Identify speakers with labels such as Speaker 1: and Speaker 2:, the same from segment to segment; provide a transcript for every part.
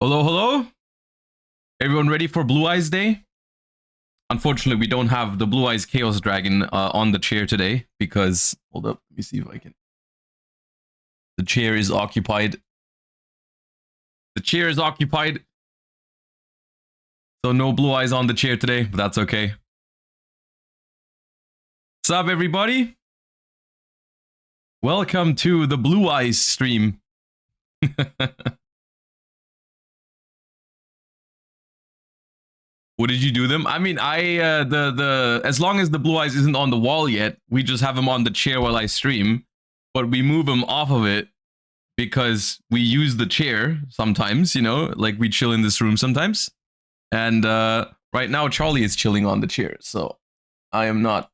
Speaker 1: Hello, hello. Everyone ready for Blue Eyes Day? Unfortunately, we don't have the Blue Eyes Chaos Dragon on the chair today because, hold up, let me see if I can. The chair is occupied. The chair is occupied. So no Blue Eyes on the chair today, but that's okay. What's up, everybody? Welcome to the Blue Eyes stream. What did you do them? I mean, as long as the Blue Eyes isn't on the wall yet, we just have him on the chair while I stream, but we move him off of it because we use the chair sometimes, you know, like we chill in this room sometimes. And right now Charlie is chilling on the chair, so I'm not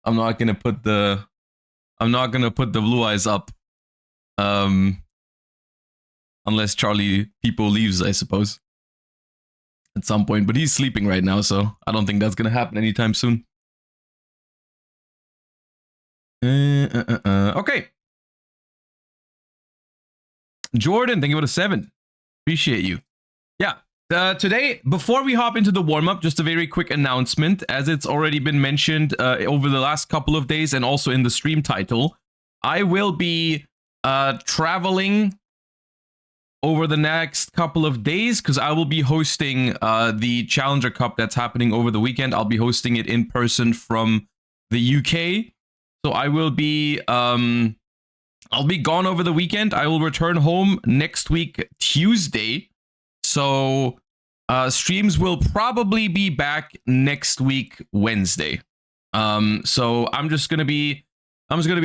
Speaker 1: gonna put the Blue Eyes up unless Charlie People leaves, I suppose, at some point, but he's sleeping right now, so I don't think that's gonna happen anytime soon. Okay. Jordan, thank you for the 7. Appreciate you. Yeah. Today, before we hop into the warm-up, just a very quick announcement, as it's already been mentioned over the last couple of days and also in the stream title. I will be traveling over the next couple of days because I will be hosting the Challenger Cup that's happening over the weekend. I'll be hosting it in person from the UK. So I will be I'll be gone over the weekend. I will return home next week, Tuesday. So streams will probably be back next week, Wednesday. So I'm just gonna be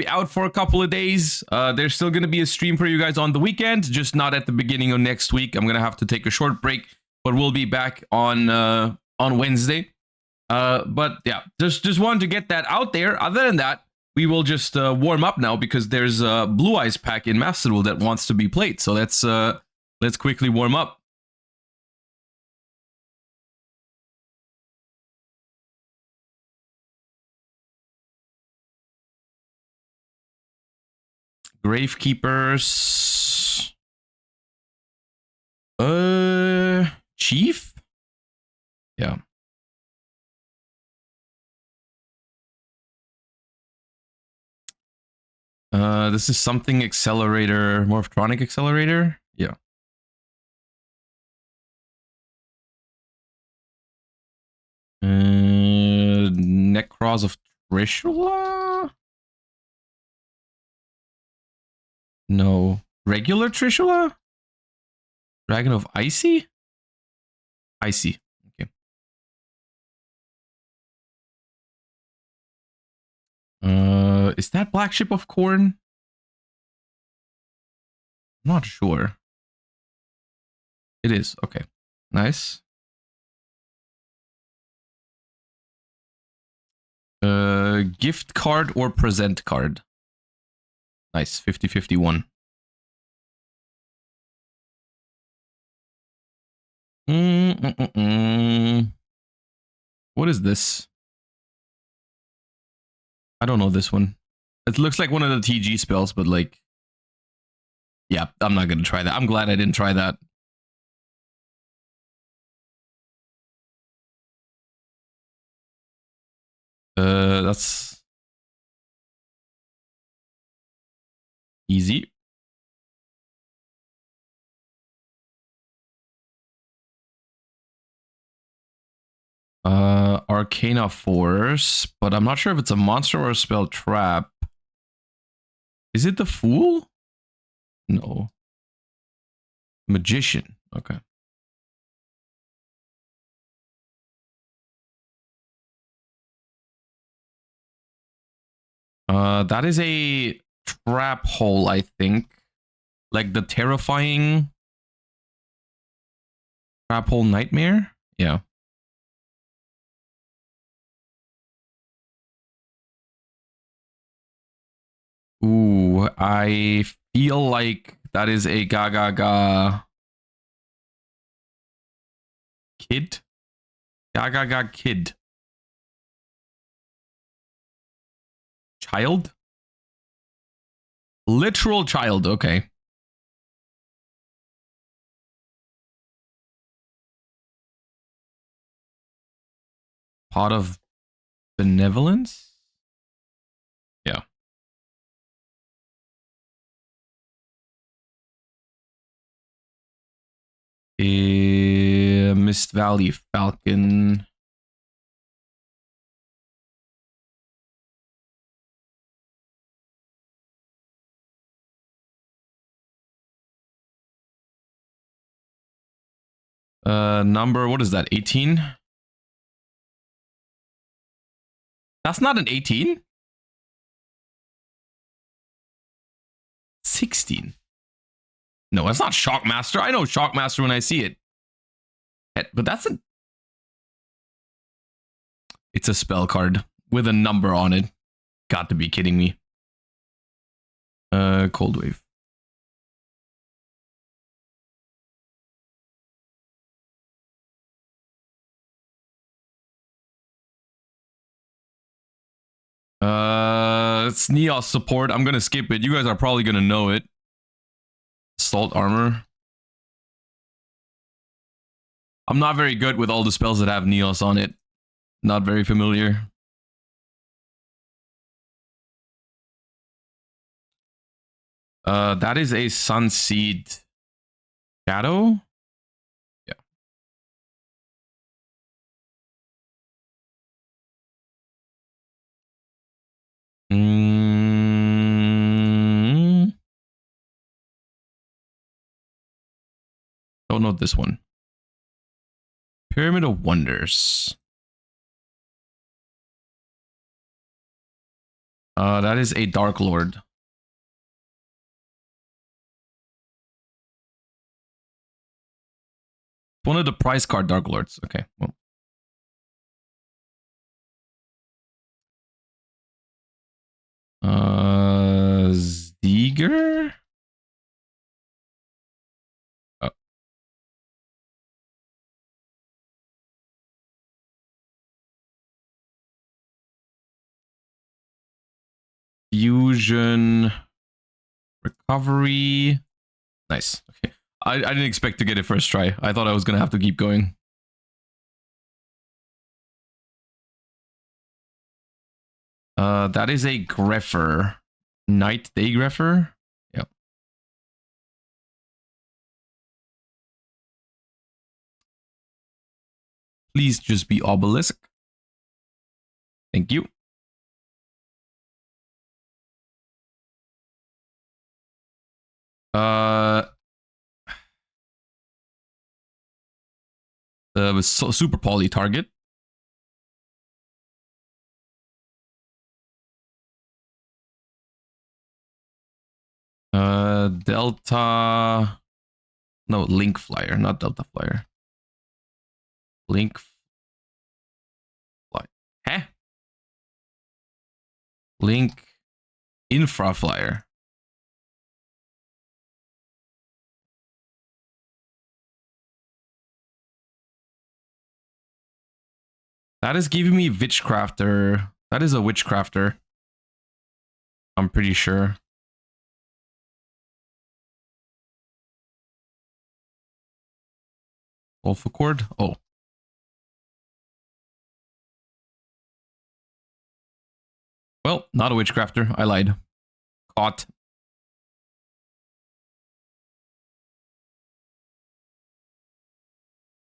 Speaker 1: out for a couple of days. There's still gonna be a stream for you guys on the weekend, just not at the beginning of next week. I'm gonna have to take a short break, but we'll be back on Wednesday. But yeah, just wanted to get that out there. Other than that, we will just warm up now because there's a Blue Eyes pack in Master Duel that wants to be played. So let's quickly warm up. Gravekeepers. Chief? Yeah. This is something accelerator, Morphtronic accelerator? Yeah. Necros of Trishula? No. Regular Trishula? Dragon of Icy? Icy. Okay. Is that Black Ship of Corn? I'm not sure. It is. Okay. Nice. Gift card or present card? Nice. 50-51. What is this? I don't know this one. It looks like one of the TG spells, but like, yeah, I'm not gonna try that. I'm glad I didn't try that. That's easy. Arcana Force, but I'm not sure if it's a monster or a spell trap. Is it the Fool? No. Magician. Okay. That is a trap hole, I think. Like the terrifying trap hole nightmare? Yeah. Ooh, I feel like that is a Gaga kid. Gaga kid. Child? Literal child, okay. Pot of Benevolence? Yeah. Mist Valley Falcon. Number, what is that? 18? That's not an 18? 16. No, that's not Shockmaster. I know Shockmaster when I see it. But that's a... It's a spell card with a number on it. Got to be kidding me. Cold Wave. It's Neos support. I'm gonna skip it. You guys are probably gonna know it. Assault armor. I'm not very good with all the spells that have Neos on it. Not very familiar. That is a Sunseed Shadow. Yeah. Don't know this one. Pyramid of Wonders. That is a Dark Lord. One of the prize card Dark Lords. Okay. Well. Ziegler? Oh. Fusion. Recovery. Nice. Okay. I didn't expect to get it first try. I thought I was going to have to keep going. That is a Greffer. Night Day Greffer? Yep. Please just be Obelisk. Thank you. Super Poly target. Delta. No, Link Flyer, not Delta Flyer. Link Flyer. Huh? Link Infra Flyer. That is giving me Witchcrafter. That is a Witchcrafter. I'm pretty sure. Wolf Accord? Oh. Well, not a Witchcrafter. I lied. Caught.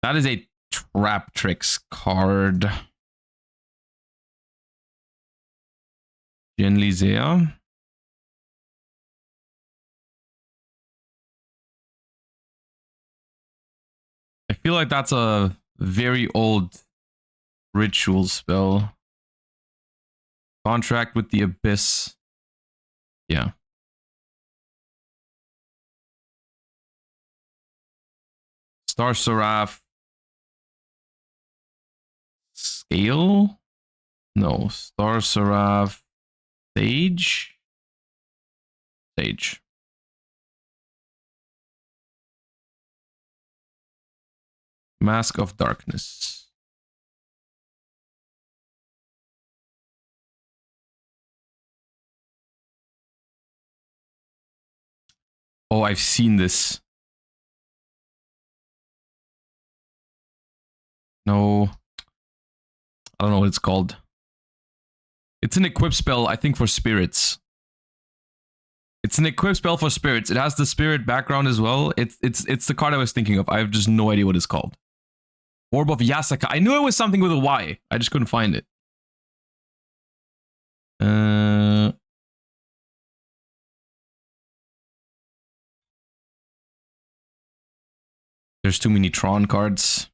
Speaker 1: That is a Trap Tricks card. Genlisea. I feel like that's a very old ritual spell. Contract with the Abyss. Yeah. Star Seraph. Scale? No. Star Seraph. Sage? Sage. Mask of Darkness. Oh, I've seen this. No. I don't know what it's called. It's an equip spell, I think, for spirits. It's an equip spell for spirits. It has the spirit background as well. It's the card I was thinking of. I have just no idea what it's called. Orb of Yasaka. I knew it was something with a Y. I just couldn't find it. There's too many Tron cards.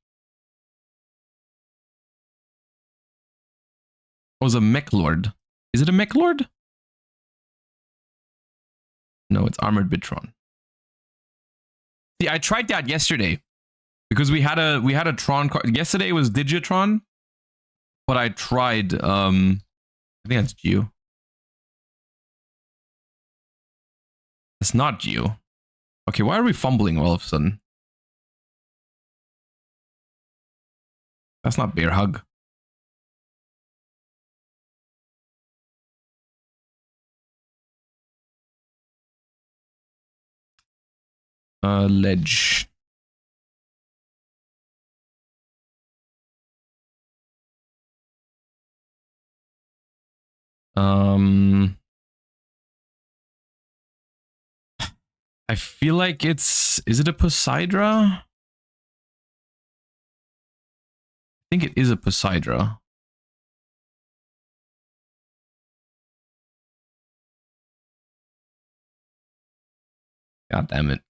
Speaker 1: Oh, it's a Mech Lord. Is it a Mech Lord? No, it's Armored Bitron. See, I tried that yesterday because we had a Tron card. Yesterday was Digitron, but I tried. I think that's Geo. It's not Geo. Okay, why are we fumbling all of a sudden? That's not Bear Hug. Ledge. I feel like is it a Poseidra? I think it is a Poseidra. God damn it.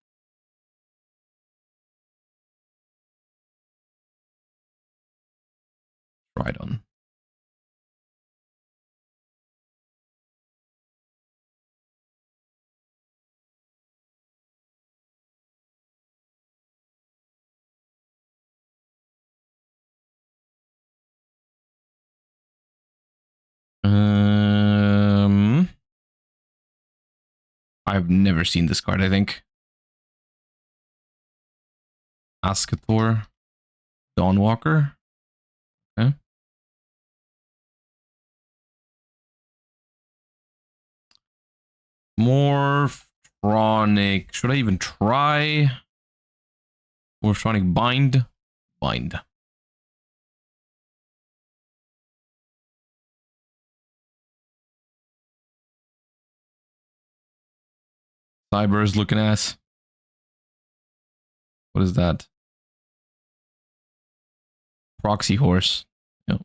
Speaker 1: Right on. I've never seen this card, I think. Ascator. Dawnwalker. Okay. Morphronic. Should I even try? Morphronic Bind. Bind. Cyber's looking ass. What is that? Proxy horse. Yep.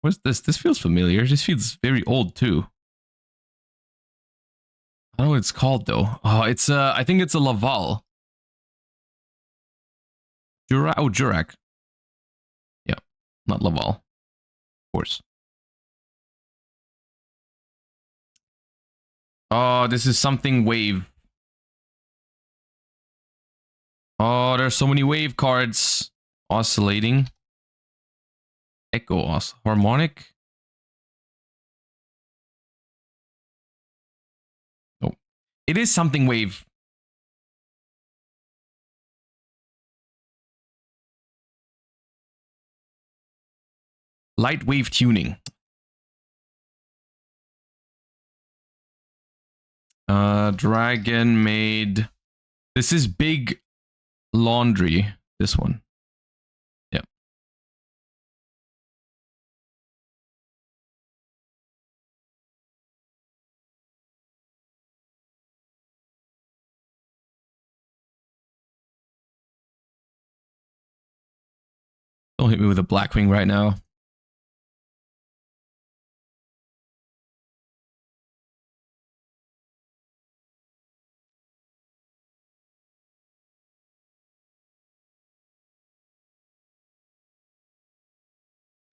Speaker 1: What's this? This feels familiar. This feels very old too. I don't know what it's called though. Oh, it's I think it's a Laval. Jurak. Yeah, not Laval. Of course. Oh, this is something wave. Oh, there's so many wave cards. Oscillating. Echo. Harmonic. Oh. It is something wave. Light wave tuning. Dragon made. This is big laundry. This one. Yep. Don't hit me with a Blackwing right now.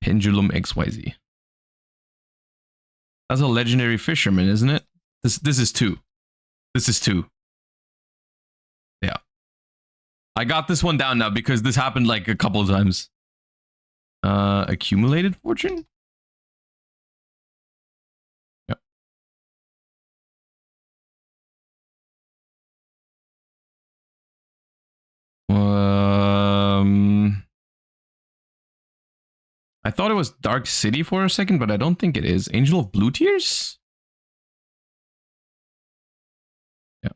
Speaker 1: Pendulum XYZ. That's a legendary fisherman, isn't it? This is 2. This is 2. Yeah. I got this one down now because this happened like a couple of times. Accumulated fortune? Yep. I thought it was Dark City for a second, but I don't think it is. Angel of Blue Tears? Yeah.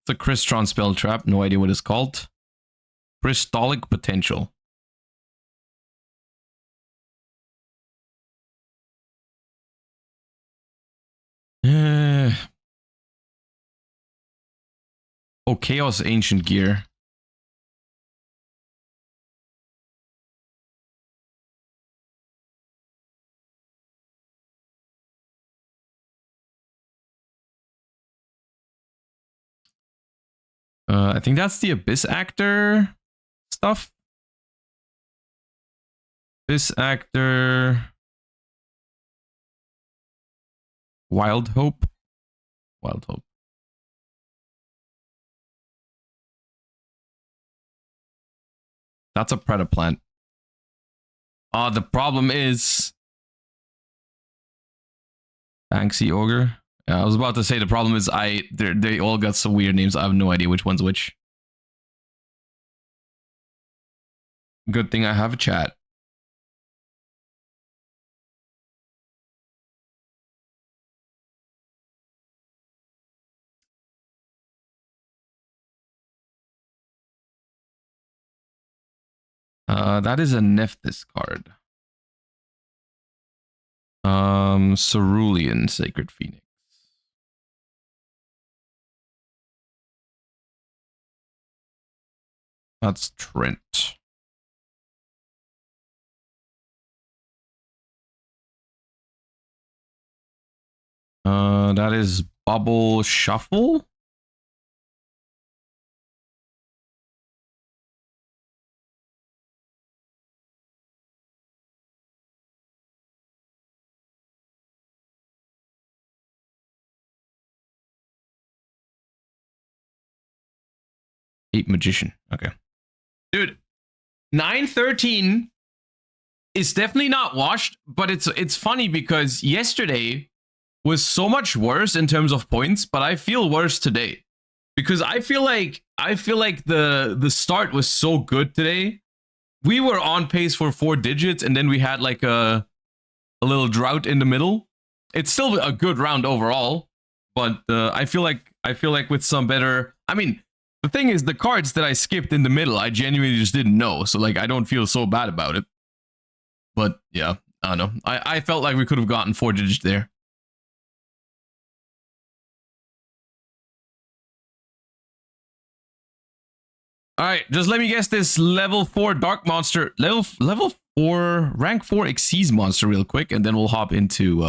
Speaker 1: It's a Crystron spell trap. No idea what it's called. Crystallic Potential. Oh, Chaos Ancient Gear. I think that's the Abyss Actor stuff. Abyss Actor. Wild Hope. Wild Hope. That's a Predaplant. The problem is Banksy Ogre. Yeah, I was about to say the problem is they all got some weird names. I have no idea which one's which. Good thing I have a chat. That is a Nephthys card. Cerulean Sacred Phoenix. That's Trent. That is Bubble Shuffle. Eight Magician. Okay. Dude, 913 is definitely not washed, but it's funny because yesterday was so much worse in terms of points, but I feel worse today. Because I feel like the start was so good today. We were on pace for 4 digits, and then we had like a little drought in the middle. It's still a good round overall, but I feel like with some better. I mean, the thing is, the cards that I skipped in the middle, I genuinely just didn't know, so like I don't feel so bad about it. But yeah, I don't know. I felt like we could have gotten 4 digits there. All right, just let me guess this level 4 dark monster, level 4 rank 4 Xyz monster real quick, and then we'll hop into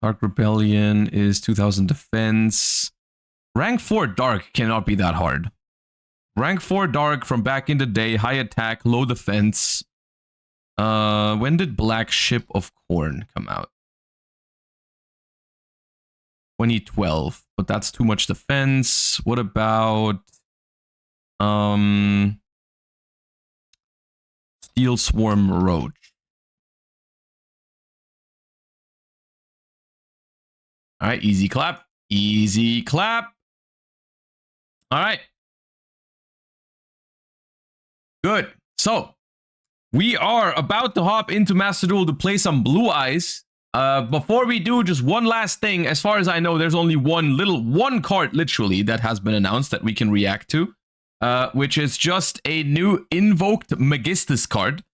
Speaker 1: Dark Rebellion is 2000 defense. Rank 4 dark cannot be that hard. Rank 4 dark from back in the day, high attack, low defense. When did Black Ship of Corn come out? 2012, but that's too much defense. What about Steel Swarm Roach? All right, easy clap. Easy clap. All right. Good. So we are about to hop into Master Duel to play some Blue Eyes. Before we do, just one last thing. As far as I know, there's only one card literally that has been announced that we can react to, which is just a new Invoked Megistus card.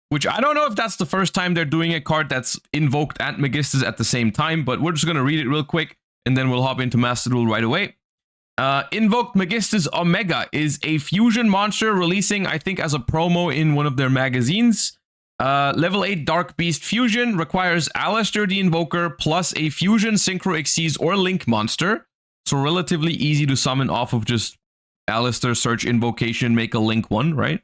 Speaker 1: Which I don't know if that's the first time they're doing a card that's Invoked and Megistus at the same time, but we're just going to read it real quick, and then we'll hop into Master Duel right away. Invoked Megistus Omega is a fusion monster releasing, I think, as a promo in one of their magazines. Level 8 Dark Beast Fusion requires Alistair the Invoker plus a Fusion Synchro Xyz or Link monster. So relatively easy to summon off of just Alistair search invocation, make a Link one, right?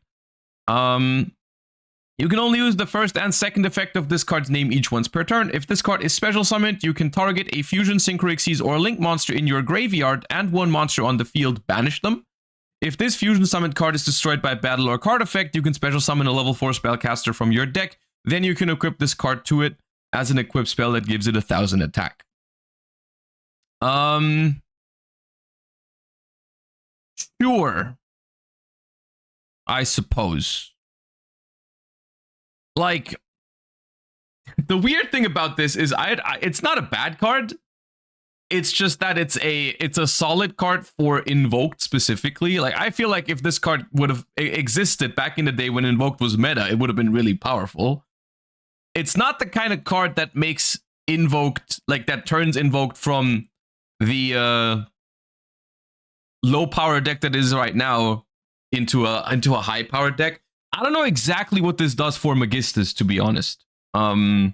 Speaker 1: You can only use the first and second effect of this card's name each once per turn. If this card is special summoned, you can target a Fusion Synchro Xyz or Link monster in your graveyard and one monster on the field, banish them. If this Fusion Summoned card is destroyed by battle or card effect, you can special summon a level 4 spellcaster from your deck. Then you can equip this card to it as an equipped spell that gives it 1000 attack. Sure. I suppose. Like, the weird thing about this is it's not a bad card. It's just that it's a solid card for Invoked specifically. Like, I feel like if this card would have existed back in the day when Invoked was meta, it would have been really powerful. It's not the kind of card that makes Invoked, like, that turns Invoked from the low power deck that is right now into a high power deck. I don't know exactly what this does for Magistus, to be honest. That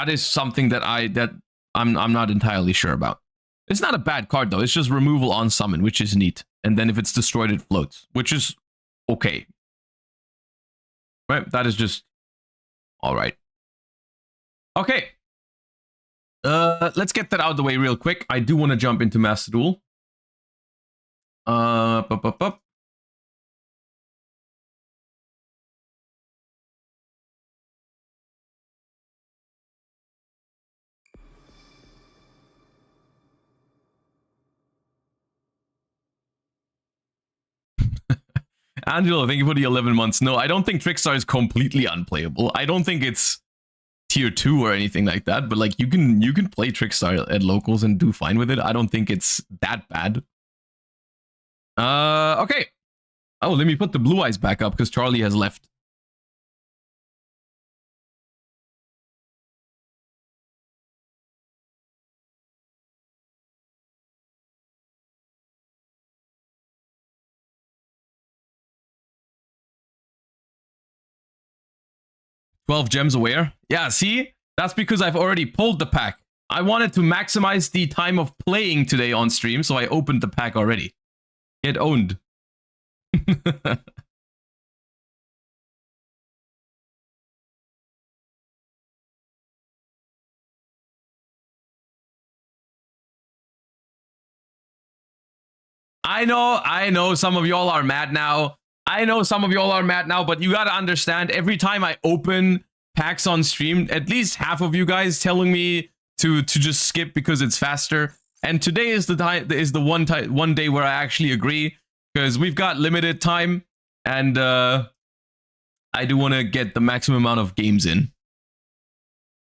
Speaker 1: is something that I'm not entirely sure about. It's not a bad card though. It's just removal on summon, which is neat. And then if it's destroyed, it floats, which is okay. Right? That is just all right. Okay. Let's get that out of the way real quick. I do want to jump into Master Duel. Angelo, thank you for the 11 months. No, I don't think Trickstar is completely unplayable. I don't think it's tier 2 or anything like that, but like you can play Trickstar at locals and do fine with it. I don't think it's that bad. Okay. Oh, let me put the blue eyes back up because Charlie has left. $12 gems aware. Yeah, see? That's because I've already pulled the pack. I wanted to maximize the time of playing today on stream, so I opened the pack already. Get owned. I know some of y'all are mad now. But you gotta understand, every time I open packs on stream, at least half of you guys telling me to just skip because it's faster. And today is the one day where I actually agree, because we've got limited time, and I do want to get the maximum amount of games in.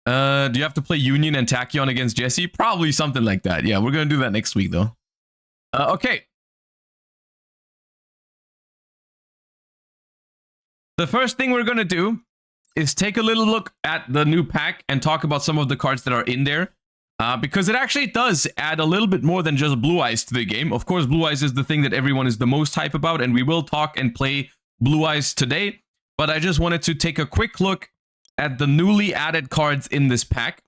Speaker 1: Do you have to play Union and Tachyon against Jesse? Probably something like that. Yeah, we're gonna do that next week though. Okay. The first thing we're gonna do is take a little look at the new pack and talk about some of the cards that are in there. Because it actually does add a little bit more than just Blue Eyes to the game. Of course, Blue Eyes is the thing that everyone is the most hype about, and we will talk and play Blue Eyes today. But I just wanted to take a quick look at the newly added cards in this pack.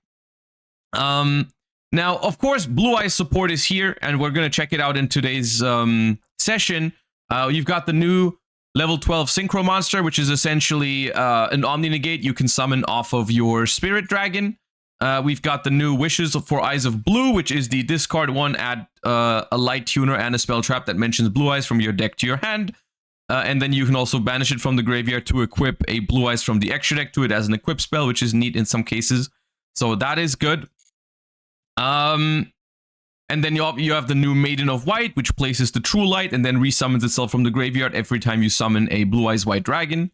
Speaker 1: Now, of course, Blue Eyes support is here, and we're going to check it out in today's session. You've got the new level 12 Synchro Monster, which is essentially an Omni Negate you can summon off of your Spirit Dragon. We've got the new Wishes for Eyes of Blue, which is the discard one, add a Light Tuner and a Spell Trap that mentions Blue Eyes from your deck to your hand. And then you can also banish it from the graveyard to equip a Blue Eyes from the extra deck to it as an equip spell, which is neat in some cases. So that is good. And then you have the new Maiden of White, which places the True Light and then resummons itself from the graveyard every time you summon a Blue Eyes White Dragon.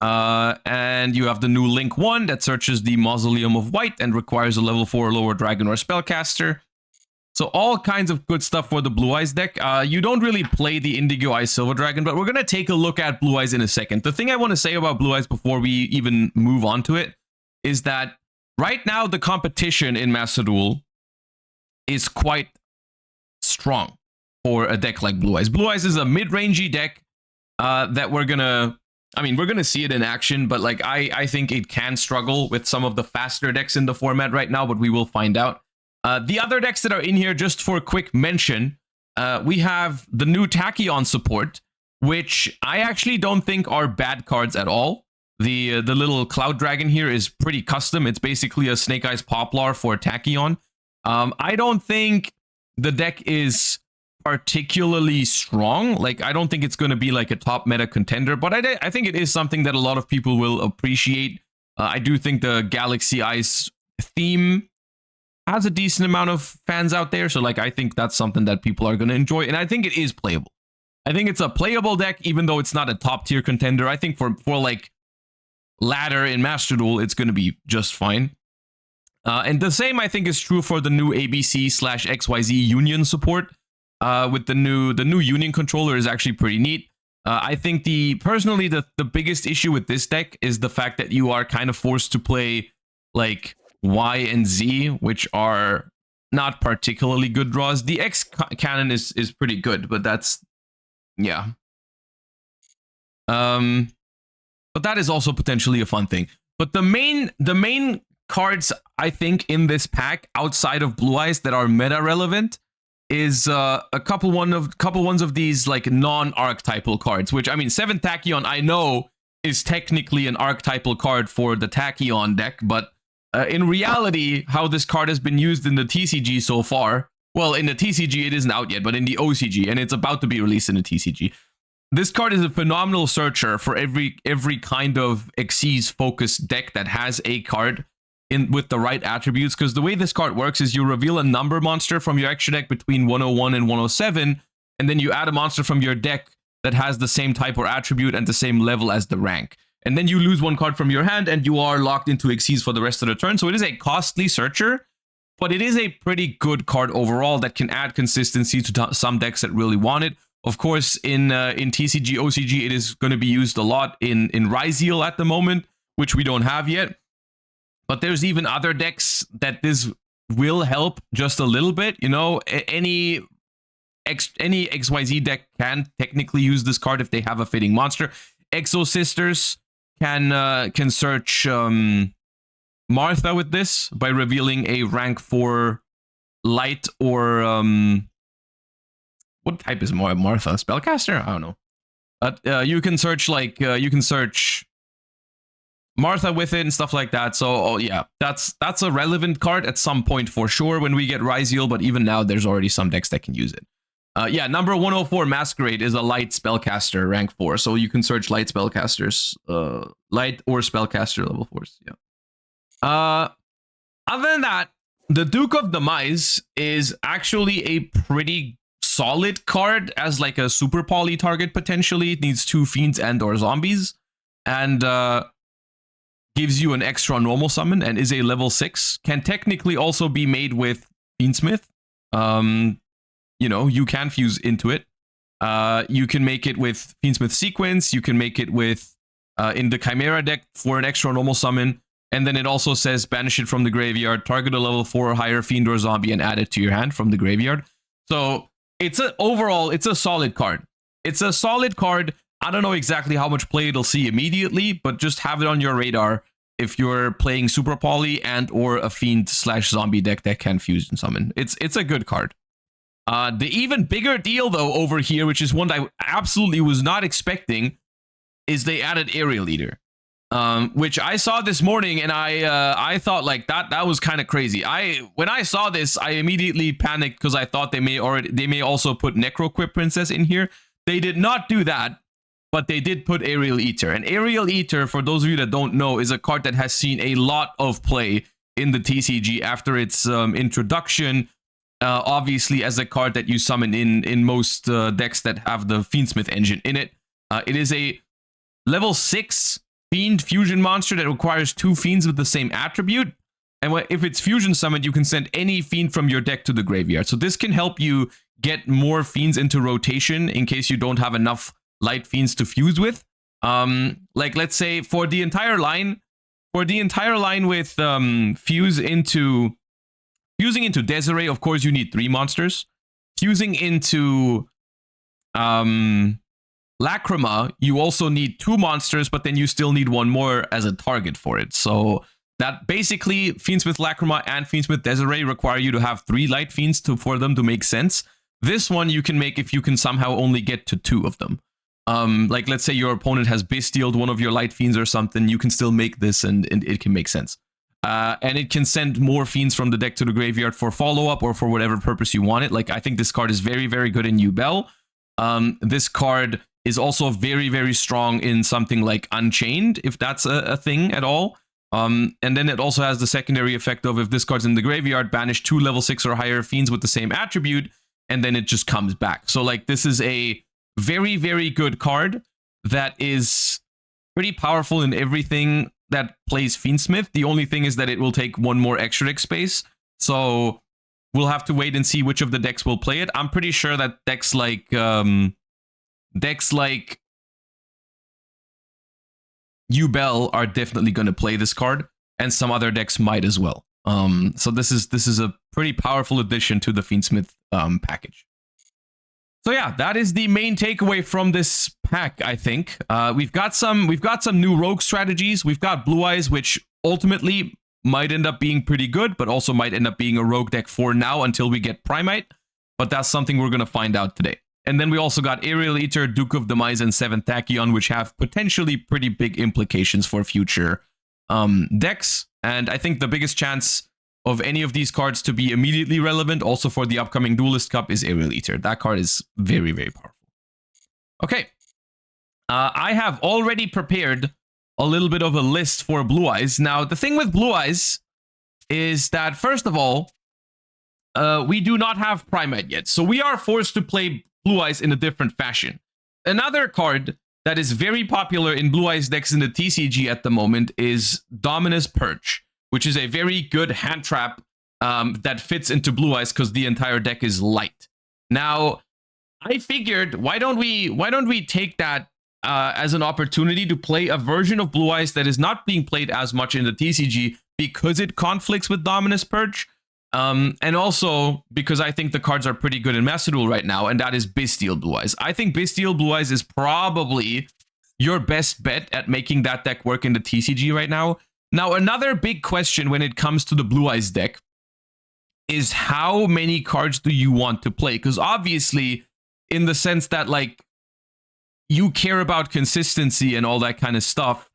Speaker 1: And you have the new Link 1 that searches the Mausoleum of White and requires a level 4 or lower dragon or spellcaster. So all kinds of good stuff for the Blue Eyes deck. You don't really play the Indigo Eyes Silver Dragon, but we're going to take a look at Blue Eyes in a second. The thing I want to say about Blue Eyes before we even move on to it is that right now the competition in Master Duel is quite strong for a deck like Blue Eyes. Blue Eyes is a mid-rangey deck that we're gonna see it in action, but like I think it can struggle with some of the faster decks in the format right now, but we will find out. The other decks that are in here, just for a quick mention, we have the new Tachyon support, which I actually don't think are bad cards at all. The little Cloud Dragon here is pretty custom. It's basically a Snake Eyes Poplar for Tachyon. I don't think the deck is particularly strong. Like, I don't think it's going to be like a top meta contender, but I think it is something that a lot of people will appreciate. I do think the Galaxy Eyes theme has a decent amount of fans out there, so like I think that's something that people are going to enjoy, and I think it is playable. I think it's a playable deck, even though it's not a top tier contender. I think for like ladder in Master Duel, it's going to be just fine. And the same, I think, is true for the new ABC/XYZ Union support. With the new Union controller is actually pretty neat. I think personally the biggest issue with this deck is the fact that you are kind of forced to play like Y and Z, which are not particularly good draws. The X cannon is pretty good, but that's yeah. But that is also potentially a fun thing. But the main cards I think in this pack outside of Blue Eyes that are meta relevant is a couple ones of these like non-archetypal cards, which I mean 7 Tachyon I know is technically an archetypal card for the Tachyon deck, but in reality, how this card has been used in the TCG so far, well, in the TCG it isn't out yet, but in the OCG, and it's about to be released in the TCG, this card is a phenomenal searcher for every kind of Xyz focused deck that has a card with the right attributes, because the way this card works is you reveal a number monster from your extra deck between 101 and 107, and then you add a monster from your deck that has the same type or attribute and the same level as the rank. And then you lose one card from your hand and you are locked into Xyz for the rest of the turn. So it is a costly searcher, but it is a pretty good card overall that can add consistency to some decks that really want it. Of course, in TCG, OCG, it is going to be used a lot in Ryzeal at the moment, which we don't have yet. But there's even other decks that this will help just a little bit. You know, any XYZ deck can technically use this card if they have a fitting monster. Exo Sisters can search Martha with this by revealing a rank 4 light or what type is Martha? Spellcaster? I don't know. But you can search Martha with it and stuff like that. So yeah, that's a relevant card at some point for sure when we get Ryzeal, but even now there's already some decks that can use it. Yeah, number 104 Masquerade is a light spellcaster, rank 4. So you can search light spellcasters, light or spellcaster level 4s. Yeah. Other than that, the Duke of Demise is actually a pretty solid card as like a super poly target potentially. It needs 2 fiends and or zombies, and gives you an extra normal summon and is a level 6. Can technically also be made with Fiendsmith. You know, you can fuse into it. You can make it with Fiendsmith Sequence. You can make it with in the Chimera deck for an extra normal summon. And then it also says banish it from the graveyard, target a level 4 or higher fiend or zombie, and add it to your hand from the graveyard. So overall, it's a solid card. It's a solid card. I don't know exactly how much play it'll see immediately, but just have it on your radar if you're playing Super Poly and or a fiend/zombie deck that can fuse and summon. It's a good card. The even bigger deal, though, over here, which is one that I absolutely was not expecting, is they added Aerial Eater, which I saw this morning, and I thought like that was kind of crazy. When I saw this, I immediately panicked because I thought they may also put Necroquip Princess in here. They did not do that, but they did put Aerial Eater. And Aerial Eater, for those of you that don't know, is a card that has seen a lot of play in the TCG after its introduction. Obviously, as a card that you summon in most decks that have the Fiendsmith engine in it. It is a level 6 Fiend fusion monster that requires 2 Fiends with the same attribute. And if it's fusion summoned, you can send any Fiend from your deck to the graveyard. So this can help you get more Fiends into rotation in case you don't have enough light Fiends to fuse with. Like, let's say for the entire line with fusing into Desiree, of course, you need 3 monsters. Fusing into Lacrima, you also need 2 monsters, but then you still need 1 more as a target for it. So that basically, Fiendsmith Lacrima and Fiendsmith Desiree require you to have 3 light fiends for them to make sense. This one you can make if you can somehow only get to 2 of them. Like, let's say your opponent has bestialed one of your light fiends or something, you can still make this and it can make sense. And it can send more fiends from the deck to the graveyard for follow-up or for whatever purpose you want it. Like, I think this card is very, very good in Yubel. This card is also very, very strong in something like Unchained, if that's a thing at all. And then it also has the secondary effect of, if this card's in the graveyard, banish 2 level 6 or higher fiends with the same attribute, and then it just comes back. So, like, this is a very, very good card that is pretty powerful in everything that plays Fiendsmith. The only thing is that it will take one more extra deck space. So we'll have to wait and see which of the decks will play it. I'm pretty sure that decks like Duel are definitely going to play this card, and some other decks might as well. So this is a pretty powerful addition to the Fiendsmith package. So yeah, that is the main takeaway from this pack, I think. We've got some new rogue strategies. We've got Blue Eyes, which ultimately might end up being pretty good, but also might end up being a rogue deck for now until we get Primite. But that's something we're going to find out today. And then we also got Aerial Eater, Duke of Demise, and 7th Tachyon, which have potentially pretty big implications for future decks. And I think the biggest chance of any of these cards to be immediately relevant also for the upcoming Duelist Cup is Aerial Eater. That card is very, very powerful. Okay. I have already prepared a little bit of a list for Blue Eyes. Now, the thing with Blue Eyes is that, first of all, we do not have Primate yet. So we are forced to play Blue Eyes in a different fashion. Another card that is very popular in Blue Eyes decks in the TCG at the moment is Dominus Purge, which is a very good hand trap that fits into Blue Eyes because the entire deck is light. Now, I figured, why don't we take that as an opportunity to play a version of Blue Eyes that is not being played as much in the TCG because it conflicts with Dominus Purge, and also because I think the cards are pretty good in Master Duel right now, and that is Bestial Blue Eyes. I think Bestial Blue Eyes is probably your best bet at making that deck work in the TCG right now. Now, another big question when it comes to the Blue Eyes deck is how many cards do you want to play? Because obviously, in the sense that, like, you care about consistency and all that kind of stuff,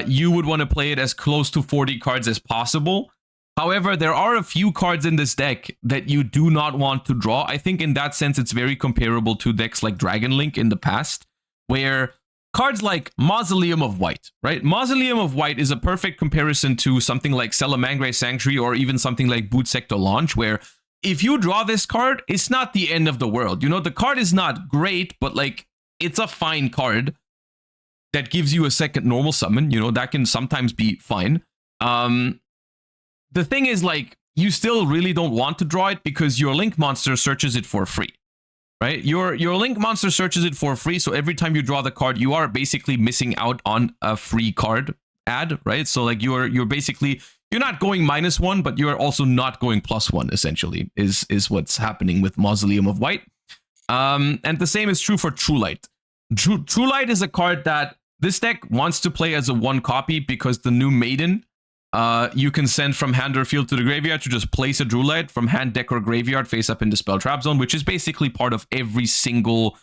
Speaker 1: you would want to play it as close to 40 cards as possible. However, there are a few cards in this deck that you do not want to draw. I think in that sense, it's very comparable to decks like Dragon Link in the past, where cards like Mausoleum of White, right? Mausoleum of White is a perfect comparison to something like Salamangreat Sanctuary or even something like Boot Sector Launch, where if you draw this card, it's not the end of the world. You know, the card is not great, but like, it's a fine card that gives you a second normal summon. You know, that can sometimes be fine. The thing is, like, you still really don't want to draw it because your Link monster searches it for free, right? Your Link monster searches it for free, so every time you draw the card, you are basically missing out on a free card add, right? So, like, you're basically, you're not going -1, but you're also not going +1, essentially, is what's happening with Mausoleum of White. And the same is true for True Light. True Light is a card that this deck wants to play as a 1 copy because the new Maiden, you can send from hand or field to the graveyard to just place a True Light from hand, deck, or graveyard face up in the spell trap zone, which is basically part of every single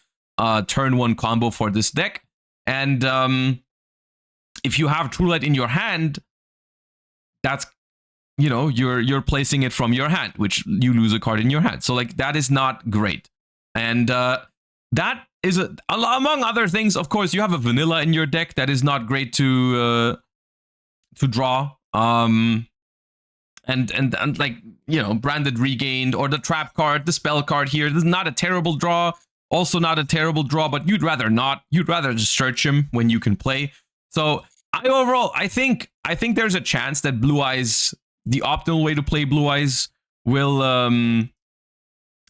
Speaker 1: turn 1 combo for this deck. And if you have True Light in your hand, that's, you know, you're placing it from your hand, which you lose a card in your hand. So, like, that is not great. And that is, among other things, of course, you have a vanilla in your deck that is not great to draw. And like, you know, Branded Regained or the Trap card, the Spell card here. This is not a terrible draw. Also not a terrible draw, but you'd rather not. You'd rather just search him when you can play. So I think there's a chance that Blue Eyes, the optimal way to play Blue Eyes, will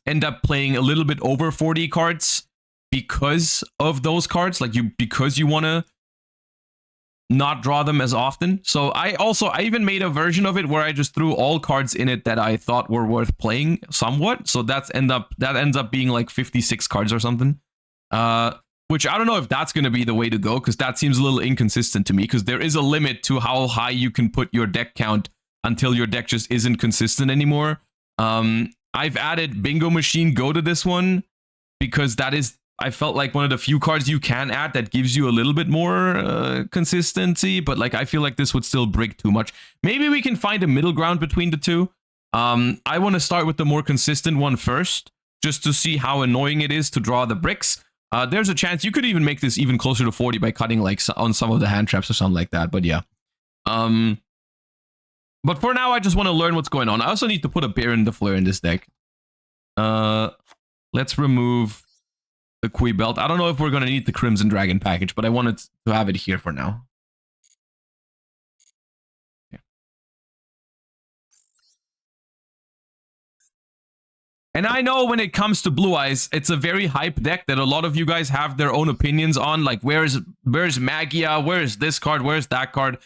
Speaker 1: end up playing a little bit over 40 cards because of those cards, like because you want to not draw them as often. So I even made a version of it where I just threw all cards in it that I thought were worth playing somewhat. So that ends up being like 56 cards or something. Which I don't know if that's going to be the way to go, because that seems a little inconsistent to me, because there is a limit to how high you can put your deck count until your deck just isn't consistent anymore. I've added Bingo Machine Go to this one because that is, I felt like, one of the few cards you can add that gives you a little bit more consistency, but like I feel like this would still break too much. Maybe we can find a middle ground between the two. I want to start with the more consistent one first, just to see how annoying it is to draw the bricks. There's a chance you could even make this even closer to 40 by cutting like on some of the hand traps or something like that, but yeah. But for now, I just want to learn what's going on. I also need to put a Baron de Fleur in this deck. Let's remove the Kui Belt. I don't know if we're going to need the Crimson Dragon package, but I wanted to have it here for now. And I know when it comes to Blue Eyes, it's a very hype deck that a lot of you guys have their own opinions on. Like, where's Magia? Where's this card? Where's that card?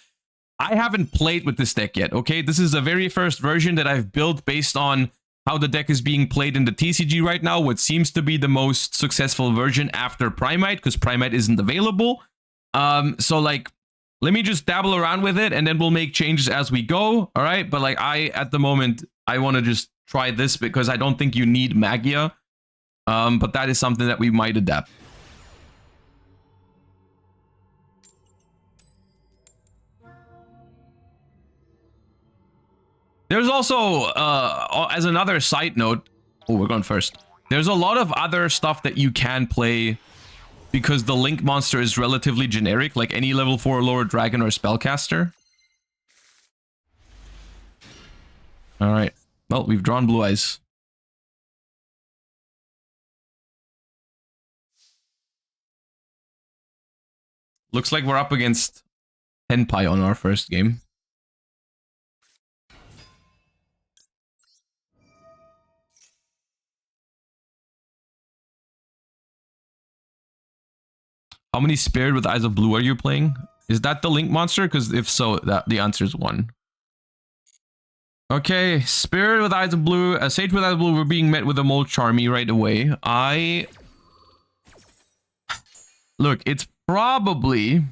Speaker 1: I haven't played with this deck yet, okay? This is the very first version that I've built based on how the deck is being played in the TCG right now, what seems to be the most successful version after Primite, because Primite isn't available. So, like, let me just dabble around with it, and then we'll make changes as we go, all right? But, like, at the moment, I want to just try this because I don't think you need Magia, but that is something that we might adapt. There's also, as another side note, oh, we're going first. There's a lot of other stuff that you can play because the Link monster is relatively generic, like any level 4 or lower dragon or spellcaster. All right. Well, we've drawn Blue Eyes. Looks like we're up against Tenpai on our first game. How many Spirit with Eyes of Blue are you playing? Is that the Link monster? Because if so, the answer is 1. Okay, Spirit with Eyes of Blue, Sage with Eyes of Blue, we're being met with a Molt Charmy right away. Look, it's probably...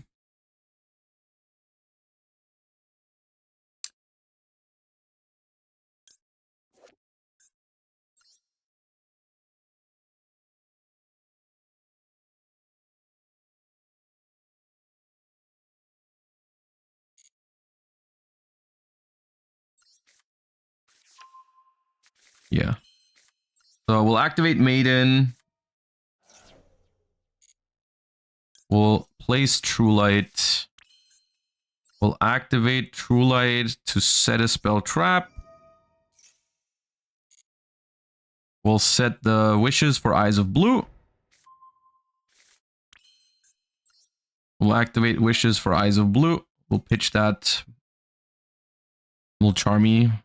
Speaker 1: Yeah. So we'll activate Maiden. We'll place True Light. We'll activate True Light to set a spell trap. We'll set the wishes for Eyes of Blue. We'll activate wishes for Eyes of Blue. We'll pitch that. Little Charmy.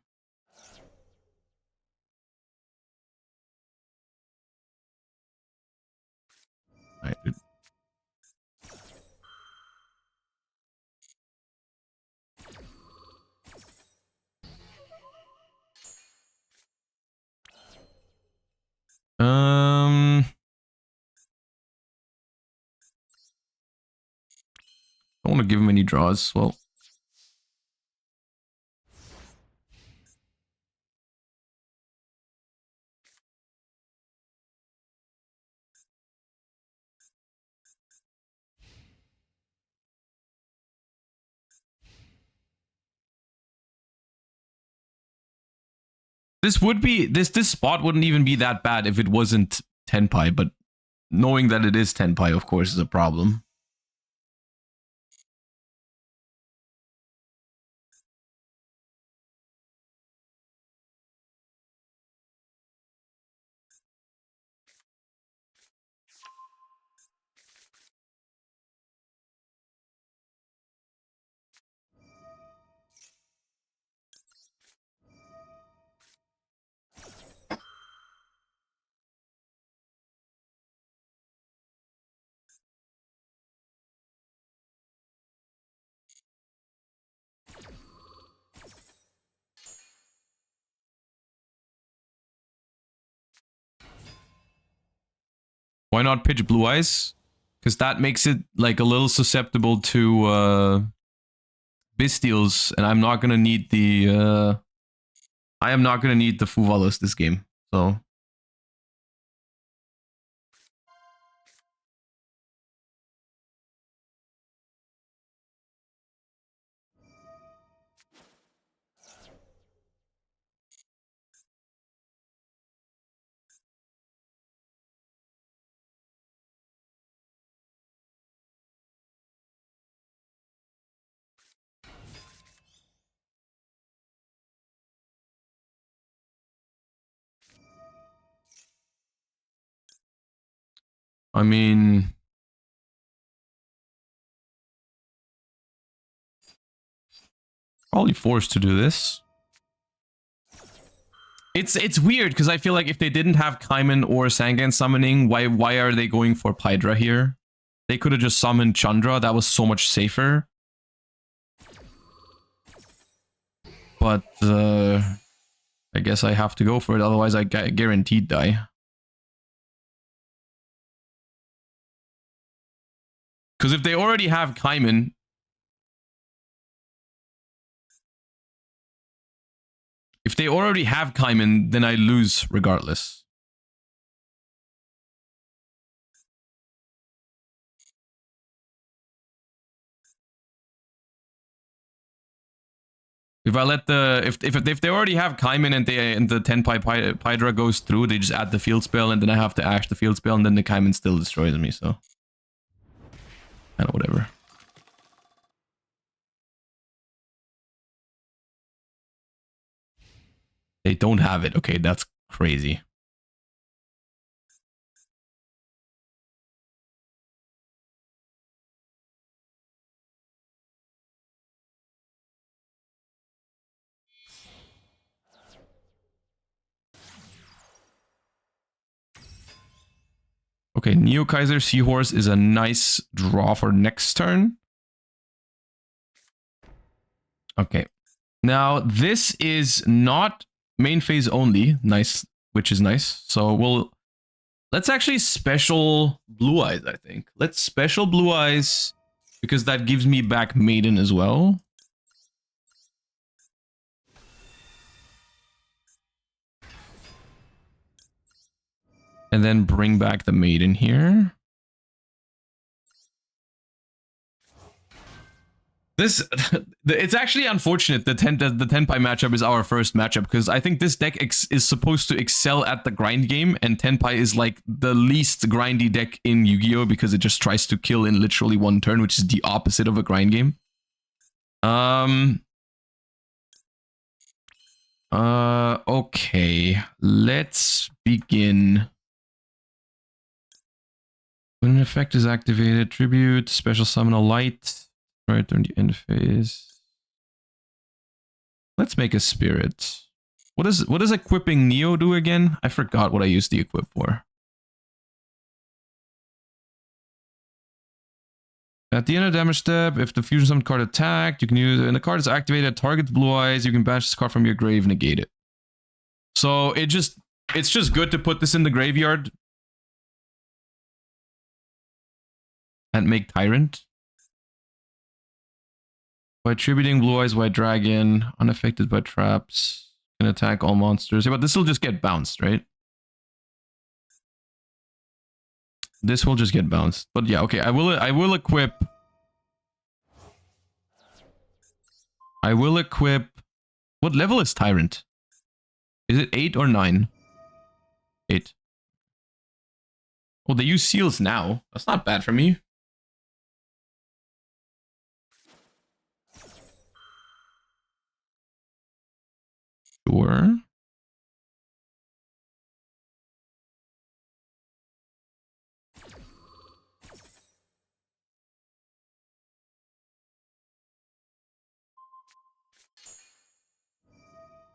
Speaker 1: Alright, dude. I don't want to give him any draws. Well, this spot wouldn't even be that bad if it wasn't Tenpai, but knowing that it is Tenpai, of course, is a problem. Why not pitch Blue Eyes? Because that makes it like a little susceptible to Bystials, and I'm not gonna need the I am not gonna need the Fuvalos this game. So I mean, probably forced to do this. It's weird because I feel like if they didn't have Kaiman or Sangan summoning, why are they going for Pydra here? They could have just summoned Chandra. That was so much safer. But I guess I have to go for it. Otherwise, I guaranteed die. Because if they already have Kaiman, then I lose regardless. If I let the if they already have Kaiman and the Tenpai Pydra goes through, they just add the field spell and then I have to ash the field spell and then the Kaiman still destroys me. So, kind of whatever. They don't have it. Okay, that's crazy. Okay, Neo Kaiser Seahorse is a nice draw for next turn. Okay. Now, this is not main phase only. Nice, which is nice. So let's actually special Blue Eyes, I think. Let's special Blue Eyes because that gives me back Maiden as well. And then bring back the Maiden here. It's actually unfortunate the Tenpai matchup is our first matchup because I think this deck is supposed to excel at the grind game and Tenpai is like the least grindy deck in Yu-Gi-Oh because it just tries to kill in literally one turn, which is the opposite of a grind game. Okay, let's begin. When an effect is activated, tribute, special summon a light. Right during the end phase. Let's make a spirit. What does equipping Neo do again? I forgot what I used the equip for. At the end of the damage step, if the fusion summon card attacked, you can use and the card is activated, targets Blue Eyes, you can banish this card from your grave, negate it. So it's just good to put this in the graveyard and make Tyrant. By attributing Blue Eyes White Dragon, unaffected by traps, can attack all monsters. Yeah, but this will just get bounced, right? This will just get bounced. But yeah, okay, I will equip. I will equip. What level is Tyrant? Is it 8 or 9? 8. Oh, they use seals now. That's not bad for me. Sure.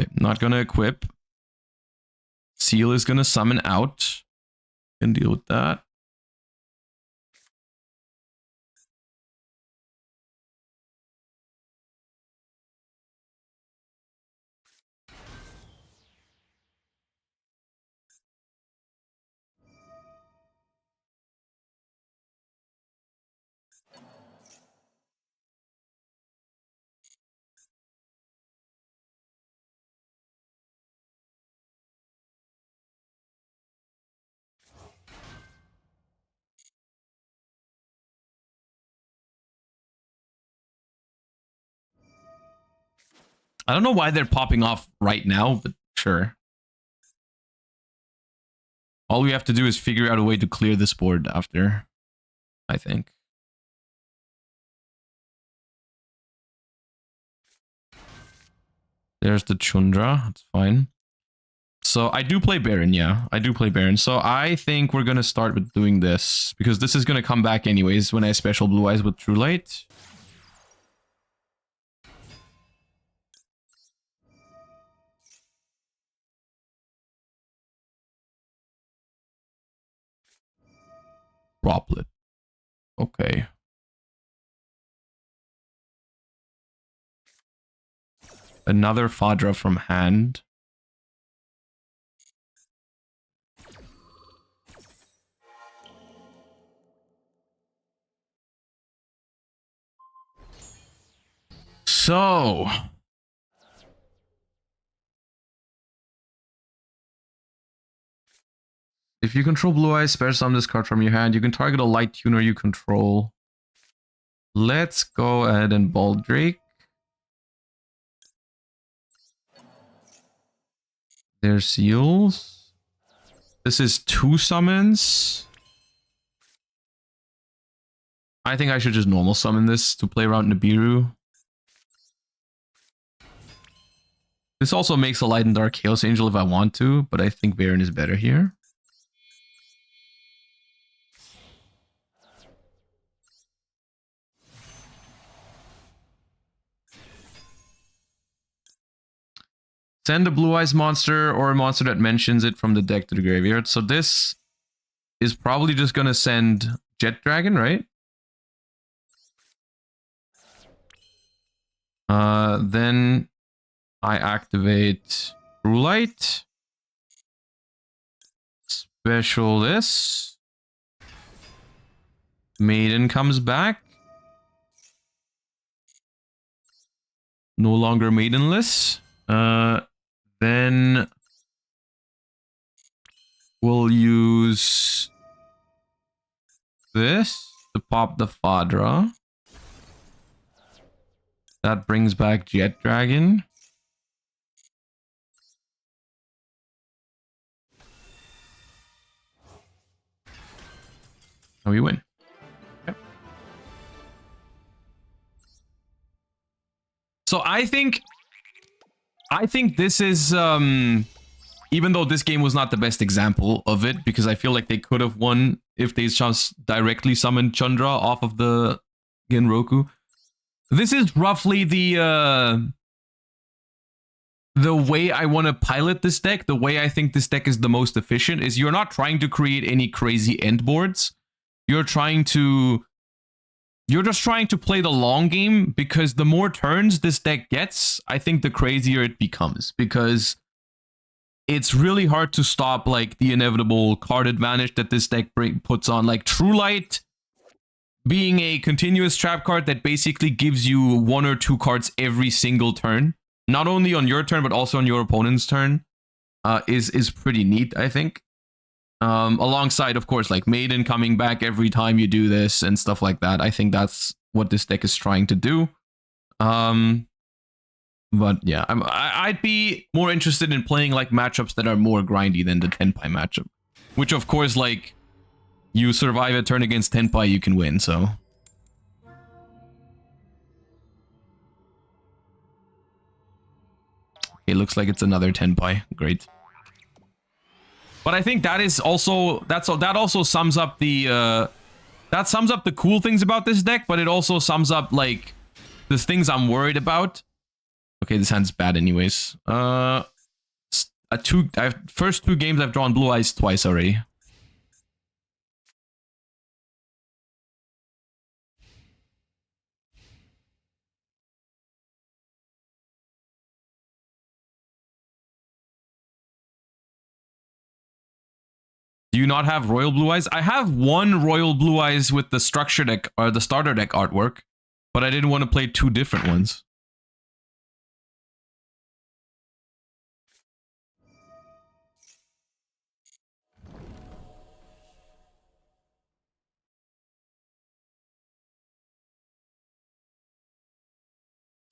Speaker 1: Okay, not gonna equip. Seal is gonna summon out. Can deal with that. I don't know why they're popping off right now, but sure. All we have to do is figure out a way to clear this board after, I think. There's the Chundra. That's fine. So I do play Baron, yeah. I do play Baron. So I think we're going to start with doing this because this is going to come back anyways when I special Blue Eyes with True Light. droplet. Okay. Another Fadra from hand. So... if you control Blue Eyes, spare summon this card from your hand. You can target a light tuner you control. Let's go ahead and Baldrake. There's Seals. This is 2 summons. I think I should just normal summon this to play around Nibiru. This also makes a Light and Dark Chaos Angel if I want to, but I think Baron is better here. Send a Blue Eyes monster or a monster that mentions it from the deck to the graveyard. So this is probably just going to send Jet Dragon, right? Then I activate True Light. Special this. Maiden comes back. No longer maidenless. Then we'll use this to pop the Fadra. That brings back Jet Dragon. And we win. Okay. So I think this is, even though this game was not the best example of it, because I feel like they could have won if they just directly summoned Chandra off of the Genroku. This is roughly the way I want to pilot this deck, the way I think this deck is the most efficient, is you're not trying to create any crazy end boards. You're just trying to play the long game, because the more turns this deck gets, I think the crazier it becomes, because it's really hard to stop like the inevitable card advantage that this deck puts on, like True Light being a continuous trap card that basically gives you 1 or 2 cards every single turn, not only on your turn but also on your opponent's turn, is pretty neat, I think. Alongside, of course, like Maiden coming back every time you do this and stuff like that. I think that's what this deck is trying to do. But yeah, I'd be more interested in playing like matchups that are more grindy than the Tenpai matchup, which of course, like, you survive a turn against Tenpai, you can win, so. It looks like it's another Tenpai. Great. But I think that is also, that also sums up the cool things about this deck, but it also sums up like the things I'm worried about. Okay, this hand's bad anyways. First 2 games I've drawn Blue Eyes twice already. Do you not have Royal Blue Eyes? I have 1 Royal Blue Eyes with the structure deck or the starter deck artwork, but I didn't want to play 2 different ones.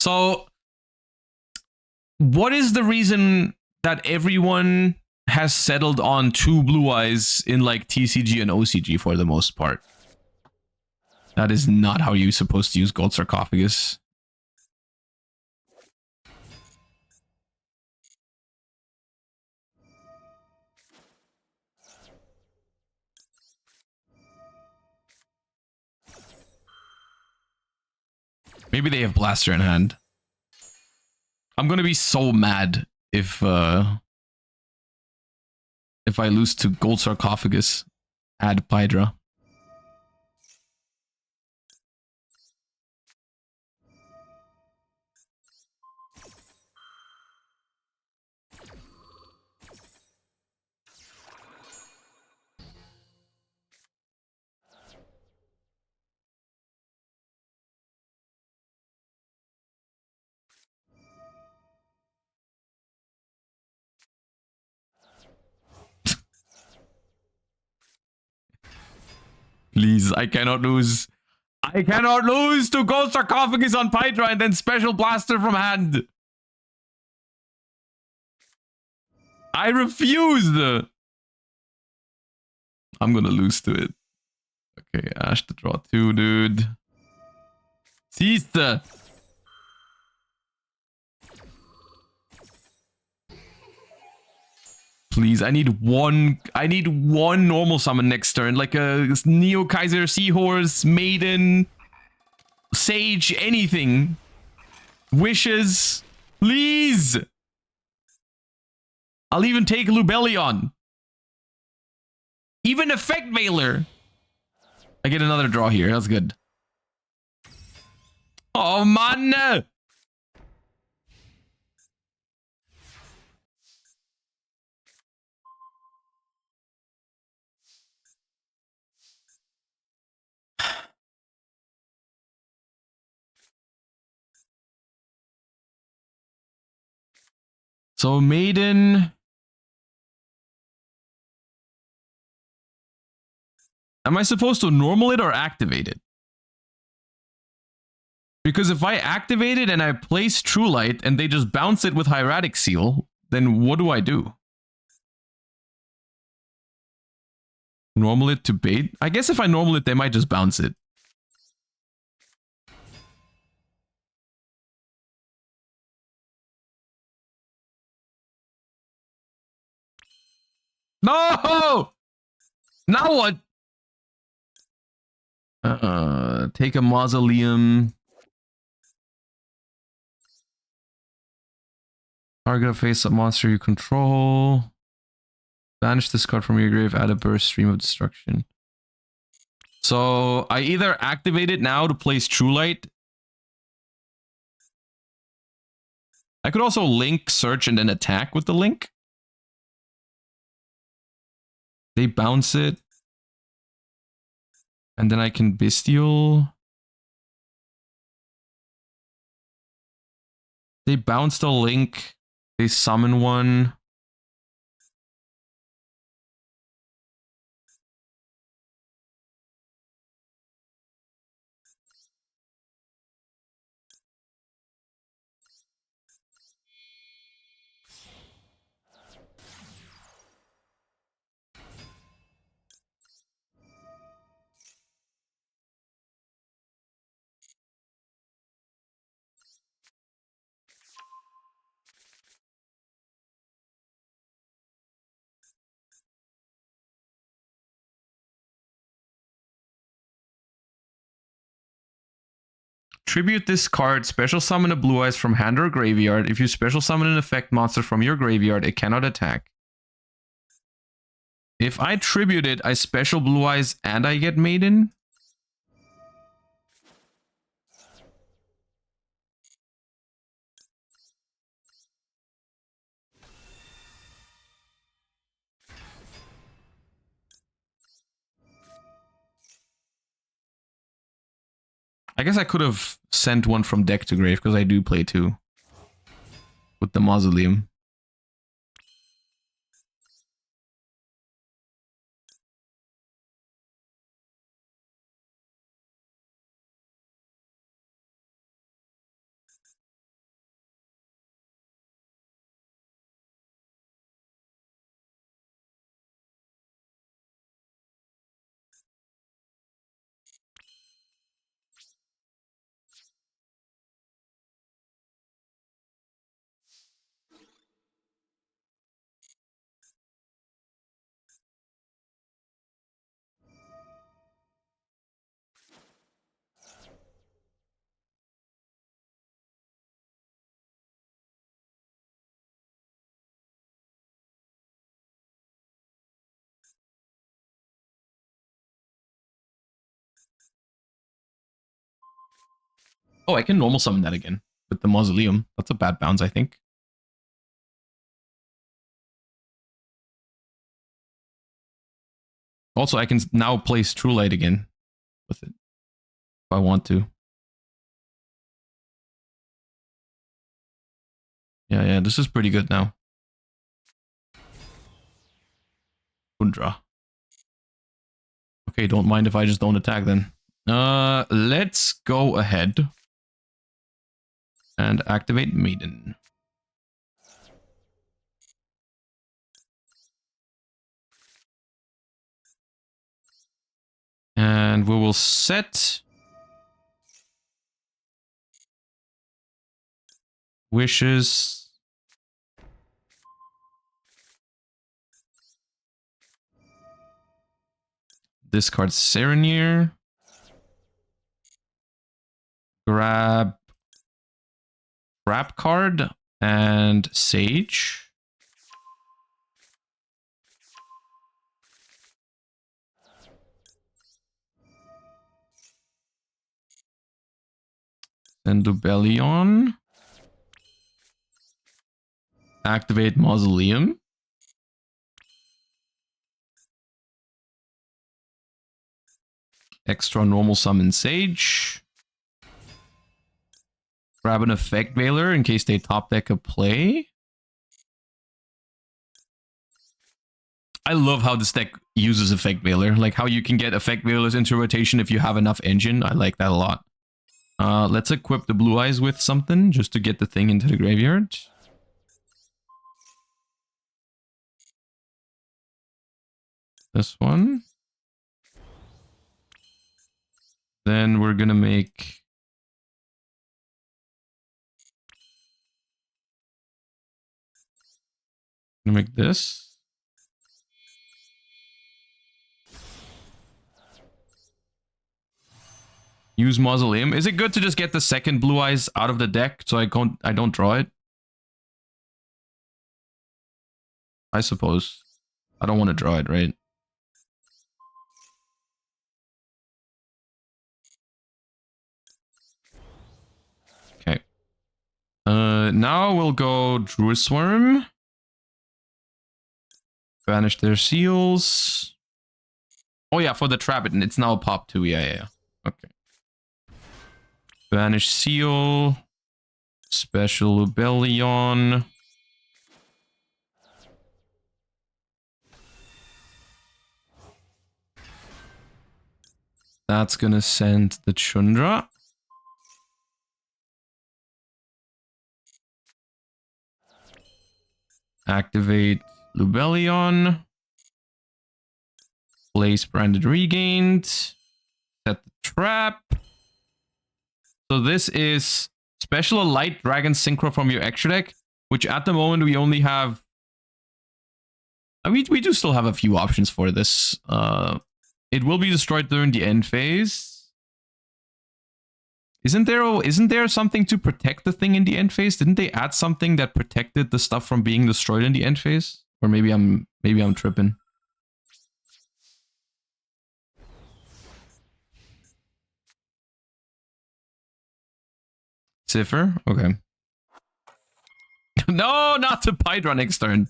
Speaker 1: So, what is the reason that everyone has settled on 2 Blue Eyes in like TCG and OCG for the most part? That is not how you're supposed to use Gold Sarcophagus. Maybe they have Blaster in hand. I'm gonna be so mad if I lose to Gold Sarcophagus, add Pydra. Please, I cannot lose. I cannot lose to Ghost Sarcophagus on Pydra and then Special Blaster from hand. I refused. I'm gonna lose to it. Okay, Ash to draw 2, dude. Siehste. Please, I need one normal summon next turn. Like a Neo Kaiser Seahorse, Maiden, Sage, anything. Wishes. Please. I'll even take Lubellion. Even Effect Veiler. I get another draw here. That's good. Oh, man. So, Maiden. Am I supposed to normal it or activate it? Because if I activate it and I place True Light and they just bounce it with Hieratic Seal, then what do I do? Normal it to bait? I guess if I normal it, they might just bounce it. No! Now what? Take a Mausoleum. Target a face-up monster you control. Banish this card from your grave, add a burst stream of destruction. So I either activate it now to place True Light. I could also link, search, and then attack with the link. They bounce it. And then I can Bestial. They bounce the link. They summon one. Tribute this card, special summon a Blue Eyes from hand or graveyard. If you special summon an effect monster from your graveyard, it cannot attack. If I tribute it, I special Blue Eyes and I get Maiden. I guess I could have sent one from deck to grave because I do play 2 with the Mausoleum. Oh, I can normal summon that again with the Mausoleum. That's a bad bounce, I think. Also, I can now place True Light again with it if I want to. Yeah, this is pretty good now. Undra. Okay, don't mind if I just don't attack then. Let's go ahead and activate Maiden. And we will set wishes. Discard Serenir. Grab Trap card and Sage. Then Dubellion. Activate Mausoleum. Extra normal summon Sage. Grab an Effect Veiler in case they top deck a play. I love how this deck uses Effect Veiler. Like how you can get Effect Veilers into rotation if you have enough engine. I like that a lot. Let's equip the Blue Eyes with something just to get the thing into the graveyard. This one. Then we're gonna make this. Use Mausoleum. Is it good to just get the second Blue Eyes out of the deck so I don't draw it? I suppose. I don't want to draw it, right? Okay. Now we'll go Druid Swarm. Banish their seals. Oh yeah, for the trap, it's now a pop too. Yeah. Okay. Banish seal. Special Lubellion. That's gonna send the Chundra. Activate Lubellion. Place Branded Regained. Set the trap. So this is special Light Dragon Synchro from your extra deck, which at the moment we only have... I mean, we do still have a few options for this. It will be destroyed during the end phase. Isn't there something to protect the thing in the end phase? Didn't they add something that protected the stuff from being destroyed in the end phase? Or maybe I'm tripping. Cipher? Okay. No, not to Pydra next turn.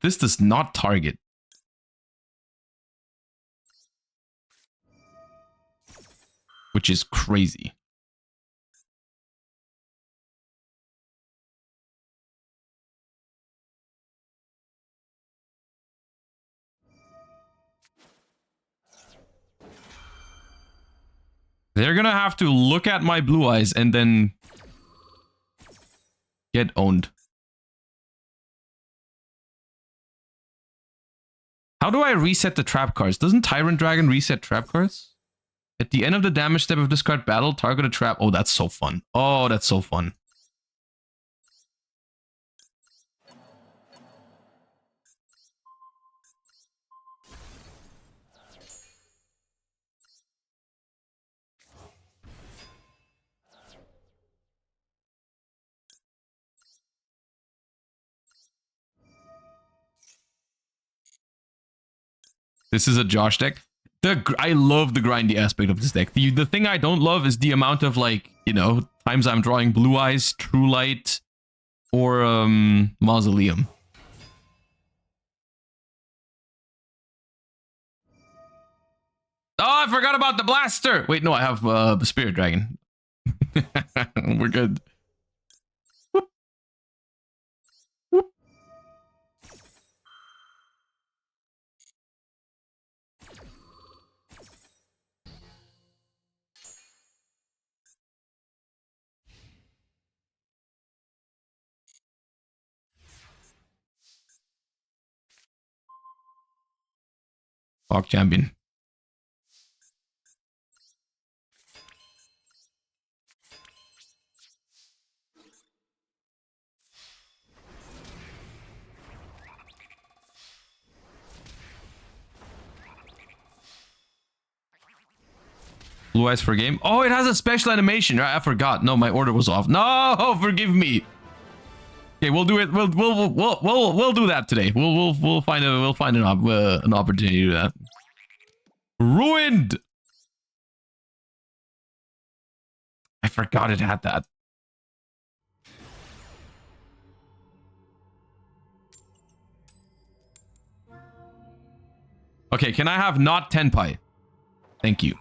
Speaker 1: This does not target. Which is crazy. They're gonna have to look at my Blue Eyes and then get owned. How do I reset the trap cards? Doesn't Tyrant Dragon reset trap cards? At the end of the damage step of this card battle, target a trap. Oh, that's so fun. Oh, that's so fun. This is a Josh deck. I love the grindy aspect of this deck. The thing I don't love is the amount of, like, you know, times I'm drawing Blue Eyes, True Light, or Mausoleum. Oh, I forgot about the blaster. Wait, no, I have the Spirit Dragon. We're good. Whoop. Whoop. Fog Champion. Blue Eyes for game. Oh, it has a special animation. I forgot. No, my order was off. No, forgive me. Okay, we'll do it. We'll do that today. We'll find an opportunity to do that. Ruined. I forgot it had that. Okay, can I have not Tenpai? Thank you.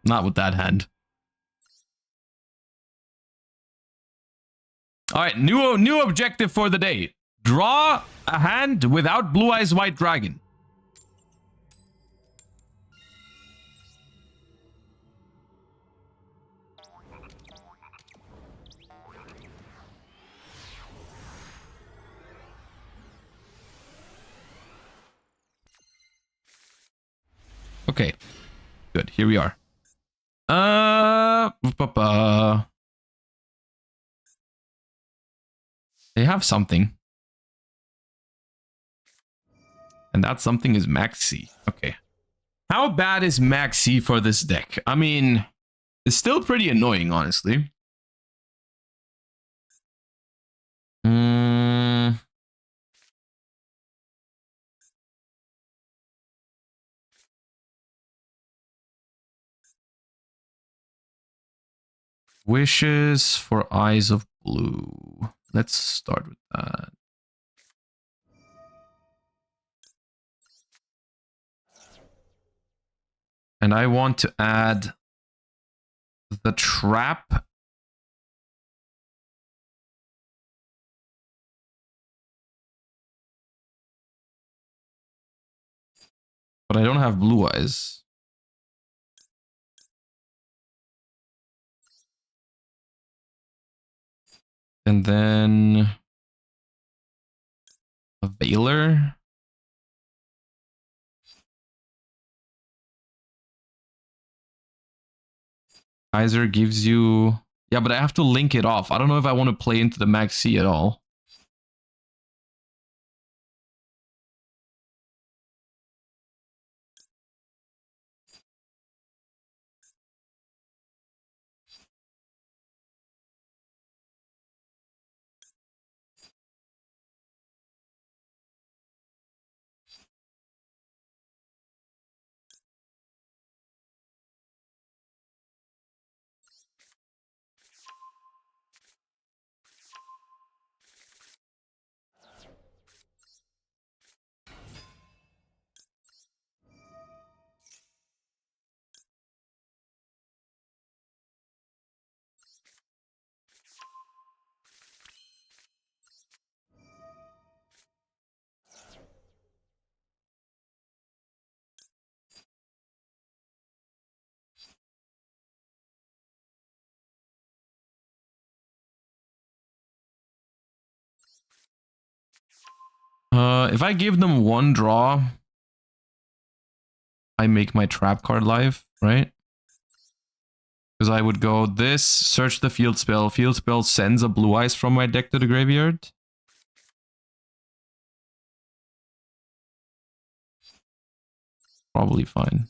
Speaker 1: Not with that hand. All right, new objective for the day. Draw a hand without Blue Eyes White Dragon. Okay, good. Here we are. They have something. And that something is Maxi. Okay. How bad is Maxi for this deck? I mean, it's still pretty annoying, honestly. Wishes for Eyes of Blue. Let's start with that. And I want to add the trap. But I don't have Blue Eyes. And then a Veiler. Kaiser gives you... Yeah, but I have to link it off. I don't know if I want to play into the Maxi at all. If I give them one draw, I make my trap card live, right? Because I would go this, search the field spell. Field spell sends a blue eyes from my deck to the graveyard. Probably fine.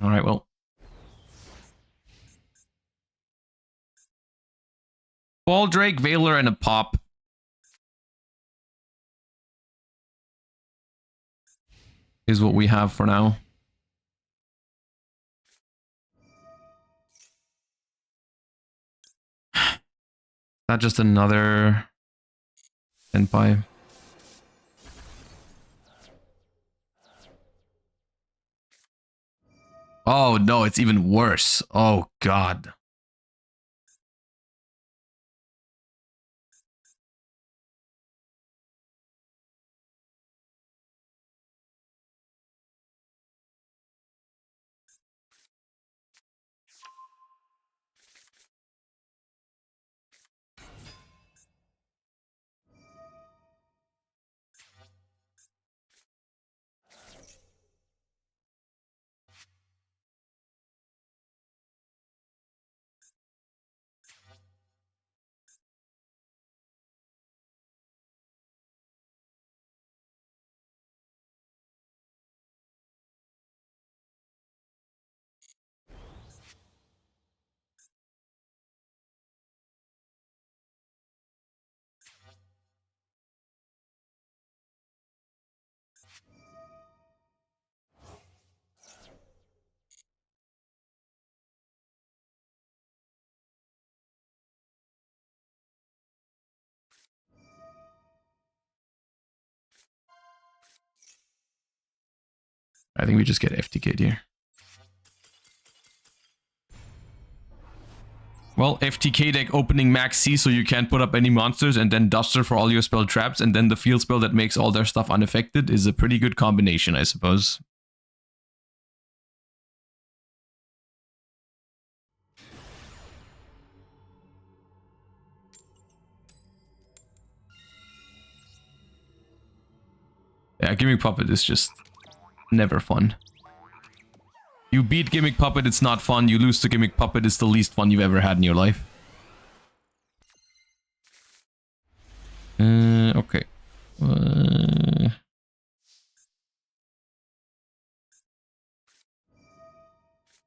Speaker 1: All right, well. Ball Drake, Veiler, and a pop. Is what we have for now. Not just another Senpai. Oh no, it's even worse. Oh god. I think we just get FTK'd here. Well, FTK deck opening max C so you can't put up any monsters, and then Duster for all your spell traps, and then the field spell that makes all their stuff unaffected is a pretty good combination, I suppose. Yeah, Gimmick Puppet is just never fun. You beat Gimmick Puppet, it's not fun. You lose to Gimmick Puppet, it's the least fun you've ever had in your life. Okay.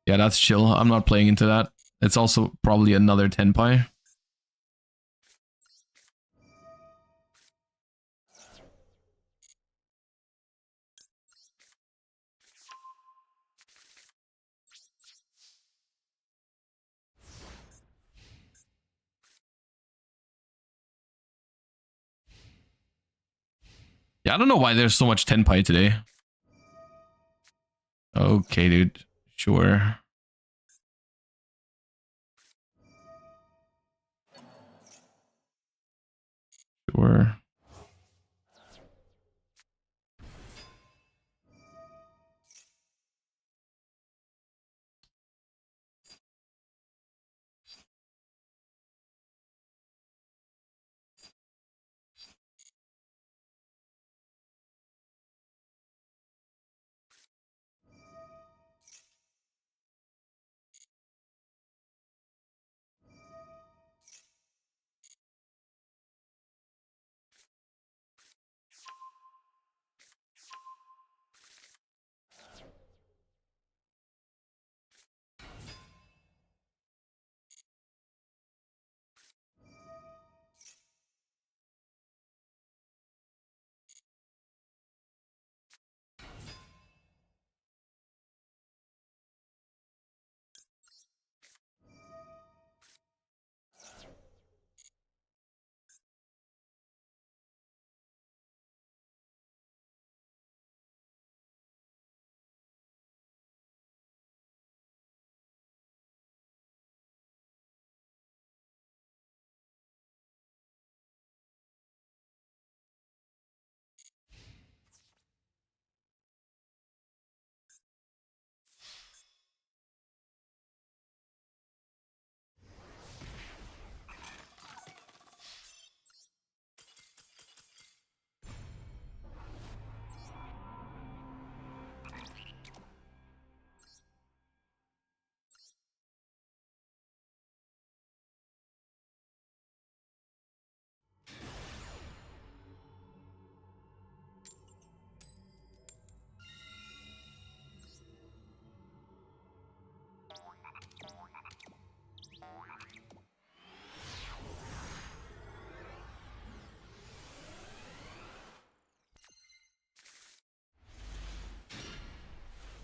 Speaker 1: Yeah, that's chill. I'm not playing into that. It's also probably another Tenpai. Yeah, I don't know why there's so much Tenpai today. Okay, dude. Sure. Sure.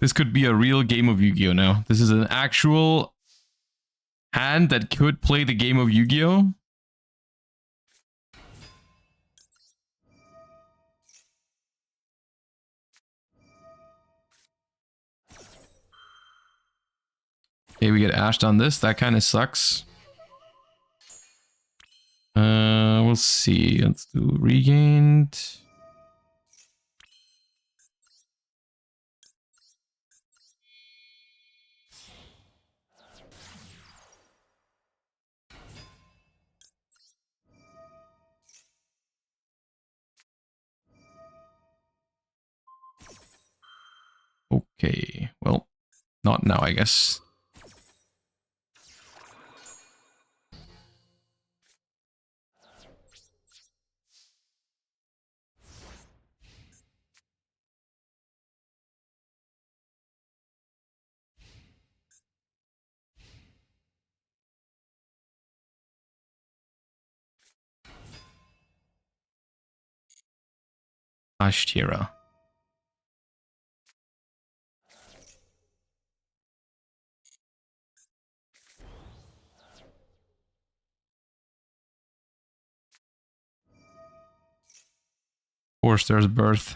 Speaker 1: This could be a real game of Yu-Gi-Oh now. This is an actual hand that could play the game of Yu-Gi-Oh. Okay, we get ashed on this. That kind of sucks. We'll see. Let's do regained. Okay, well, not now, I guess. Ashtira. Of course, there's birth.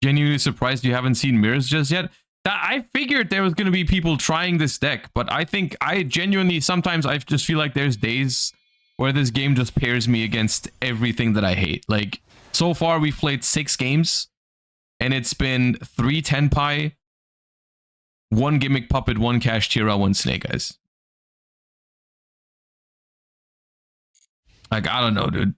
Speaker 1: Genuinely surprised you haven't seen mirrors just yet. I figured there was going to be people trying this deck, but I think I genuinely sometimes I just feel like there's days where this game just pairs me against everything that I hate. Like, so far we've played 6 games, and it's been 3 Tenpai, 1 Gimmick Puppet, 1 Kashtira, 1 Snake Eyes. Like, I don't know, dude.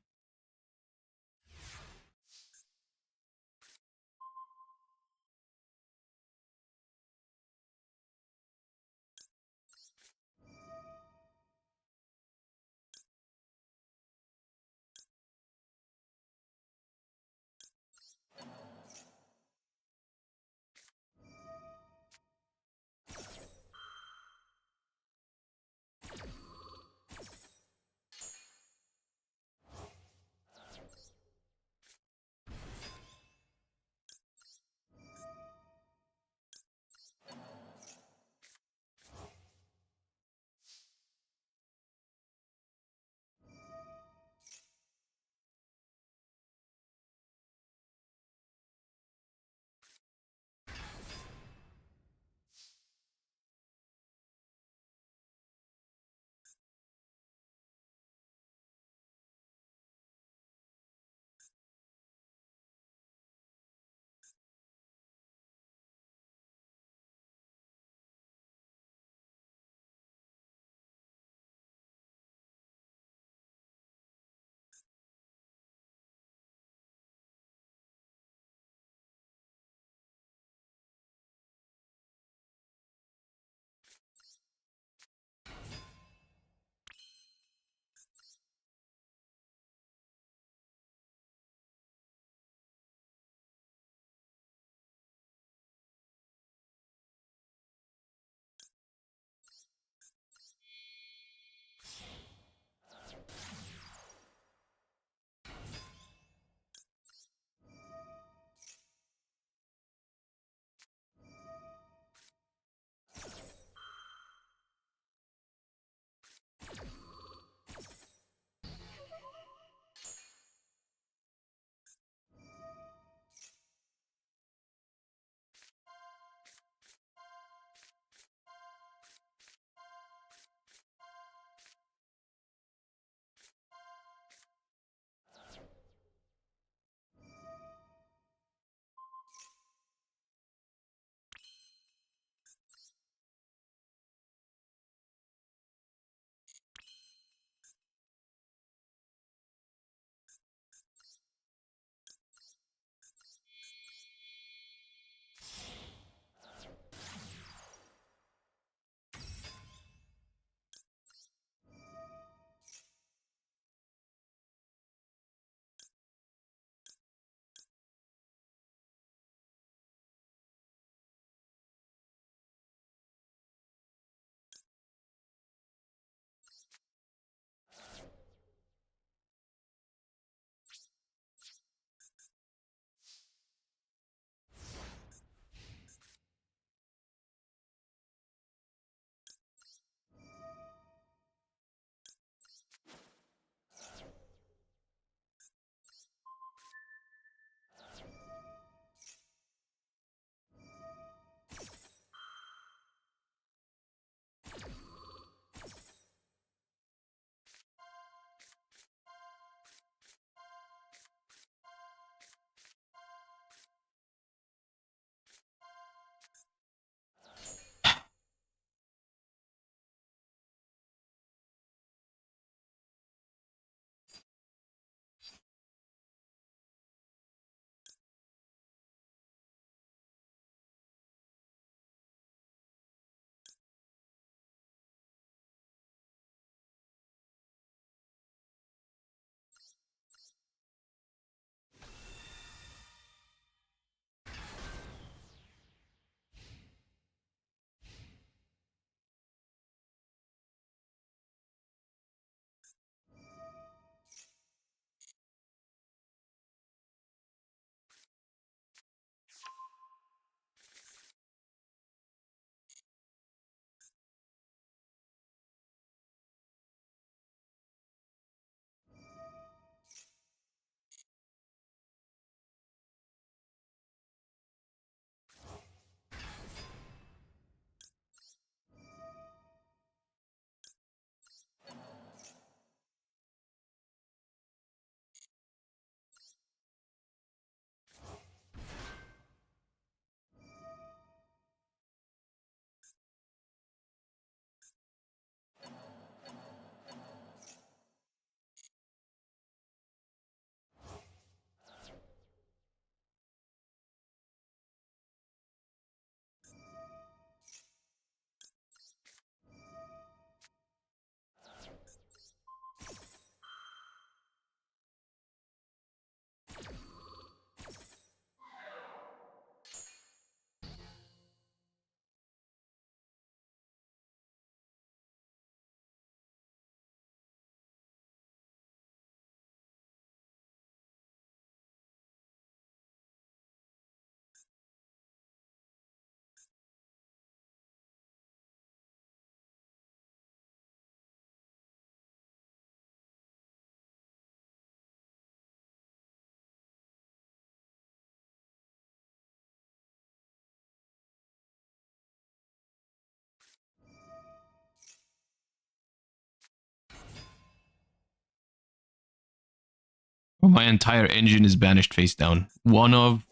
Speaker 1: Or my entire engine is banished face down. One of...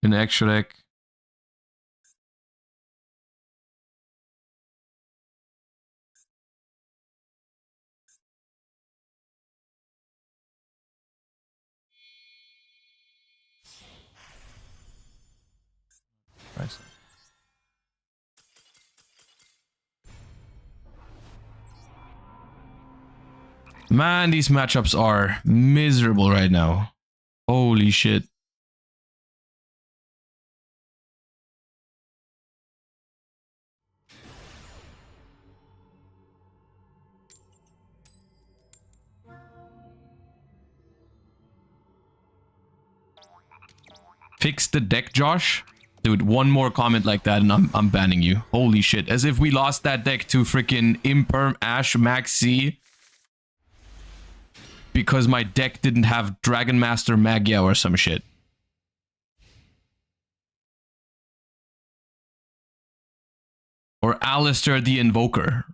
Speaker 1: an extra deck. Nice. Man, these matchups are miserable right now. Holy shit. Fix the deck, Josh. Dude, one more comment like that and I'm banning you. Holy shit. As if we lost that deck to freaking Imperm Ash Max C. Because my deck didn't have Dragon Master Magia or some shit. Or Alistair the Invoker.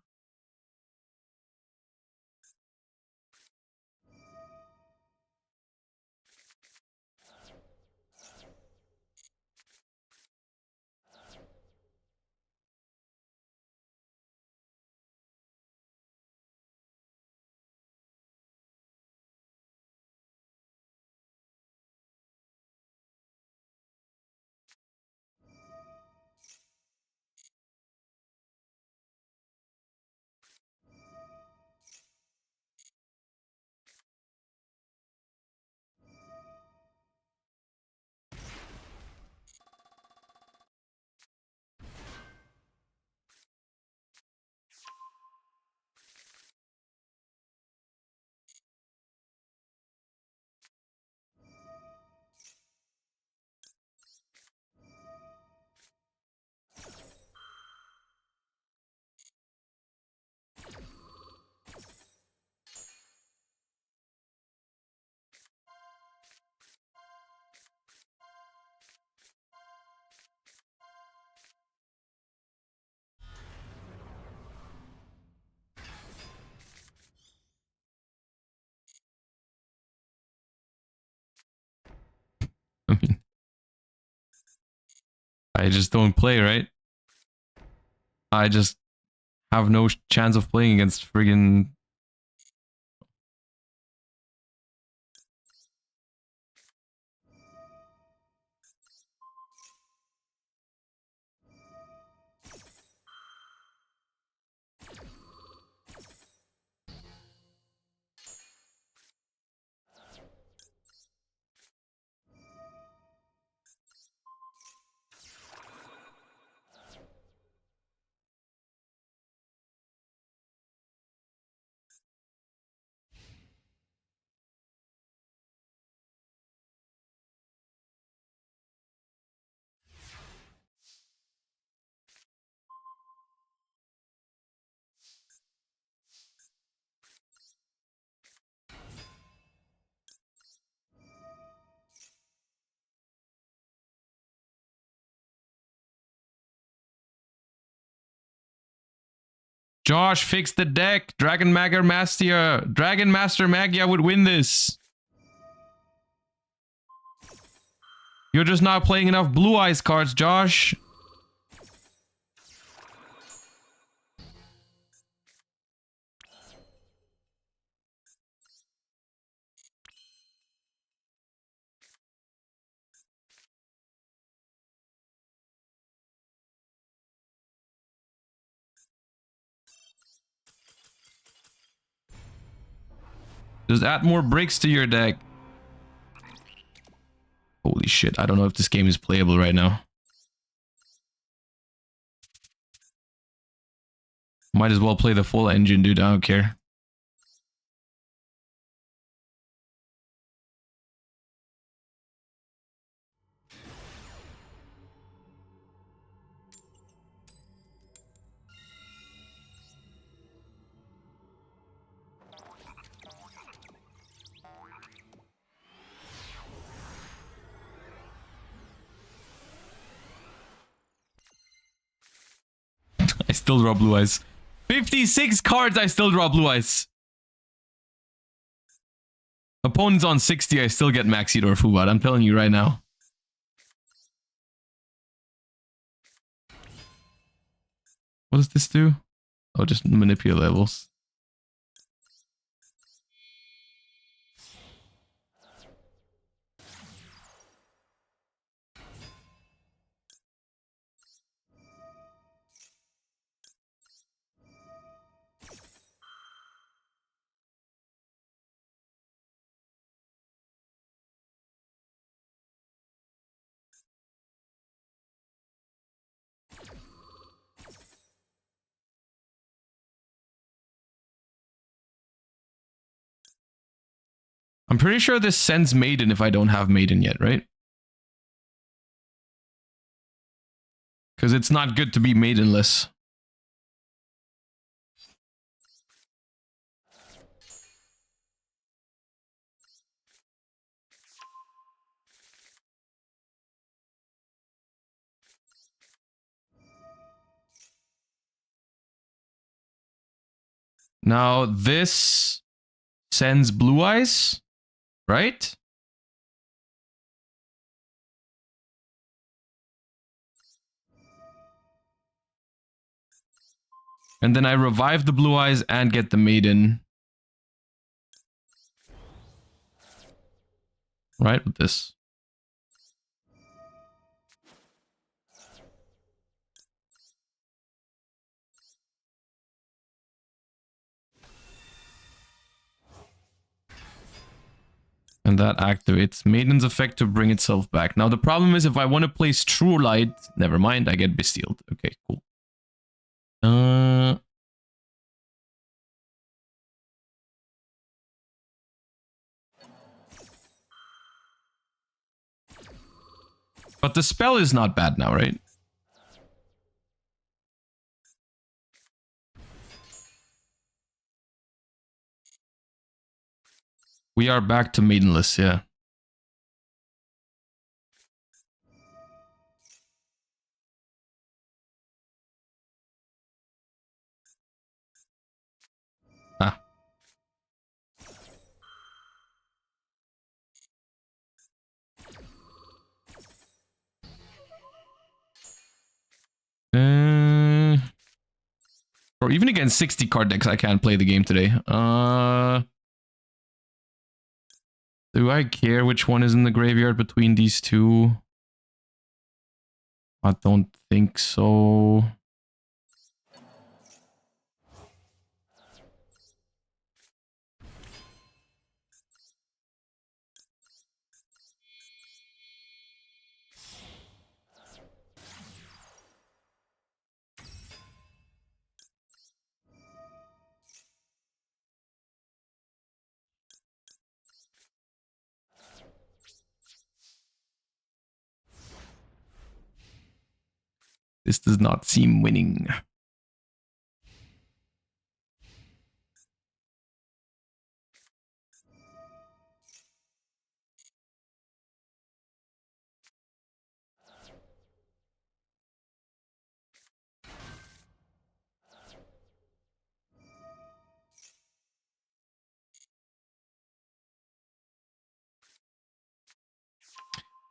Speaker 1: I mean, I just don't play, right? I just have no chance of playing against friggin... Josh, fix the deck. Dragon Master Magia would win this. You're just not playing enough Blue Eyes cards, Josh. Just add more bricks to your deck. Holy shit, I don't know if this game is playable right now. Might as well play the full engine, dude. I don't care. I still draw Blue Eyes. 56 cards, I still draw blue eyes. Opponent's on 60, I still get Maxi or Fubat. I'm telling you right now. What does this do? Oh, just manipulate levels. I'm pretty sure this sends Maiden if I don't have Maiden yet, right? Because it's not good to be Maidenless. Now this sends blue eyes, right? And then I revive the blue eyes and get the Maiden. Right, with this. And that activates Maiden's effect to bring itself back. Now the problem is if I want to place True Light, never mind, I get Bestialed. Okay, cool. But the spell is not bad now, right? We are back to Maidenless, yeah. Ah. Or even against 60 card decks, I can't play the game today. Do I care which one is in the graveyard between these two? I don't think so. This does not seem winning.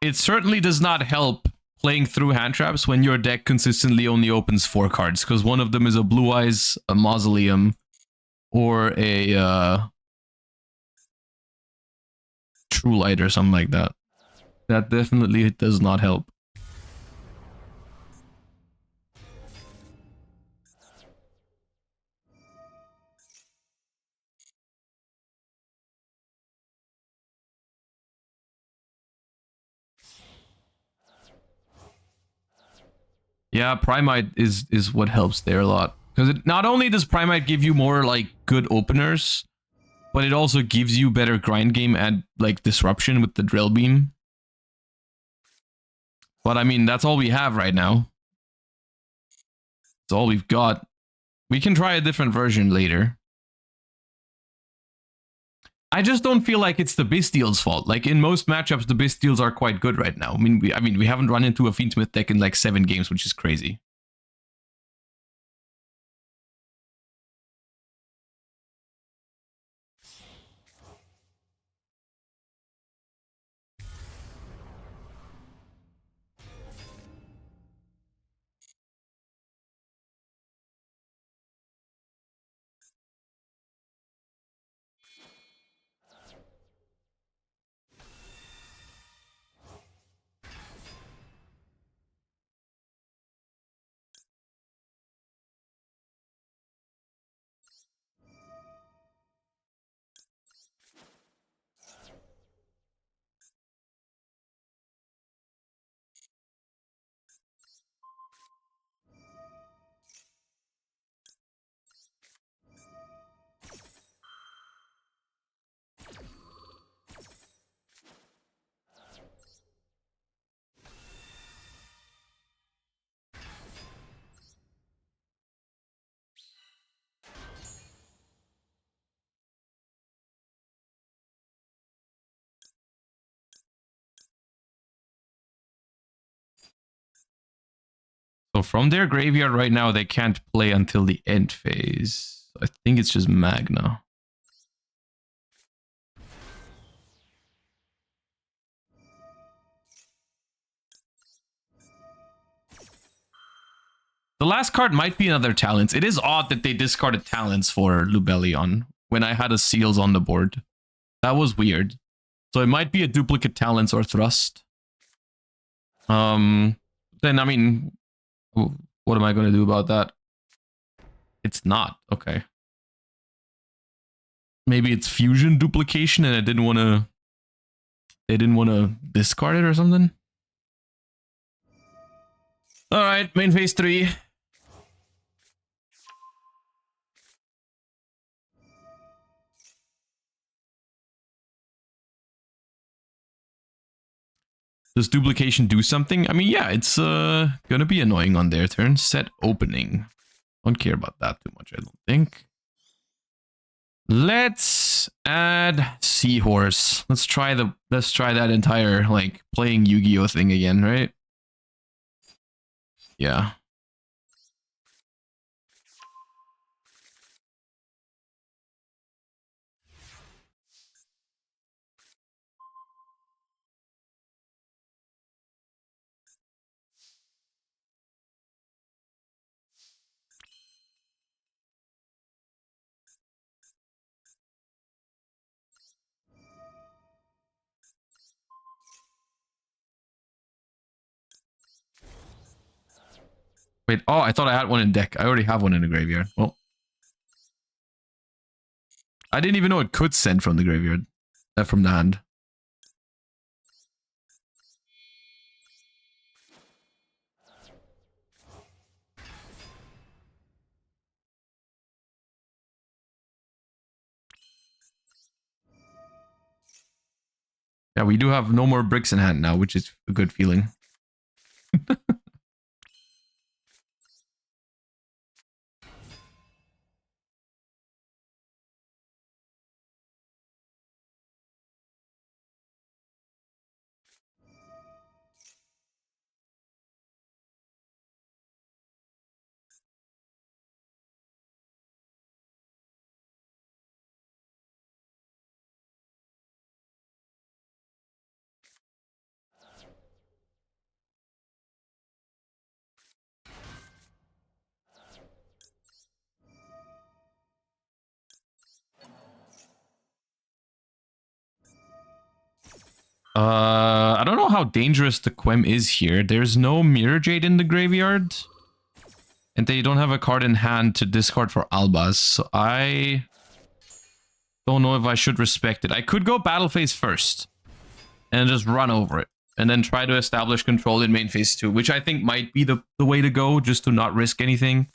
Speaker 1: It certainly does not help playing through hand traps when your deck consistently only opens 4 cards, because one of them is a Blue Eyes, a Mausoleum, or a True Light or something like that. That definitely does not help. Yeah, Primite is what helps there a lot. Because it not only does Primite give you more like good openers, but it also gives you better grind game and like disruption with the drill beam. But I mean, that's all we have right now. That's all we've got. We can try a different version later. I just don't feel like it's the Bestial's fault. Like in most matchups, the Bestials are quite good right now. I mean, we haven't run into a Fiendsmith deck in like 7 games, which is crazy. So from their graveyard right now, they can't play until the end phase. I think it's just Magna. The last card might be another Talents. It is odd that they discarded Talents for Lubellion when I had a Seals on the board. That was weird. So it might be a duplicate Talents or Thrust. Then, I mean, what am I going to do about that? It's not. Okay. Maybe it's Fusion duplication and I didn't want to... They didn't want to discard it or something? Alright, main phase 3. Does duplication do something? I mean, yeah, it's gonna be annoying on their turn. Set opening. Don't care about that too much, I don't think. Let's add Seahorse. Let's try that entire like playing Yu-Gi-Oh thing again, right? Yeah. Wait, oh, I thought I had one in deck. I already have one in the graveyard. Well, I didn't even know it could send from the graveyard. From the hand. Yeah, we do have no more bricks in hand now, which is a good feeling. I don't know how dangerous the Quem is here. There's no Mirror Jade in the graveyard. And they don't have a card in hand to discard for Albas. So I don't know if I should respect it. I could go battle phase first. And just run over it. And then try to establish control in main phase 2. Which I think might be the way to go. Just to not risk anything.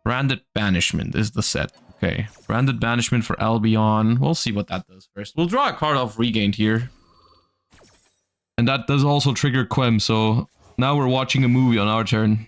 Speaker 1: Branded Banishment is the set. Okay. Branded Banishment for Albion. We'll see what that does first. We'll draw a card off Regained here. And that does also trigger Quem, so now we're watching a movie on our turn.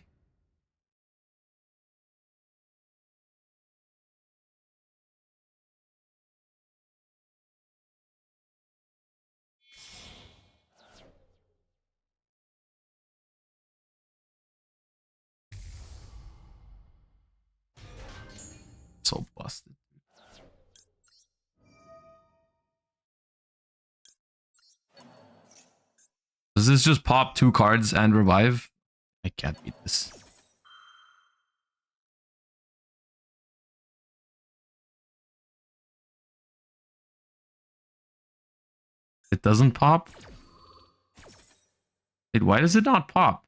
Speaker 1: So busted. Does this just pop 2 cards and revive? I can't beat this. It doesn't pop? Wait, why does it not pop?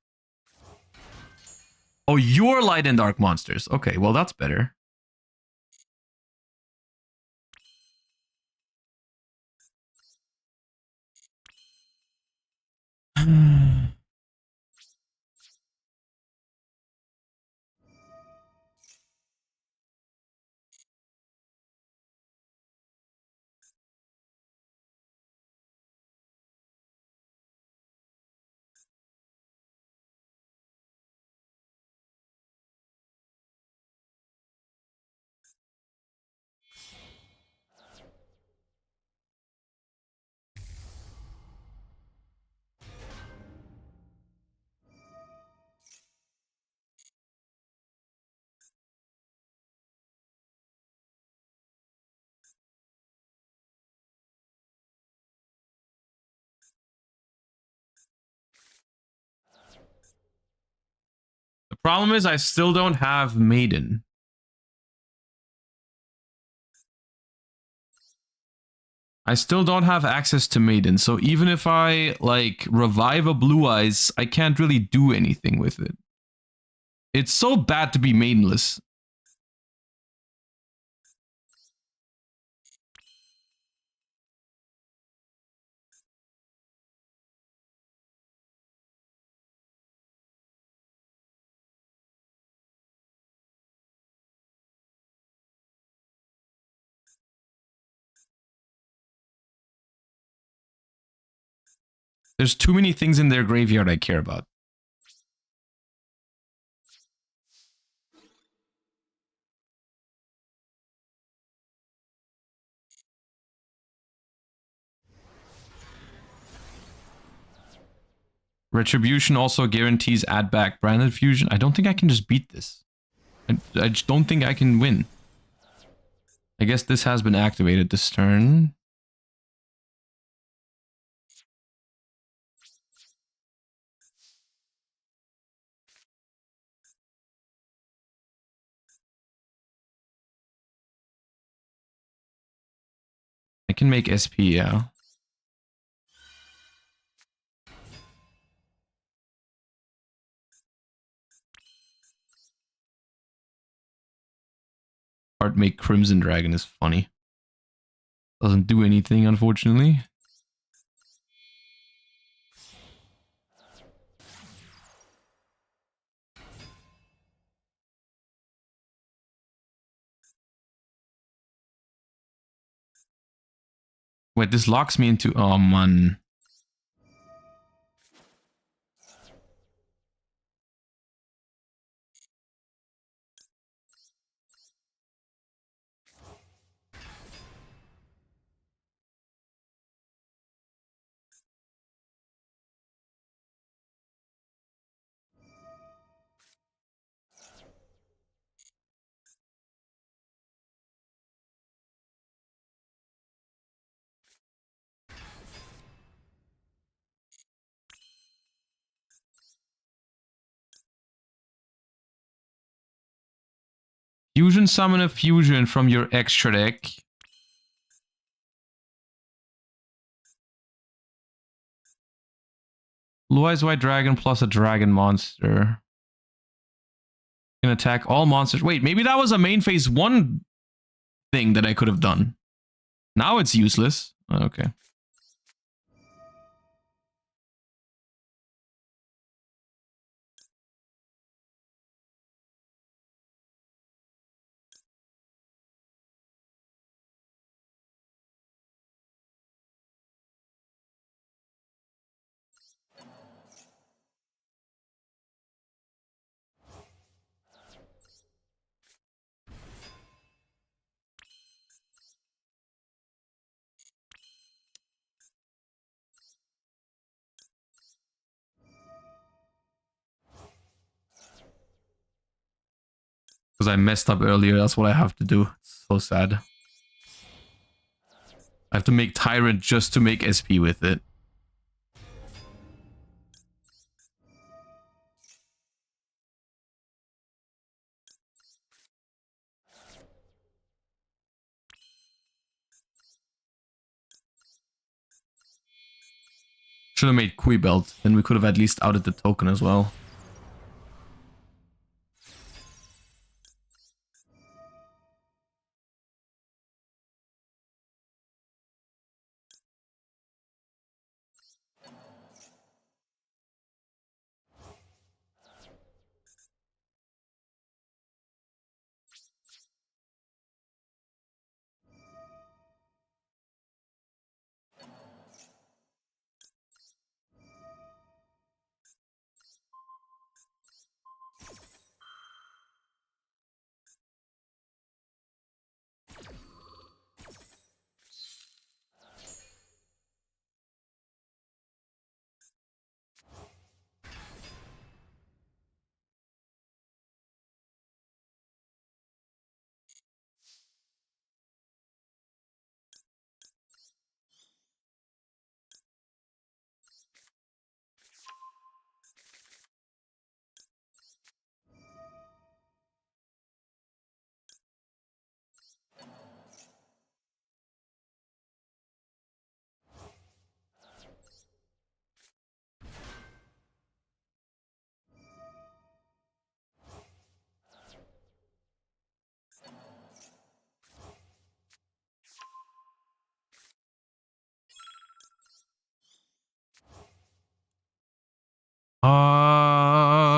Speaker 1: Oh, you're light and dark monsters. Okay, well that's better. Problem is, I still don't have Maiden. I still don't have access to Maiden, so even if I, like, revive a Blue Eyes, I can't really do anything with it. It's so bad to be Maidenless. There's too many things in their graveyard I care about. Retribution also guarantees add back branded fusion. I don't think I can just beat this. I just don't think I can win. I guess this has been activated this turn. I can make SP, yeah. Art make Crimson Dragon is funny. Doesn't do anything, unfortunately. Wait, this locks me into... Oh, man. Fusion summon a fusion from your extra deck. Blue Eyes White Dragon plus a dragon monster. Can attack all monsters. Wait, maybe that was a main phase 1 thing that I could have done. Now it's useless. Okay. Because I messed up earlier. That's what I have to do. It's so sad. I have to make Tyrant just to make SP with it. Should have made Kui Belt. Then we could have at least outed the token as well.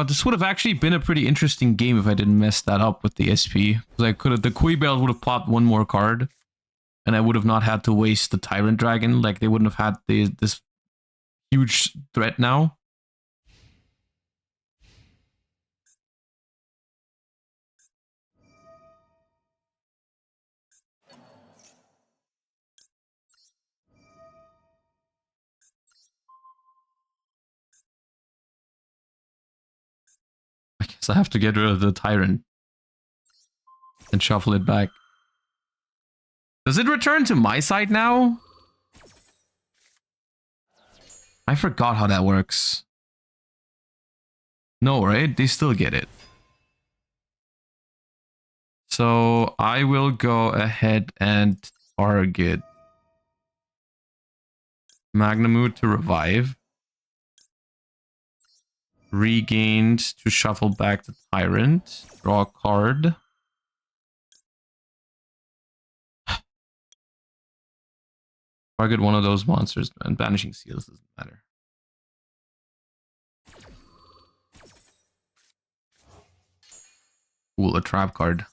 Speaker 1: This would have actually been a pretty interesting game if I didn't mess that up with the SP. Because I could have, the Kui Belt would have popped one more card, and I would have not had to waste the Tyrant Dragon. Like, they wouldn't have had this huge threat now. I guess I have to get rid of the Tyrant and shuffle it back. Does it return to my side now? I forgot how that works. No, right? They still get it. So I will go ahead and target Magnamood to revive. Regained to shuffle back the Tyrant. Draw a card. Target one of those monsters, and banishing seals doesn't matter. Cool, a trap card.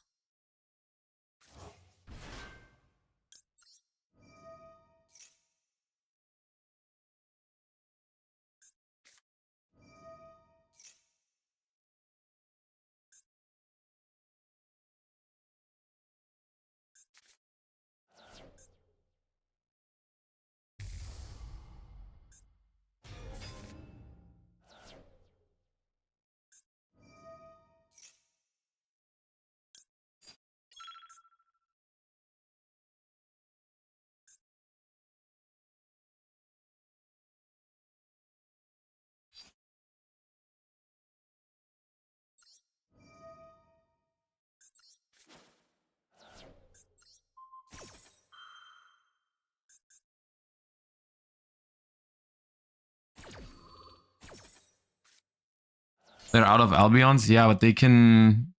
Speaker 1: They're out of Albions? Yeah, but they can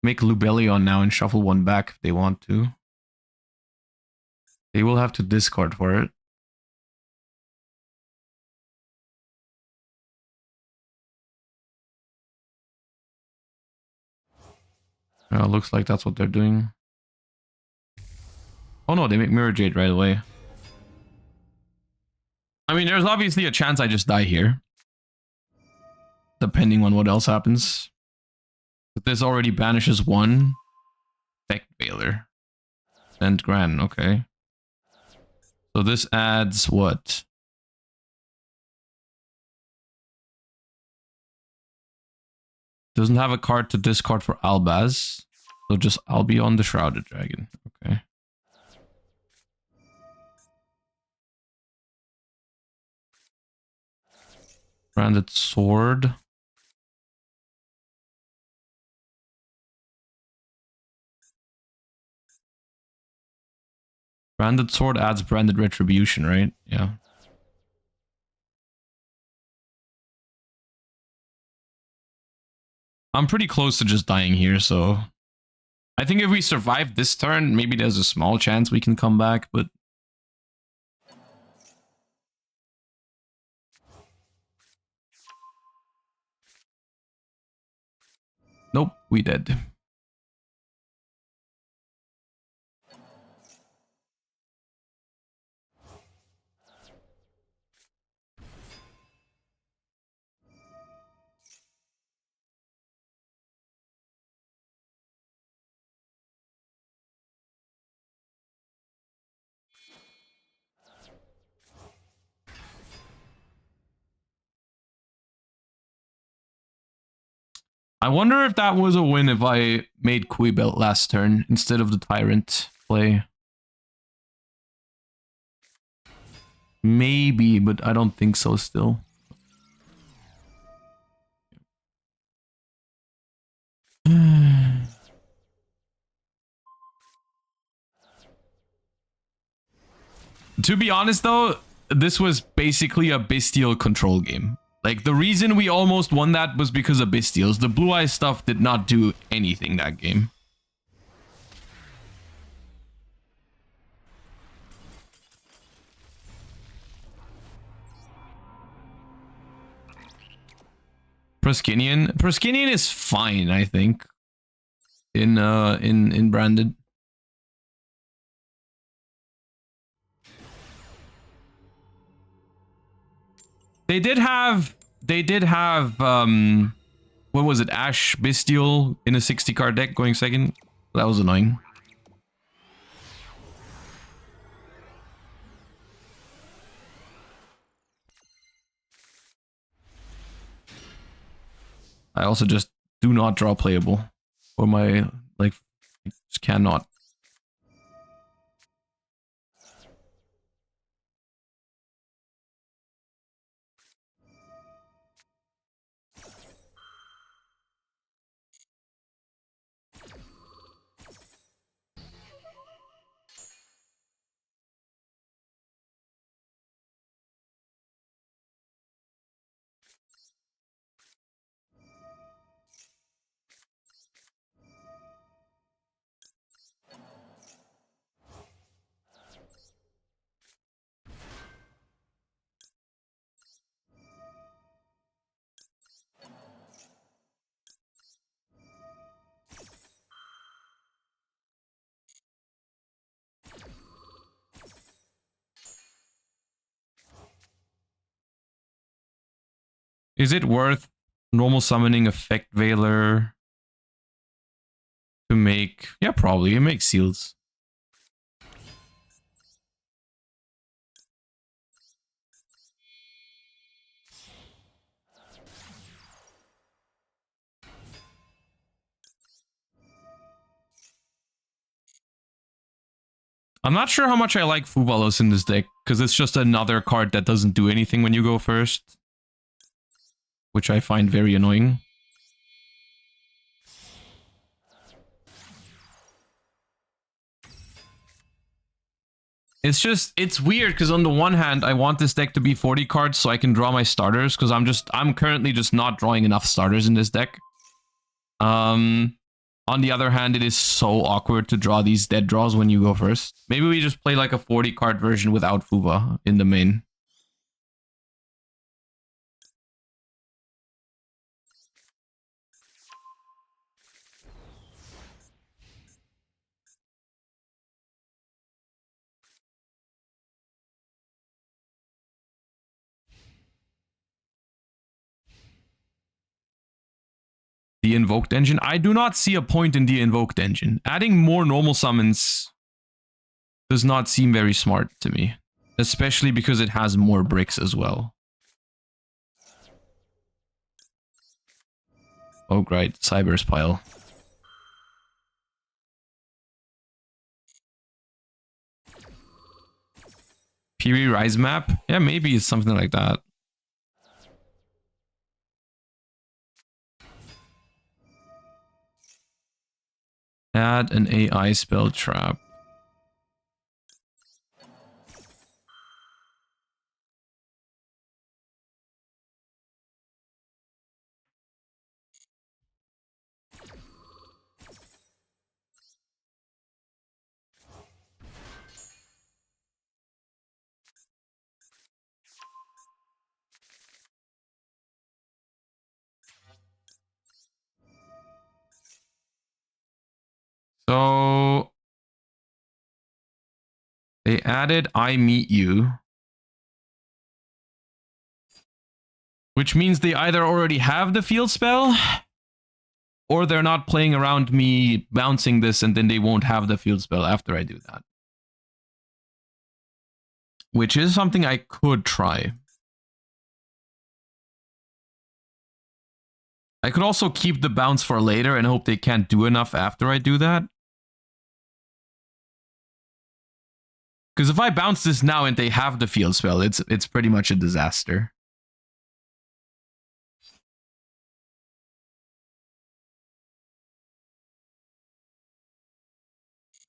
Speaker 1: make Lubellion now and shuffle one back if they want to. They will have to discard for it. Looks like that's what they're doing. Oh no, they make Mirror Jade right away. I mean, there's obviously a chance I just die here. Depending on what else happens. But this already banishes one. Effect Veiler. And Gran, okay. So this adds what? Doesn't have a card to discard for Albaz. So just Albion the Shrouded Dragon. Okay. Branded Sword. Branded Sword adds Branded Retribution, right? Yeah. I'm pretty close to just dying here, so... I think if we survive this turn, maybe there's a small chance we can come back, but... Nope, we dead. I wonder if that was a win if I made Kui Belt last turn instead of the Tyrant play. Maybe, but I don't think so still. To be honest though, this was basically a Bestial control game. Like, the reason we almost won that was because of Bestials. The Blue Eye stuff did not do anything that game. Proskinian is fine, I think. In branded. They did have what was it? Ash Bestial in a 60 card deck going second. That was annoying. I also just do not draw playable. Or my, like, just cannot. Is it worth normal summoning Effect Veiler to make... Yeah, probably. It makes seals. I'm not sure how much I like Fuvalos in this deck, because it's just another card that doesn't do anything when you go first. Which I find very annoying. It's just, it's weird, because on the one hand, I want this deck to be 40 cards so I can draw my starters, because I'm currently just not drawing enough starters in this deck. On the other hand, it is so awkward to draw these dead draws when you go first. Maybe we just play like a 40 card version without Fuva in the main. The Invoked Engine? I do not see a point in the Invoked Engine. Adding more normal summons does not seem very smart to me. Especially because it has more bricks as well. Oh great, Cyber's Pile. Piri Rise Map? Yeah, maybe it's something like that. Add an AI spell trap. So they added I Meet You, which means they either already have the field spell or they're not playing around me bouncing this and then they won't have the field spell after I do that. Which is something I could try. I could also keep the bounce for later and hope they can't do enough after I do that. Because if I bounce this now and they have the field spell, it's pretty much a disaster.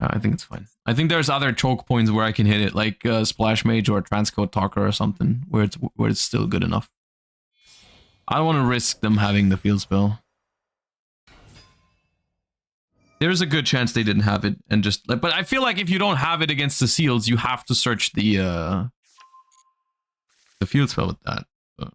Speaker 1: I think it's fine. I think there's other choke points where I can hit it, like Splash Mage or Transcode Talker or something, where it's still good enough. I don't want to risk them having the field spell. There's a good chance they didn't have it and just like, but I feel like if you don't have it against the seals, you have to search the field spell with that. But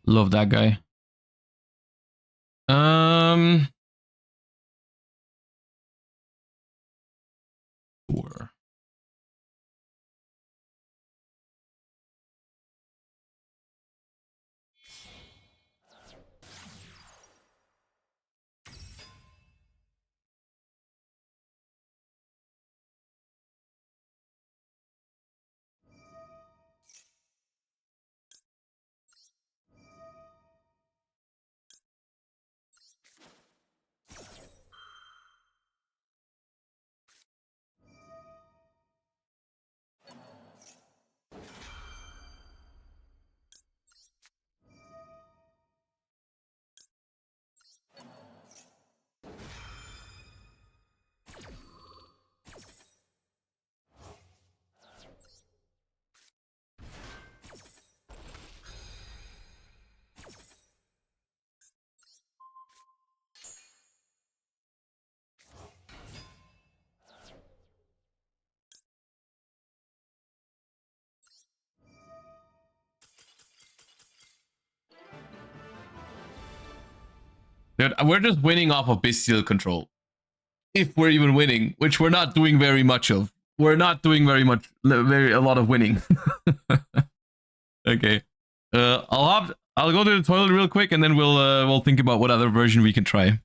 Speaker 1: Love that guy. Sure. Dude, we're just winning off of bestial control. If we're even winning, which we're not doing very much of. We're not doing very much, a lot of winning. Okay. I'll go to the toilet real quick, and then we'll think about what other version we can try.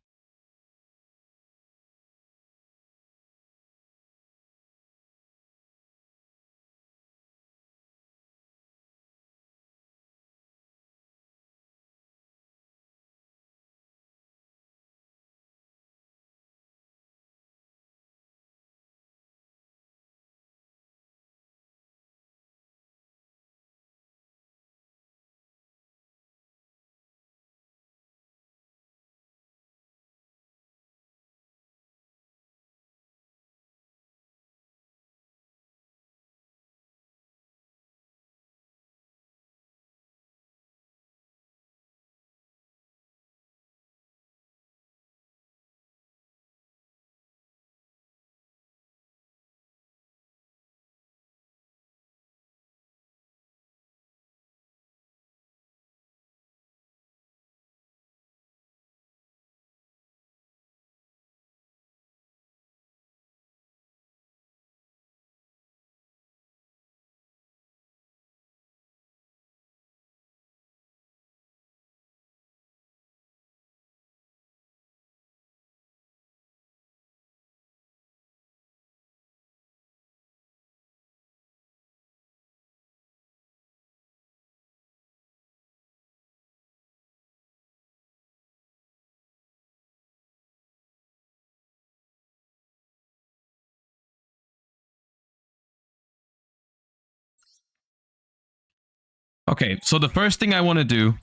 Speaker 1: Okay, so the first thing I want to do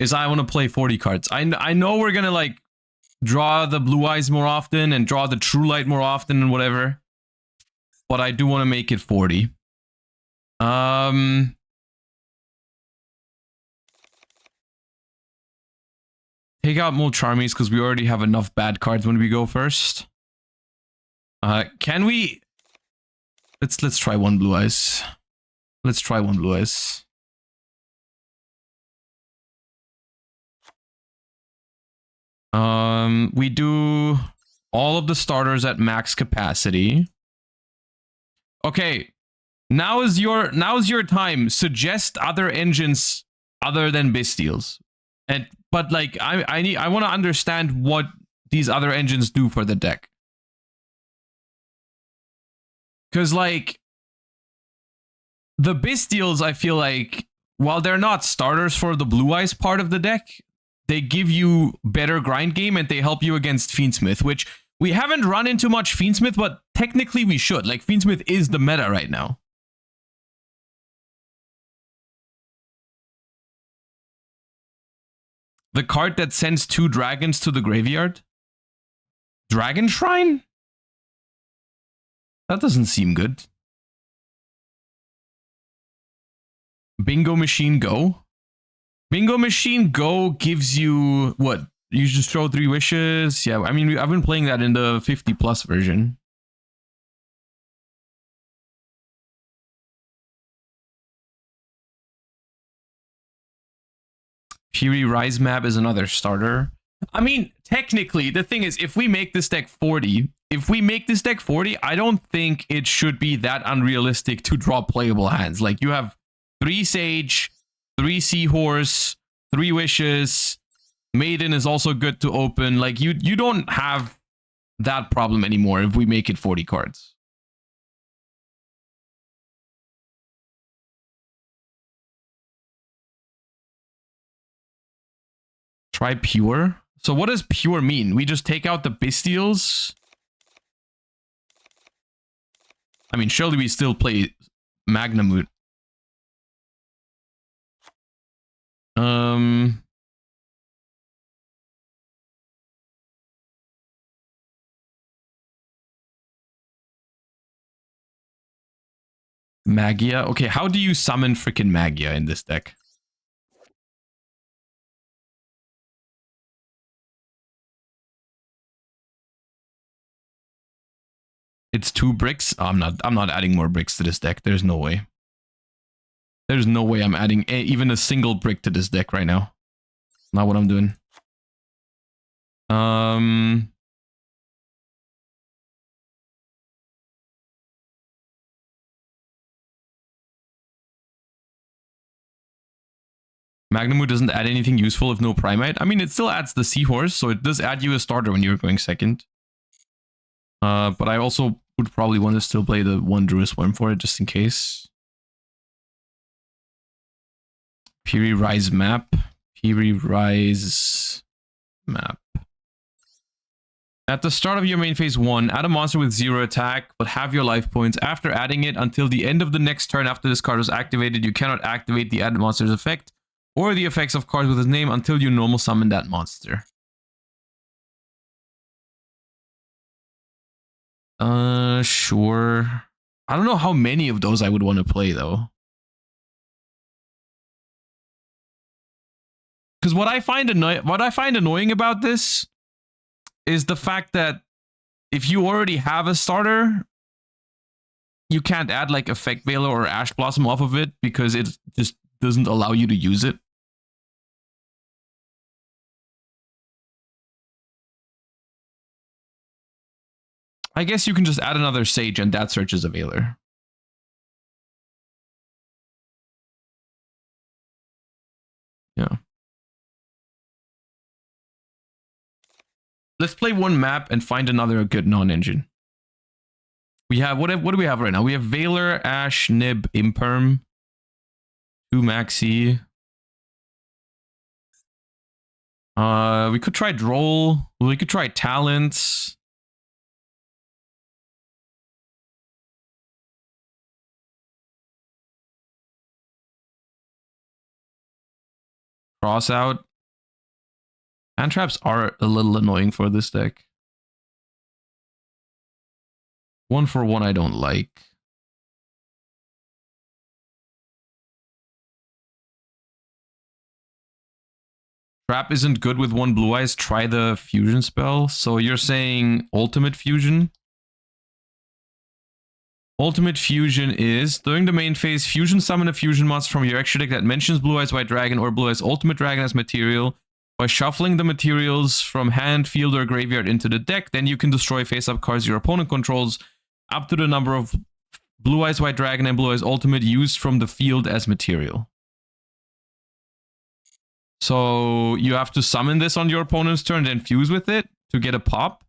Speaker 1: is I want to play 40 cards. I know we're gonna like draw the blue eyes more often and draw the true light more often and whatever, but I do want to make it 40. Take out more Charmies because we already have enough bad cards when we go first. Can we? Let's try one blue eyes. Let's try one blue eyes. We do all of the starters at max capacity. Okay, now is your time. Suggest other engines other than Bestials, but like I want to understand what these other engines do for the deck. Because like the Bestials, I feel like while they're not starters for the blue eyes part of the deck, they give you better grind game and they help you against Fiendsmith, which we haven't run into much Fiendsmith, but technically we should. Like, Fiendsmith is the meta right now. The card that sends 2 dragons to the graveyard? Dragon Shrine? That doesn't seem good. Bingo Machine Go? Bingo Machine Go gives you, what? You just throw 3 wishes? Yeah, I mean, I've been playing that in the 50 plus version. Fury Rise map is another starter. I mean, technically, the thing is, if we make this deck 40, I don't think it should be that unrealistic to draw playable hands. Like, you have 3 Sage, 3 Seahorse, 3 Wishes. Maiden is also good to open. Like, you don't have that problem anymore if we make it 40 cards. Try Pure. So what does Pure mean? We just take out the Bestials? I mean, surely we still play Magnamut. Magia. Okay, how do you summon freaking Magia in this deck? It's 2 bricks. Oh, I'm not adding more bricks to this deck. There's no way. There's no way I'm adding even a single brick to this deck right now. Not what I'm doing. Magnamut doesn't add anything useful if no Primate. I mean, it still adds the Seahorse, so it does add you a starter when you're going second. But I also would probably want to still play the Wondrous Worm for it, just in case. Fury Rise map. Fury Rise map. At the start of your main phase 1, add a monster with 0 attack, but have your life points. After adding it, until the end of the next turn after this card is activated, you cannot activate the added monster's effect or the effects of cards with his name until you normal summon that monster. Sure. I don't know how many of those I would want to play, though. Because what I find annoying about this is the fact that if you already have a starter, you can't add like Effect Veiler or Ash Blossom off of it because it just doesn't allow you to use it. I guess you can just add another Sage and that searches a Veiler. Yeah. Let's play one map and find another good non-engine. We have, what do we have right now? We have Veiler, Ash, Nib, Imperm, 2 Maxi. We could try Droll. We could try Talents. Cross out. Hand traps are a little annoying for this deck. 1 for 1 I don't like. Trap isn't good with 1 Blue Eyes. Try the fusion spell. So you're saying Ultimate Fusion? Ultimate Fusion is, during the main phase, fusion summon a fusion monster from your extra deck that mentions Blue Eyes White Dragon or Blue Eyes Ultimate Dragon as material. By shuffling the materials from hand, field, or graveyard into the deck, then you can destroy face-up cards your opponent controls up to the number of Blue Eyes White Dragon and Blue Eyes Ultimate used from the field as material. So you have to summon this on your opponent's turn, then fuse with it to get a pop.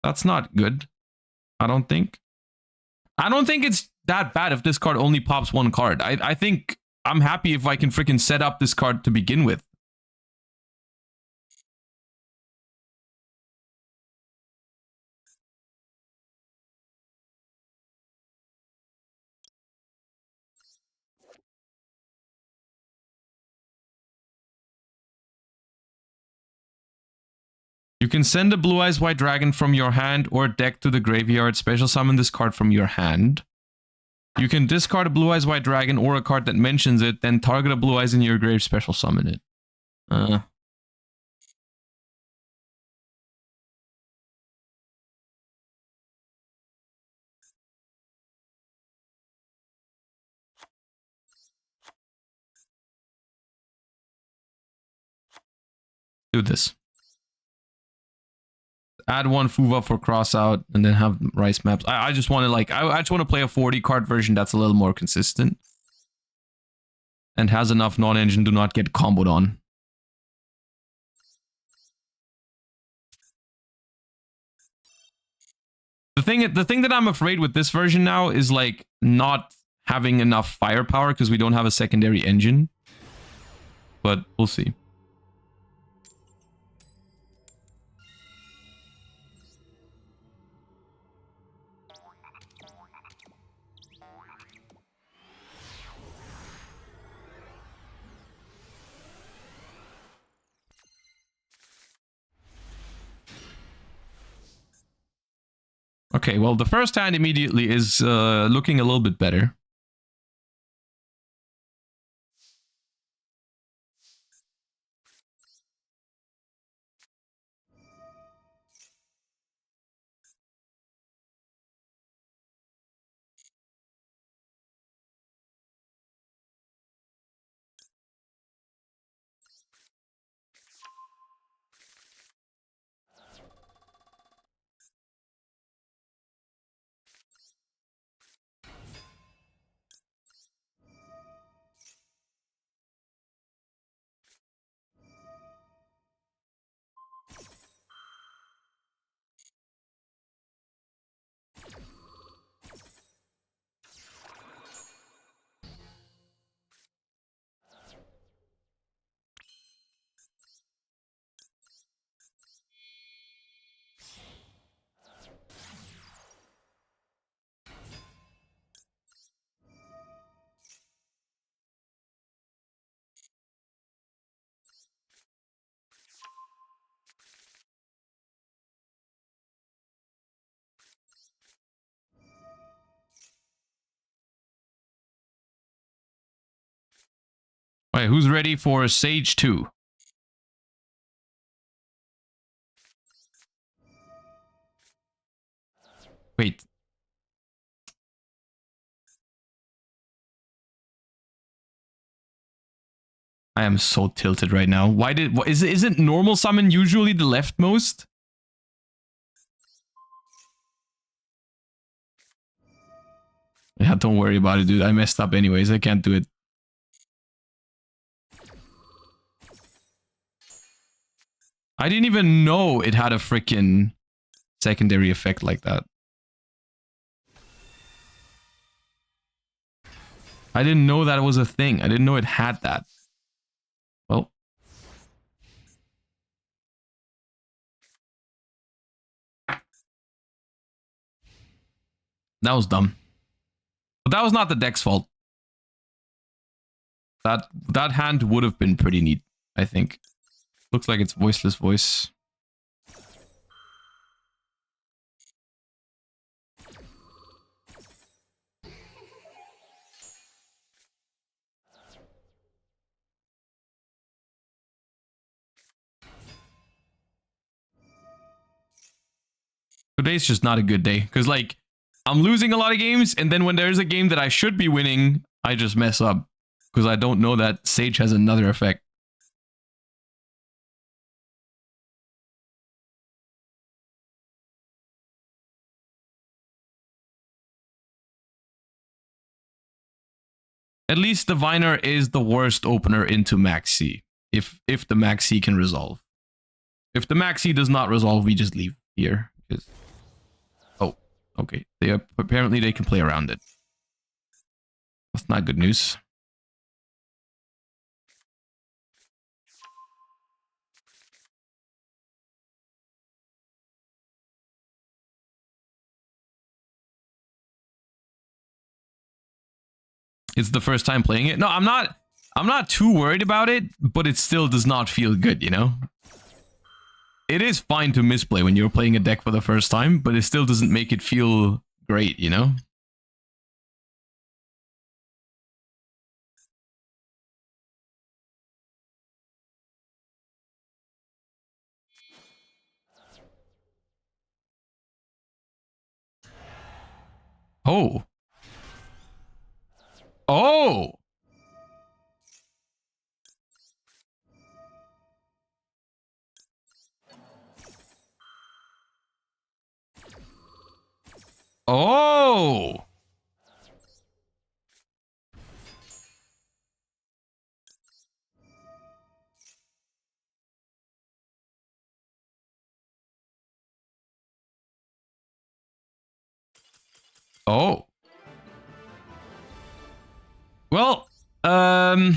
Speaker 1: That's not good. I don't think. I don't think it's that bad if this card only pops 1 card. I think I'm happy if I can freaking set up this card to begin with. You can send a Blue Eyes White Dragon from your hand or deck to the graveyard. Special summon this card from your hand. You can discard a Blue Eyes White Dragon or a card that mentions it, then target a Blue Eyes in your grave, special summon it. do this. Add one Fuva for cross out and then have rice maps. I just want to like, I just want to play a 40 card version that's a little more consistent. And has enough non-engine to not get comboed on. The thing that I'm afraid with this version now is like not having enough firepower because we don't have a secondary engine. But we'll see. Okay, well, the first hand immediately is looking a little bit better. All right, who's ready for Sage 2? Wait. I am so tilted right now. Why did... Isn't normal summon usually the leftmost? Yeah, don't worry about it, dude. I messed up anyways. I can't do it. I didn't even know it had a freaking secondary effect like that. I didn't know that was a thing. I didn't know it had that. Well. That was dumb. But that was not the deck's fault. That hand would have been pretty neat, I think. Looks like it's voiceless voice. Today's just not a good day. Because, like, I'm losing a lot of games, and then when there's a game that I should be winning, I just mess up. Because I don't know that Sage has another effect. At least Diviner is the worst opener into Maxi. If the Maxi can resolve. If the Maxi does not resolve, we just leave here. Oh, okay. Apparently they can play around it. That's not good news. It's the first time playing it. No, I'm not too worried about it, but it still does not feel good, you know? It is fine to misplay when you're playing a deck for the first time, but it still doesn't make it feel great, you know? Oh. Oh! Oh! Oh. Well, I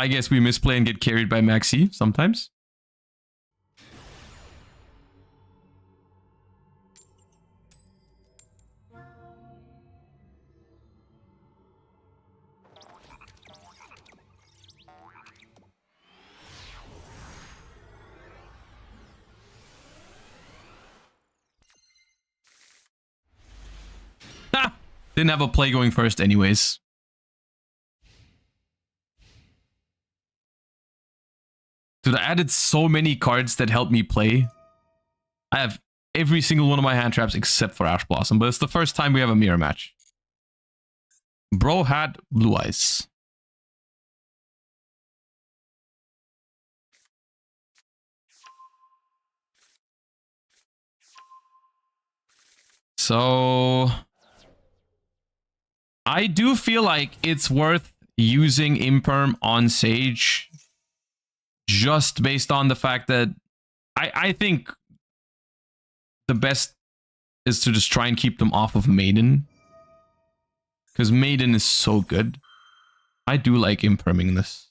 Speaker 1: guess we misplay and get carried by Maxi sometimes. Ha! Didn't have a play going first anyways. Dude, I added so many cards that help me play. I have every single one of my hand traps except for Ash Blossom, but it's the first time we have a mirror match. Bro had blue eyes. So I do feel like it's worth using Imperm on Sage just based on the fact that I think the best is to just try and keep them off of Maiden. Because Maiden is so good. I do like Imperming this.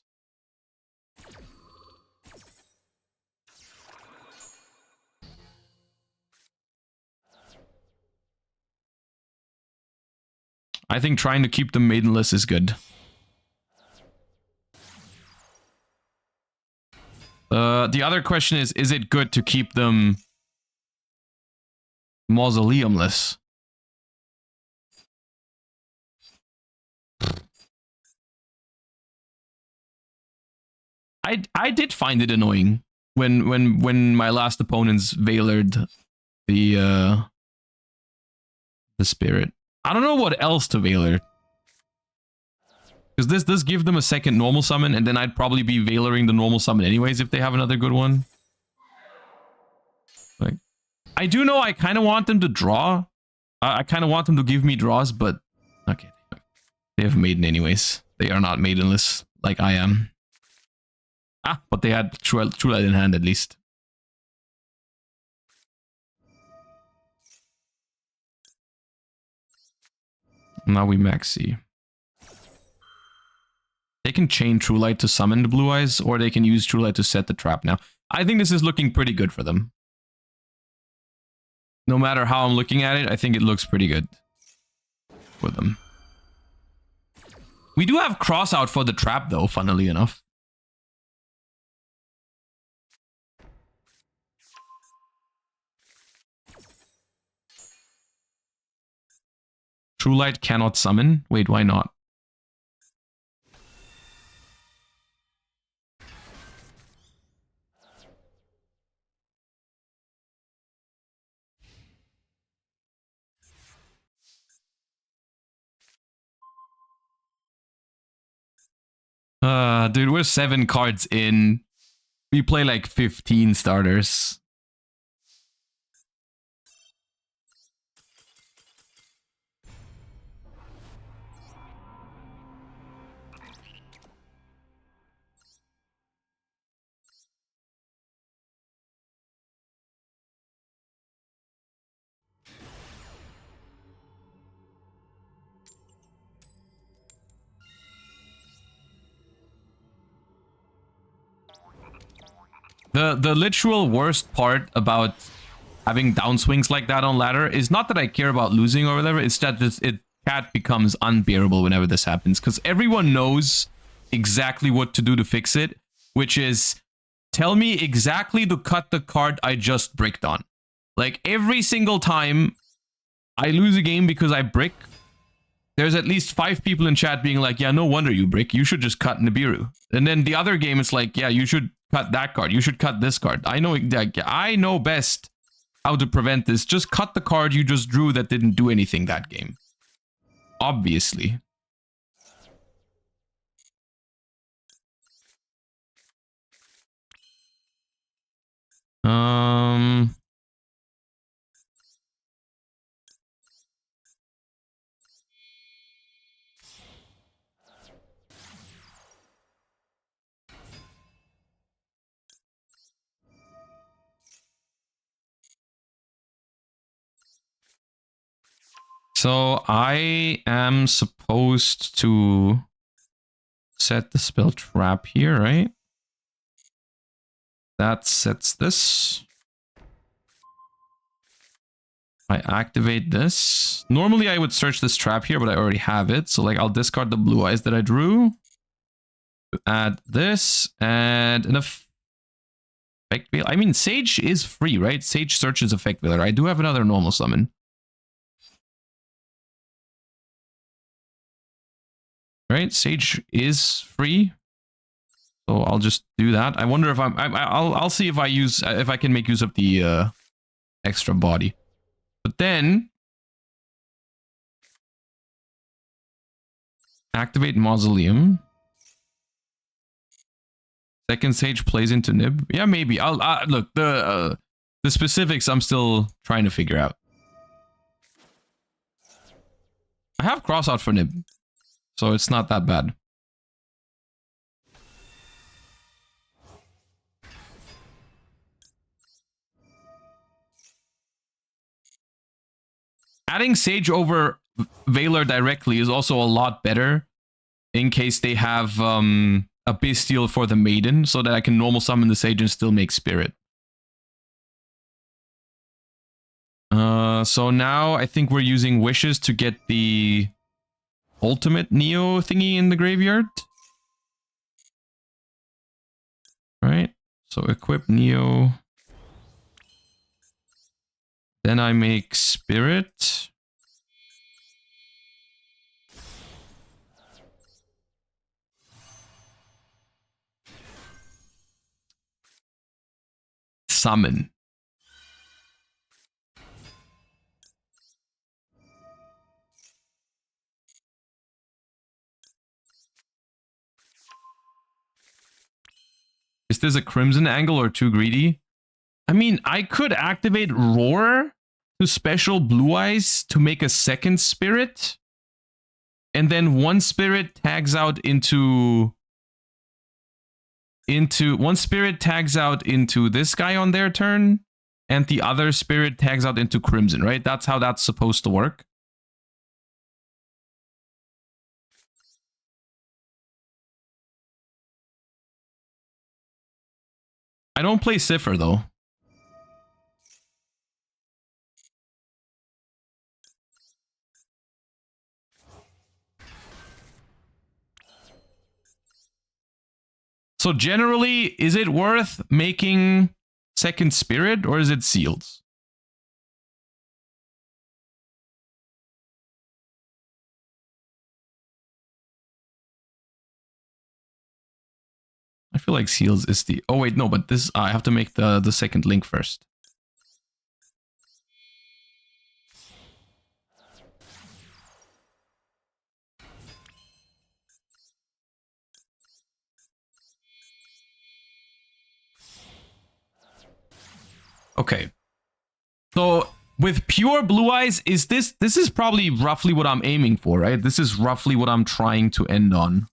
Speaker 1: I think trying to keep them Maidenless is good. The other question is it good to keep them Mausoleumless? I did find it annoying when my last opponents Veilered the spirit. I don't know what else to Veiler. Because this does give them a second normal summon, and then I'd probably be Veilering the normal summon anyways if they have another good one. Like, I do know I kind of want them to draw. I kind of want them to give me draws, but okay. They have Maiden anyways. They are not Maidenless like I am. Ah, but they had True Light in hand at least. Now we Maxi. They can chain True Light to summon the Blue Eyes, or they can use True Light to set the trap now. I think this is looking pretty good for them. No matter how I'm looking at it, I think it looks pretty good for them. We do have cross out for the trap though, funnily enough. True Light cannot summon? Wait, why not? Dude, we're 7 cards in. We play like 15 starters. The literal worst part about having downswings like that on ladder is not that I care about losing or whatever, it's that cat becomes unbearable whenever this happens, because everyone knows exactly what to do to fix it, which is tell me exactly to cut the card I just bricked on. Like every single time I lose a game because I brick, there's at least 5 people in chat being like, yeah, no wonder you brick, you should just cut Nibiru. And then the other game it's like, yeah, you should cut that card, you should cut this card. I know best how to prevent this. Just cut the card you just drew that didn't do anything that game. Obviously. Um. So I am supposed to set the spell trap here, right? That sets this. I activate this. Normally I would search this trap here, but I already have it. So like I'll discard the blue eyes that I drew. Add this and an effect veil. I mean, Sage is free, right? Sage searches effect veiler. I do have another normal summon. Right? Sage is free. So I'll just do that. I wonder if I'll see if I can make use of the extra body. But then activate Mausoleum. Second Sage plays into Nib. Yeah, maybe. I'll look, the specifics I'm still trying to figure out. I have cross out for Nib, so it's not that bad. Adding Sage over Veiler directly is also a lot better in case they have a Bestial for the Maiden, so that I can normal summon the Sage and still make Spirit. So now I think we're using Wishes to get the ultimate Neo thingy in the graveyard. Right? So equip Neo. Then I make Spirit. Summon. Is this a Crimson angle or too greedy? I mean, I could activate Roar to special Blue Eyes to make a second Spirit. And then one Spirit tags out into one Spirit tags out into this guy on their turn. And the other Spirit tags out into Crimson, right? That's how that's supposed to work. I don't play Cipher, though. So generally, is it worth making second Spirit, or is it Seals? I feel like Seals is the... Oh, wait, no, but this... I have to make the second link first. Okay. So with pure Blue Eyes, is this is probably roughly what I'm aiming for, right? This is roughly what I'm trying to end on.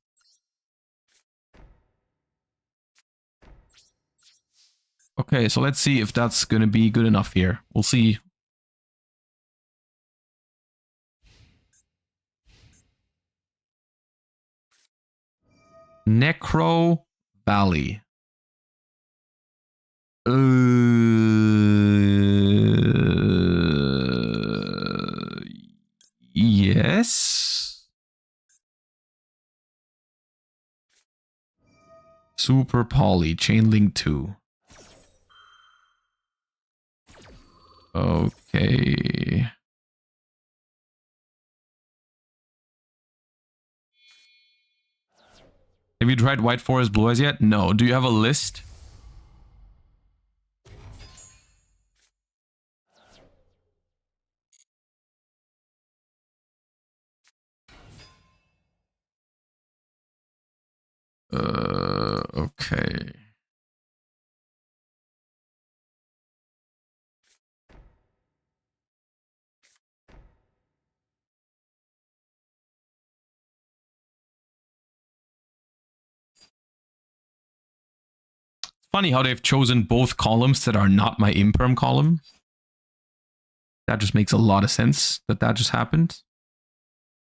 Speaker 1: Okay, so let's see if that's gonna be good enough here. We'll see. Necro Valley. Yes. Super Poly, Chainlink 2. Okay. Have you tried White Forest Blue Eyes yet? No. Do you have a list? Okay. funny how they've chosen both columns that are not my imperm column. That just makes a lot of sense that just happened.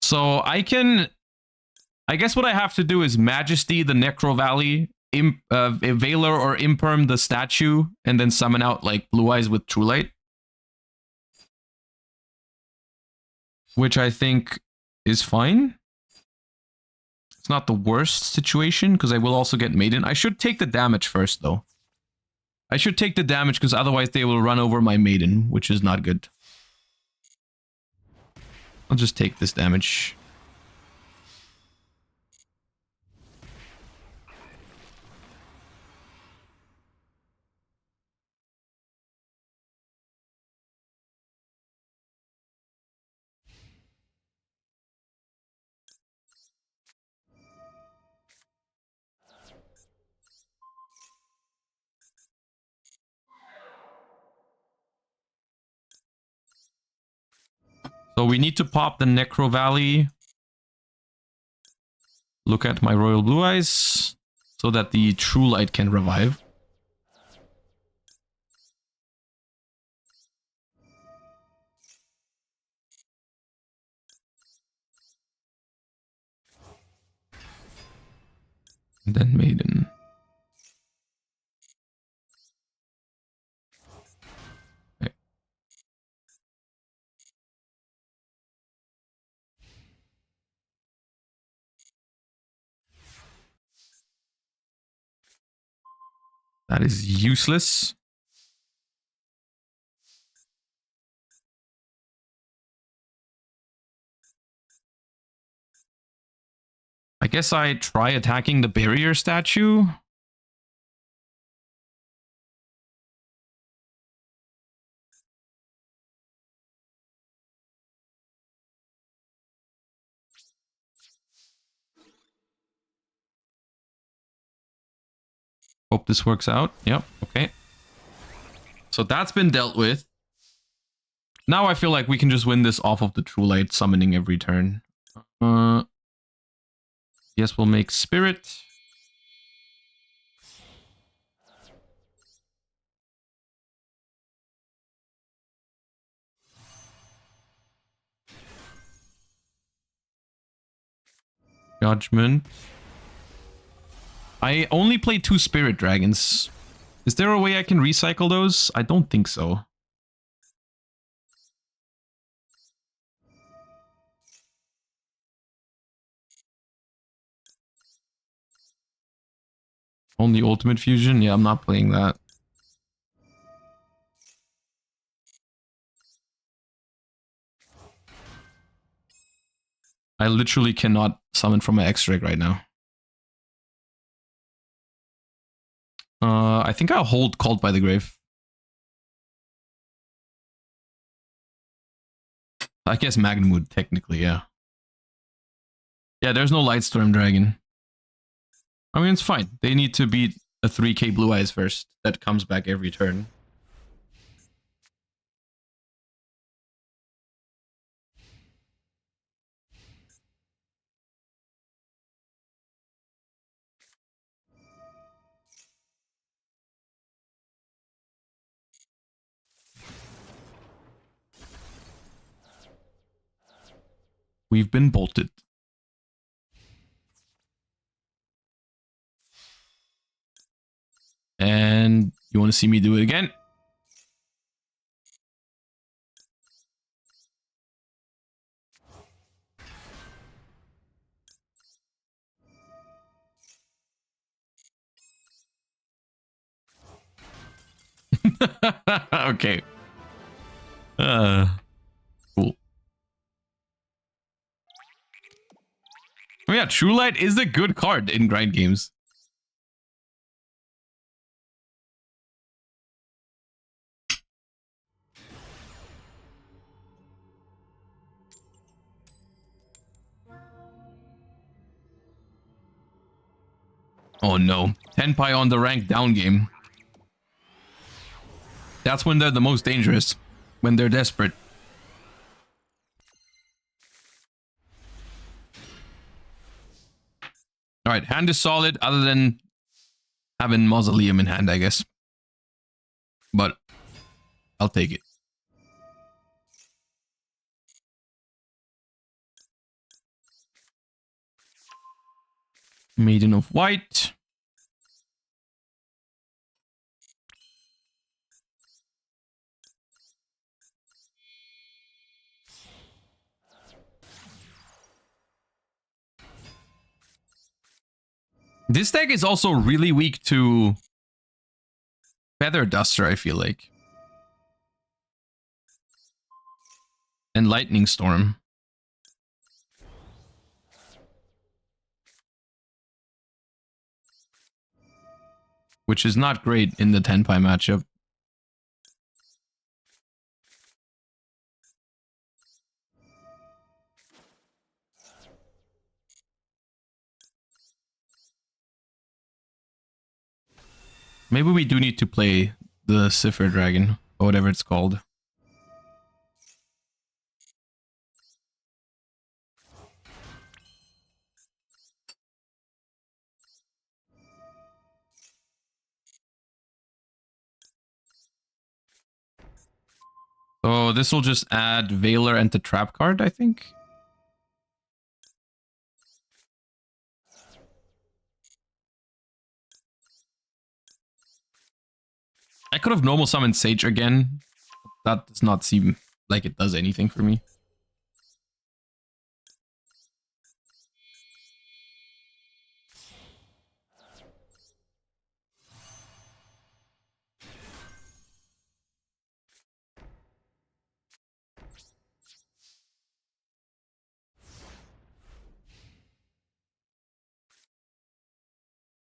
Speaker 1: So I guess what I have to do is Majesty the Necro Valley, Valor or Imperm the statue, and then summon out like Blue Eyes with True Light. Which I think is fine. It's not the worst situation, because I will also get Maiden. I should take the damage first, though. I should take the damage, because otherwise they will run over my Maiden, which is not good. I'll just take this damage. So we need to pop the Necro Valley. Look at my Royal Blue Eyes so that the True Light can revive. And then Maiden. Okay. That is useless. I guess I try attacking the barrier statue. Hope this works out. Yep, okay. So that's been dealt with. Now I feel like we can just win this off of the True Light summoning every turn. Yes, we'll make Spirit. Judgment. I only play 2 Spirit Dragons. Is there a way I can recycle those? I don't think so. Only Ultimate Fusion? Yeah, I'm not playing that. I literally cannot summon from my X-Drag right now. I think I'll hold Called by the Grave. I guess Magnum would technically, yeah. Yeah, there's no Lightstorm Dragon. I mean, it's fine. They need to beat a 3k Blue Eyes first. That comes back every turn. We've been bolted. And you want to see me do it again? Okay. Cool. Oh yeah, True Light is a good card in grind games. Oh no. Tenpai on the rank down game. That's when they're the most dangerous. When they're desperate. Alright, hand is solid other than having Mausoleum in hand, I guess. But I'll take it. Maiden of White. This deck is also really weak to Feather Duster, I feel like. And Lightning Storm. Which is not great in the Tenpai matchup. Maybe we do need to play the Cipher Dragon, or whatever it's called. So this will just add Veiler and the Trap card, I think. I could have normal summoned Sage again. That does not seem like it does anything for me.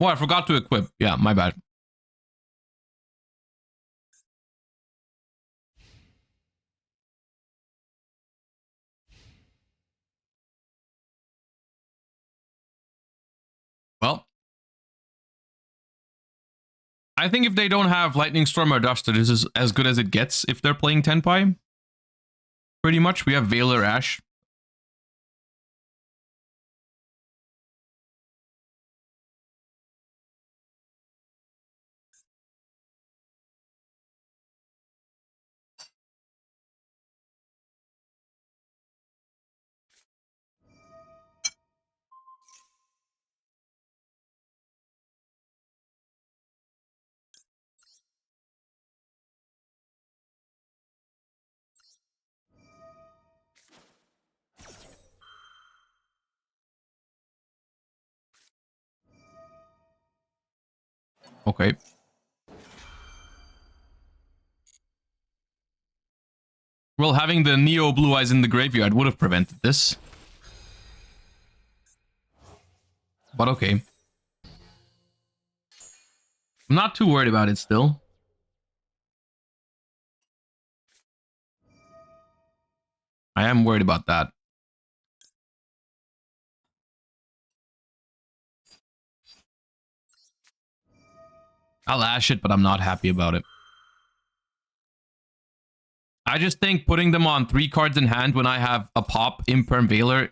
Speaker 1: Oh, I forgot to equip. Yeah, my bad. Well, I think if they don't have Lightning Storm or Duster, this is as good as it gets if they're playing Tenpai. Pretty much. We have Veiler Ash. Okay. Well, having the Neo Blue Eyes in the graveyard would have prevented this. But okay. I'm not too worried about it still. I am worried about that. I'll Ash it, but I'm not happy about it. I just think putting them on 3 cards in hand when I have a pop Imperm Veiler,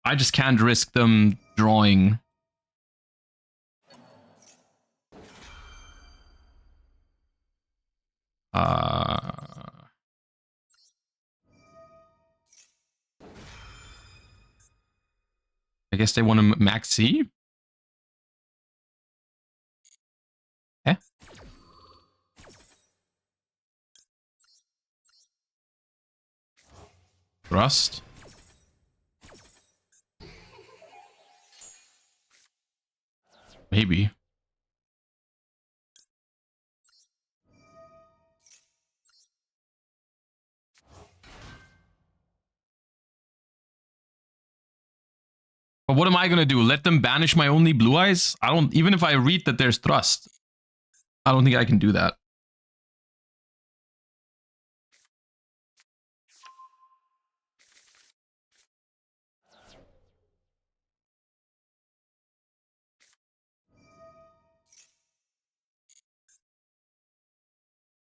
Speaker 1: I just can't risk them drawing. I guess they want to max C? Eh? Thrust. Maybe. But what am I gonna do? Let them banish my only Blue Eyes? I don't, even if I read that there's Thrust, I don't think I can do that.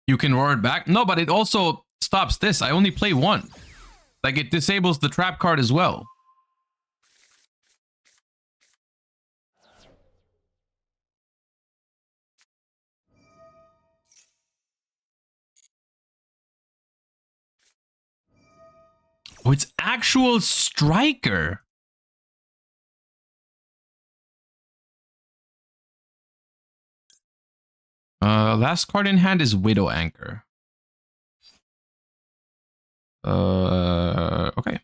Speaker 1: You can roar it back? No, but it also stops this. I only play 1. Like, it disables the trap card as well. Oh, it's actual striker. Last card in hand is Widow Anchor. Okay.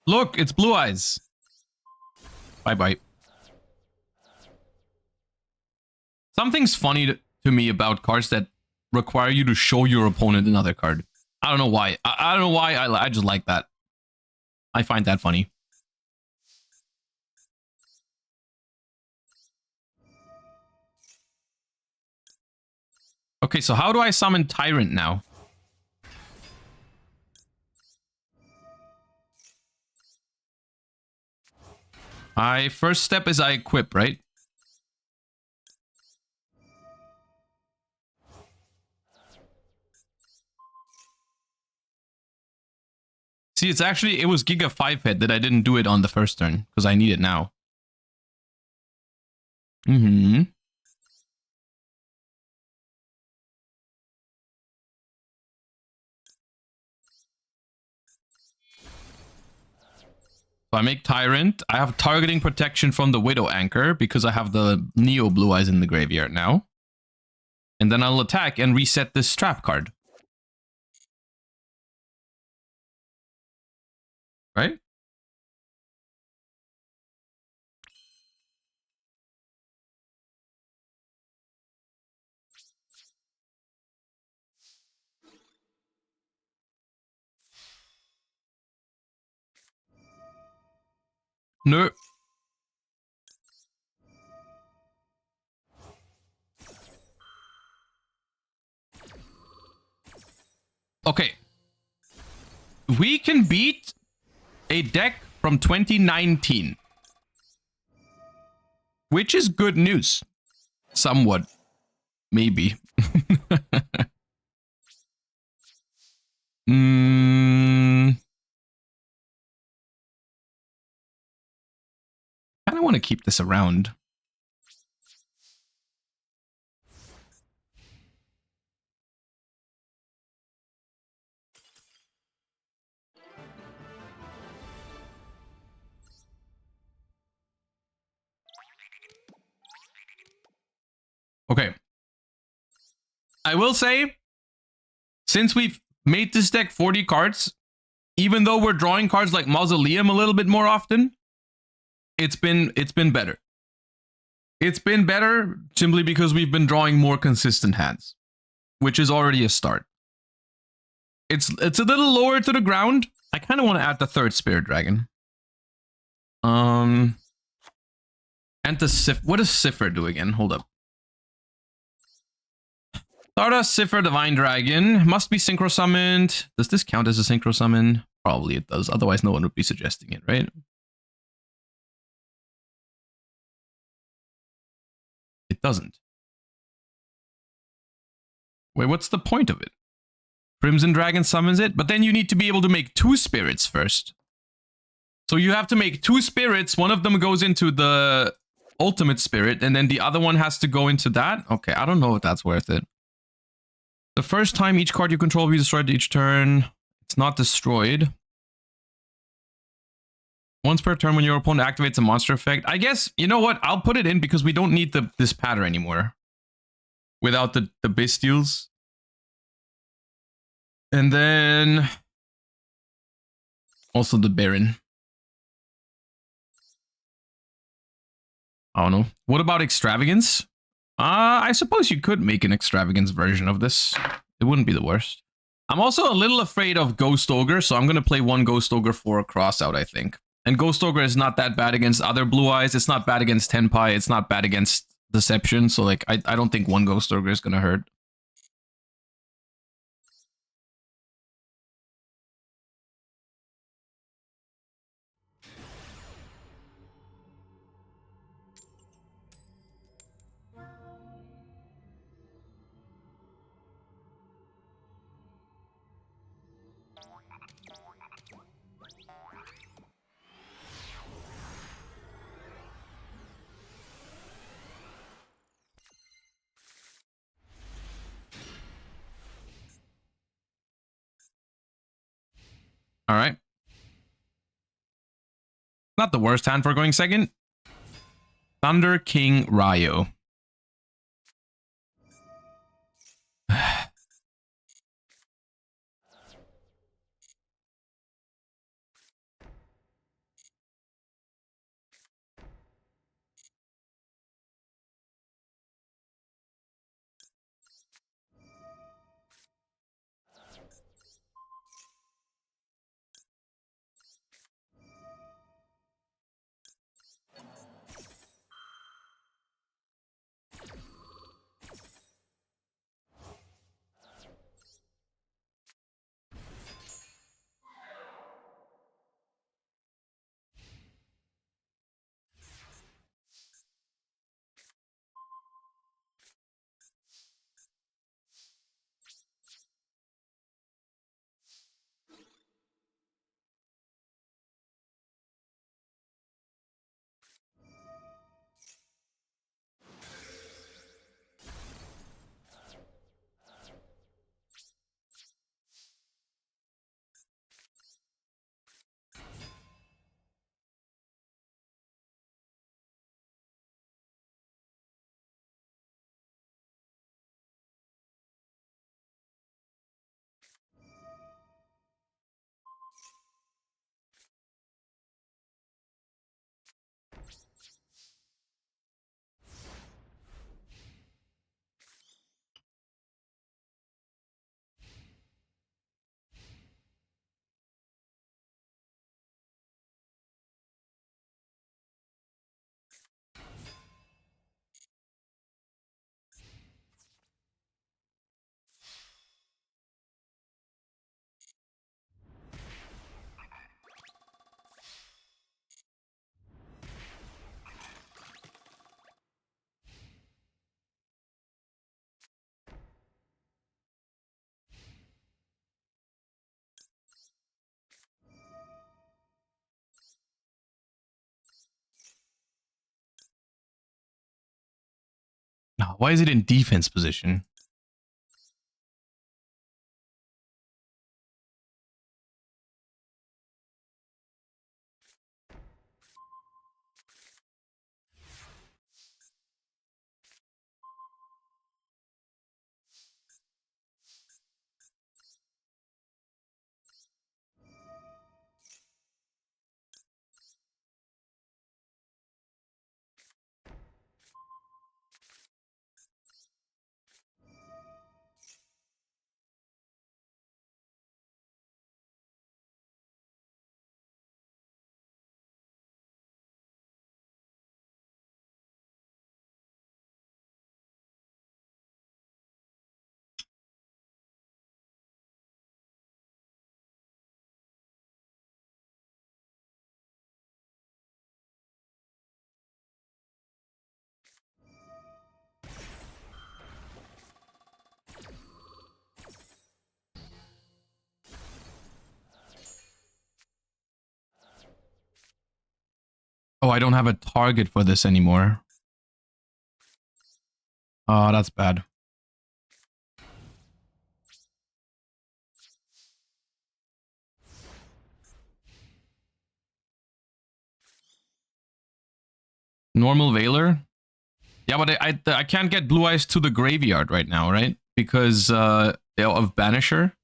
Speaker 1: Look, it's Blue Eyes. Bye-bye. Something's funny to me about cards that require you to show your opponent another card. I don't know why. I don't know why. I just like that. I find that funny. Okay, so how do I summon Tyrant now? My first step is I equip, right? See, it's actually, it was Giga 5 hit that I didn't do it on the first turn, because I need it now. Mm-hmm. So I make Tyrant. I have targeting protection from the Widow Anchor, because I have the Neo Blue Eyes in the graveyard now. And then I'll attack and reset this trap card. Right? No. Okay. We can beat a deck from 2019. Which is good news. Somewhat. Maybe. I kind of want to keep this around. Okay. I will say, since we've made this deck 40 cards, even though we're drawing cards like Mausoleum a little bit more often, it's been better. It's been better simply because we've been drawing more consistent hands, which is already a start. It's a little lower to the ground. I kind of want to add the third Spirit Dragon. And the Sif. What does Cipher do again? Hold up. Stardust, Cipher, Divine Dragon. Must be synchro summoned. Does this count as a synchro summon? Probably it does. Otherwise, no one would be suggesting it, right? It doesn't. Wait, what's the point of it? Crimson Dragon summons it, but then you need to be able to make 2 spirits first. So you have to make 2 spirits. One of them goes into the ultimate spirit, and then the other one has to go into that. Okay, I don't know if that's worth it. The first time each card you control will be destroyed each turn. It's not destroyed. Once per turn when your opponent activates a monster effect. I guess, you know what? I'll put it in because we don't need this pattern anymore. Without the Bestials. And then... also the Baron. I don't know. What about Extravagance? I suppose you could make an Extravagance version of this. It wouldn't be the worst. I'm also a little afraid of Ghost Ogre, so I'm going to play 1 Ghost Ogre for a crossout, I think. And Ghost Ogre is not that bad against other Blue Eyes. It's not bad against Tenpai. It's not bad against Deception. So, like, I don't think 1 Ghost Ogre is going to hurt. All right. Not the worst hand for going second. Thunder King Ryo. Why is it in defense position? Oh, I don't have a target for this anymore. Oh, that's bad. Normal Veiler? Yeah, but I can't get Blue Eyes to the graveyard right now, right? Because of Banisher.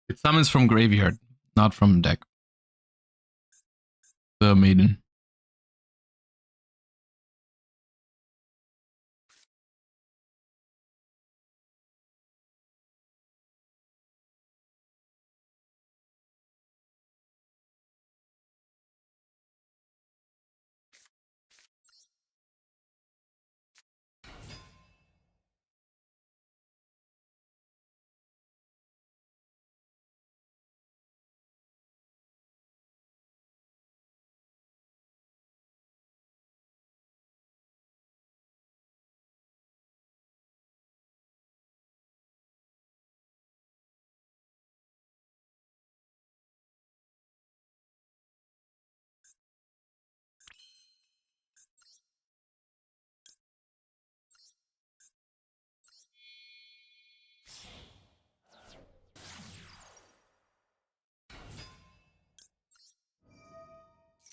Speaker 1: It summons from graveyard, not from deck. The maiden.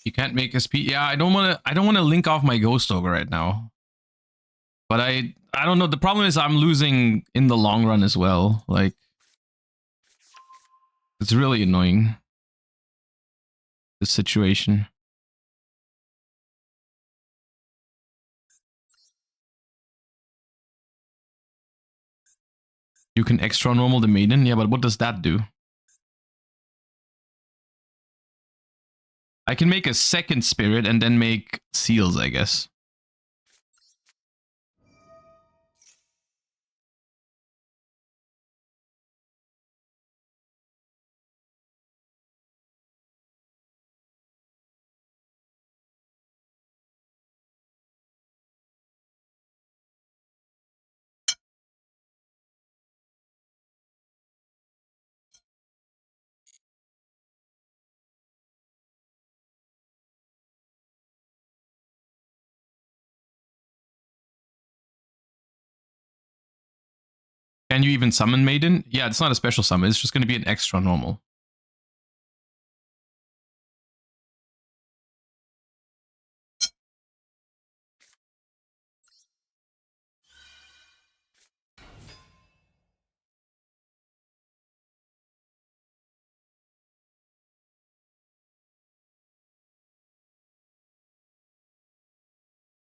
Speaker 1: You can't make SP. Yeah, I don't want to link off my Ghost Ogre right now. But I don't know. The problem is I'm losing in the long run as well. Like, it's really annoying, this situation. You can extra normal the maiden. Yeah, but what does that do? I can make a second spirit and then make seals, I guess. Can you even summon maiden? Yeah, it's not a special summon. It's just going to be an extra normal.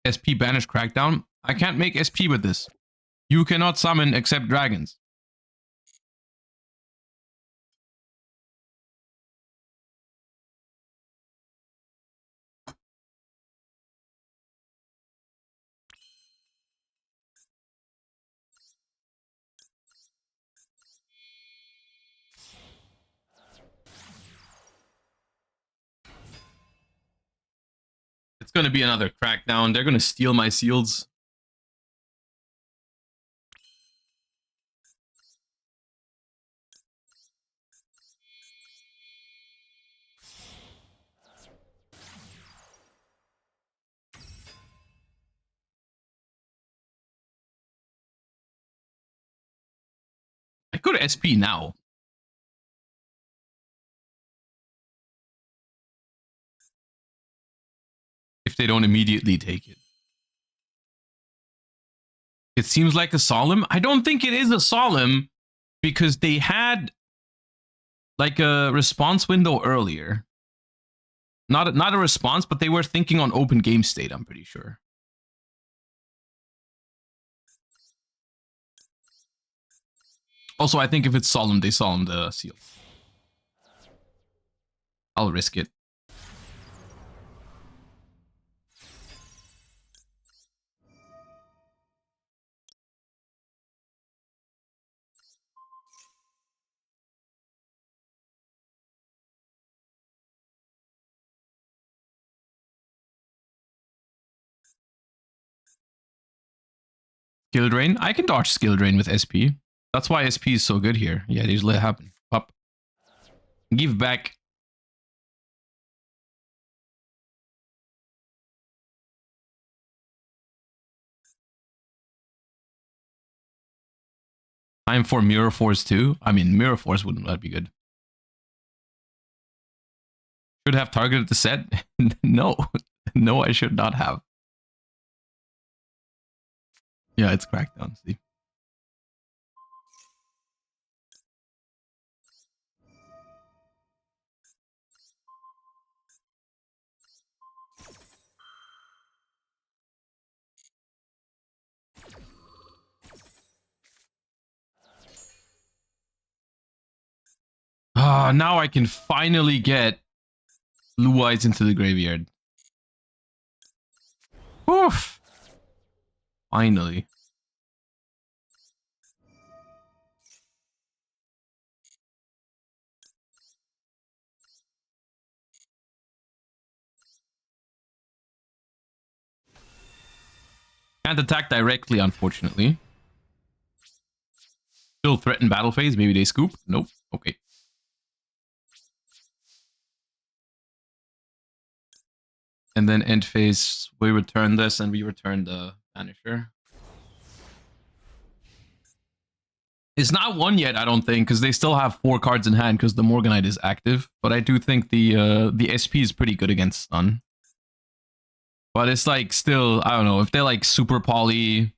Speaker 1: SP banish crackdown. I can't make SP with this. You cannot summon except dragons. It's going to be another crackdown. They're going to steal my seals. I could SP now. If they don't immediately take it. It seems like a solemn. I don't think it is a solemn because they had like a response window earlier. Not a response, but they were thinking on open game state, I'm pretty sure. Also, I think if it's solemn, they solemn the seal. I'll risk it. Skill drain. I can dodge skill drain with SP. That's why SP is so good here. Yeah, just let it happen. Up. Give back. Time for Mirror Force too. I mean, Mirror Force wouldn't that be good? Should have targeted the set. No. No, I should not have. Yeah, it's crackdown. See. now I can finally get Blue Eyes into the graveyard. Oof. Finally. Can't attack directly, unfortunately. Still threaten battle phase. Maybe they scoop. Nope. Okay. And then end phase, we return this and we return the Vanisher. It's not won yet, I don't think, because they still have 4 cards in hand because the Morganite is active. But I do think the SP is pretty good against stun. But it's like still, I don't know, if they're like super poly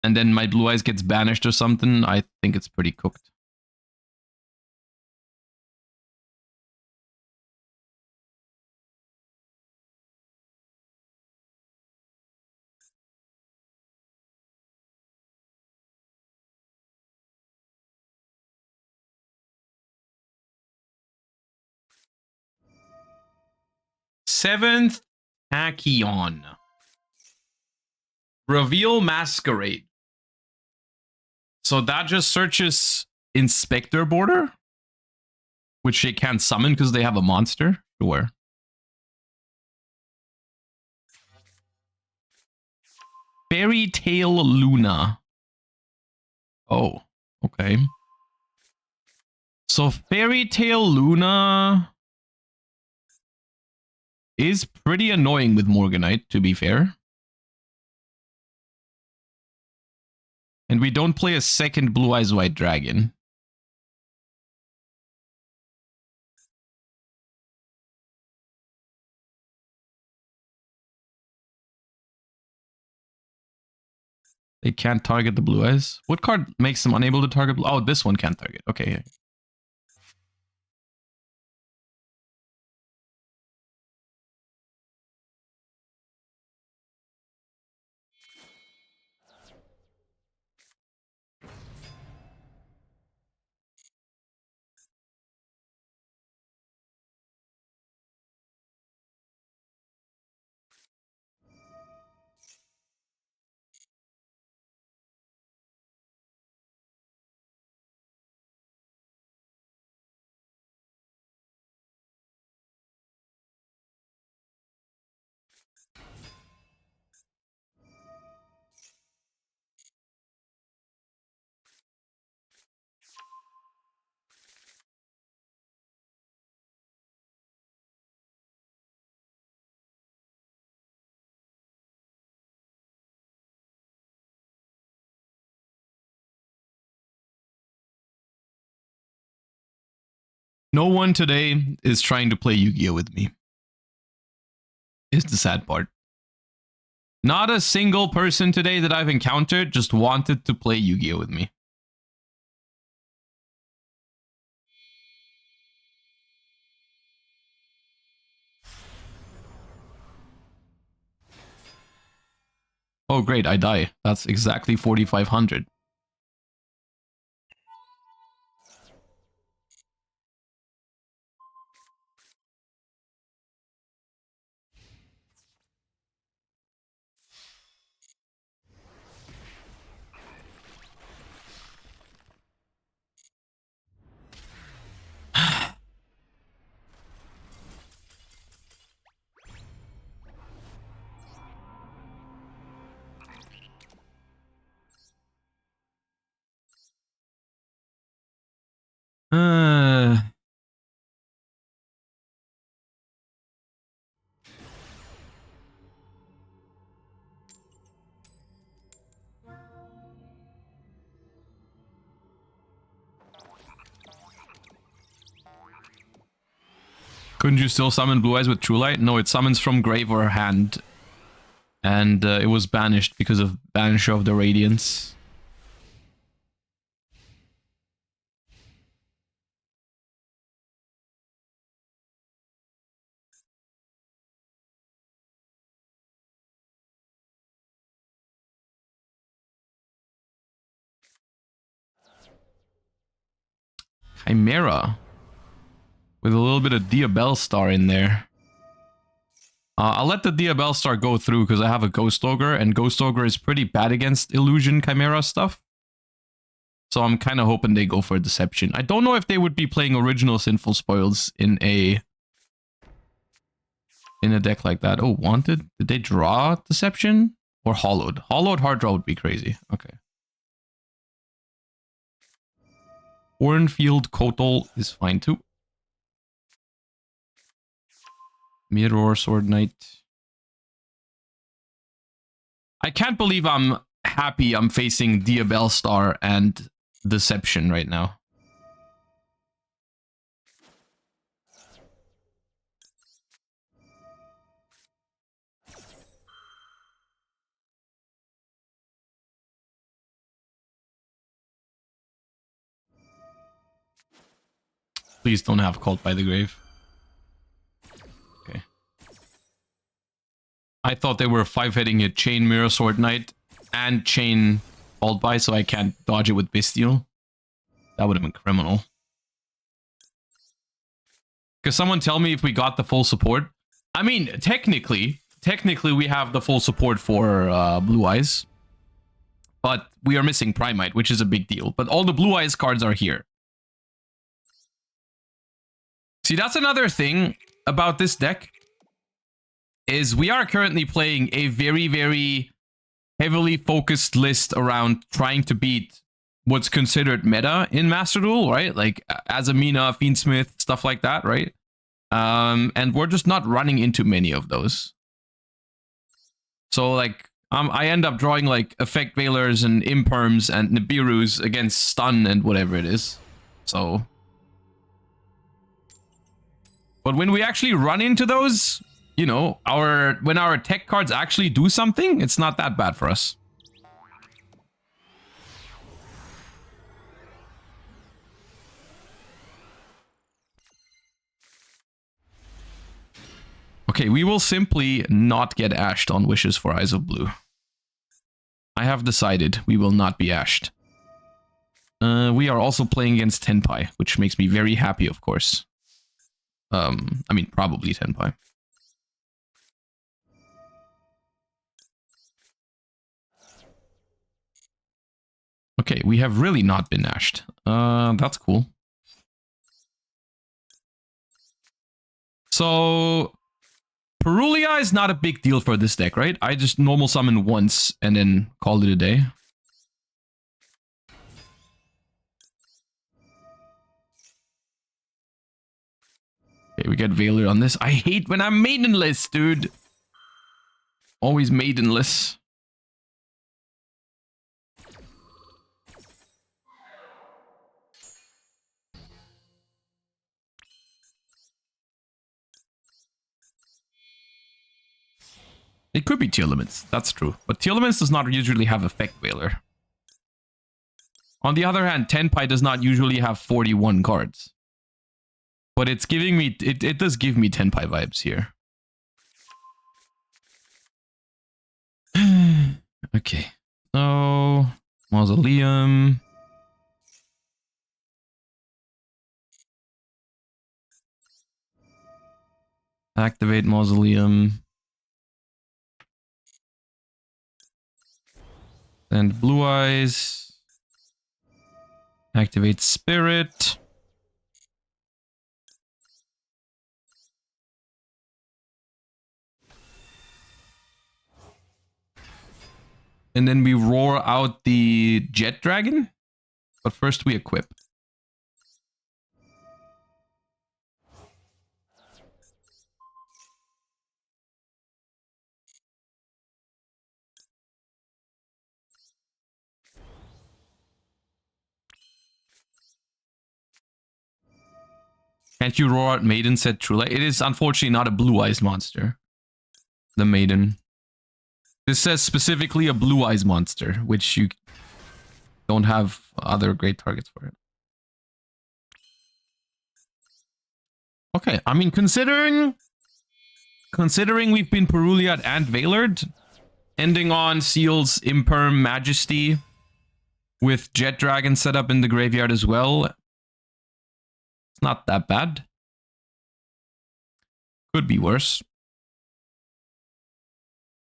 Speaker 1: and then my Blue Eyes gets banished or something, I think it's pretty cooked. Seventh, Tachyon. Reveal Masquerade. So that just searches Inspector border, which they can't summon because they have a monster. Sure. Fairy Tale Luna. Oh, okay. So Fairy Tale Luna is pretty annoying with Morganite, to be fair. And we don't play a second Blue Eyes White Dragon. They can't target the Blue Eyes. What card makes them unable to target? Oh, this one can't target. Okay. No one today is trying to play Yu-Gi-Oh with me. Is the sad part. Not a single person today that I've encountered just wanted to play Yu-Gi-Oh with me. Oh great, I die. That's exactly 4,500. Couldn't you still summon Blue Eyes with True Light? No, it summons from grave or hand. And it was banished because of Banisher of the Radiance. Chimera. With a little bit of Diabell Star in there. I'll let the Diabell Star go through because I have a Ghost Ogre, and Ghost Ogre is pretty bad against Illusion Chimera stuff. So I'm kind of hoping they go for Deception. I don't know if they would be playing original Sinful Spoils in a deck like that. Oh, Wanted? Did they draw Deception? Or Hollowed? Hollowed hard draw would be crazy. Okay. Cornfield Kotal is fine too. Mirror Sword Knight. I can't believe I'm happy I'm facing Diabell Star and Deception right now. Please don't have Cult by the Grave. Okay. I thought they were 5-hitting it Chain Mirror Sword Knight and Chain Cult by, so I can't dodge it with Bestial. That would have been criminal. Could someone tell me if we got the full support? I mean, technically we have the full support for Blue Eyes. But we are missing Primite, which is a big deal. But all the Blue Eyes cards are here. See, that's another thing about this deck. Is we are currently playing a very, very heavily focused list around trying to beat what's considered meta in Master Duel, right? Like Azamina, Fiendsmith, stuff like that, right? And we're just not running into many of those. So like, I end up drawing like Effect Veilers and Imperms and Nibirus against Stun and whatever it is. So... But when we actually run into those, you know, when our tech cards actually do something, it's not that bad for us. Okay, we will simply not get ashed on Wishes for Eyes of Blue. I have decided we will not be ashed. We are also playing against Tenpai, which makes me very happy, of course. I mean, probably Tenpai. Okay, we have really not been ashed. That's cool. So, Perulia is not a big deal for this deck, right? I just normal summon once and then call it a day. Okay, we get Veiler on this. I hate when I'm maidenless, dude. Always maidenless. It could be Tearlaments, that's true. But Tearlaments does not usually have Effect Veiler. On the other hand, Tenpai does not usually have 41 cards. But it's giving me, it does give me Tenpai vibes here. Okay, so Mausoleum. Activate Mausoleum. And Blue Eyes. Activate Spirit. And then we roar out the Jet Dragon. But first we equip. Can't you roar out Maiden, said Trula? It is unfortunately not a Blue Eyes monster. The Maiden. This says specifically a Blue Eyes monster, which you don't have other great targets for it. Okay, I mean, considering we've been Peruliad and Veilered, ending on Seal's Imperm Majesty with Jet Dragon set up in the graveyard as well, not that bad. Could be worse.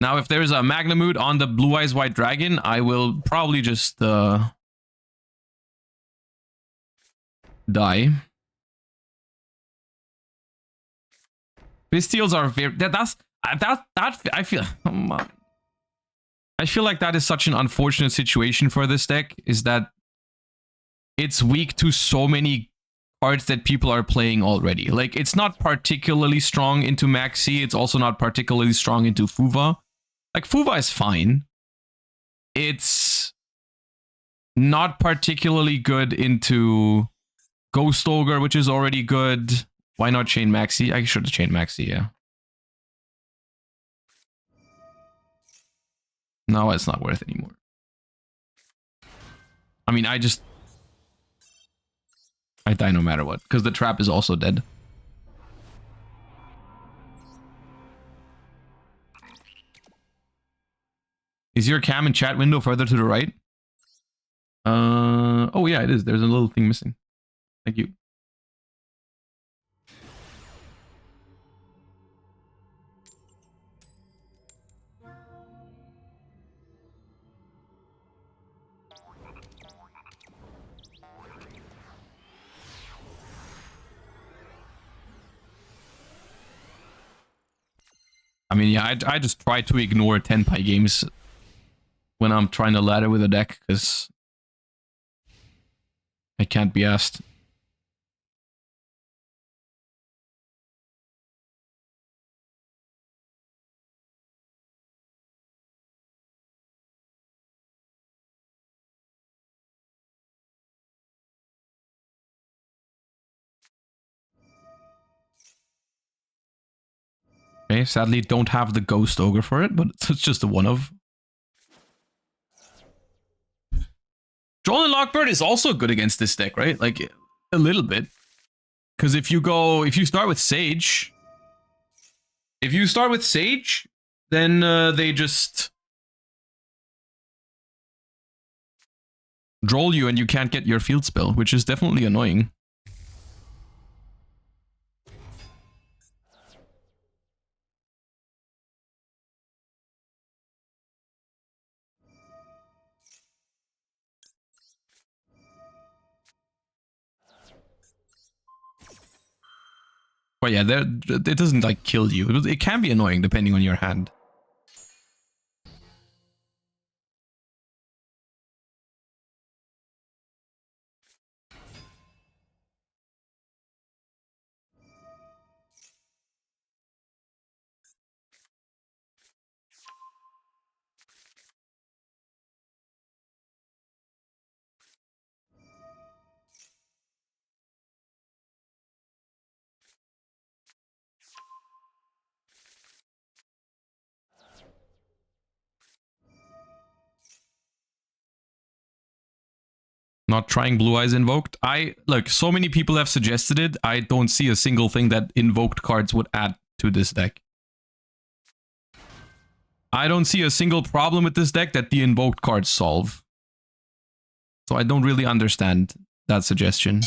Speaker 1: Now, if there's a Magnamute on the Blue Eyes White Dragon, I will probably just die. Bestials are very that I feel I feel like that is such an unfortunate situation for this deck, is that it's weak to so many cards that people are playing already. Like, it's not particularly strong into Maxi, it's also not particularly strong into Fuva. Like, Fuva is fine. It's not particularly good into Ghost Ogre, which is already good. Why not chain Maxi? I should have chained Maxi, yeah. No, it's not worth anymore. I mean, I die no matter what, because the trap is also dead. Is your cam and chat window further to the right? Oh yeah, it is. There's a little thing missing. Thank you. I mean, yeah, I just try to ignore Tenpai games when I'm trying to ladder with a deck, because I can't be asked. Okay, sadly don't have the Ghost Ogre for it, but it's just a one of. Droll and Lockbird is also good against this deck, right? Like, a little bit. Because if you start with Sage, then they just Droll you and you can't get your field spell, which is definitely annoying. But yeah, it doesn't like kill you. It can be annoying depending on your hand. Not trying Blue Eyes Invoked. Look, so many people have suggested it. I don't see a single thing that invoked cards would add to this deck. I don't see a single problem with this deck that the invoked cards solve. So I don't really understand that suggestion.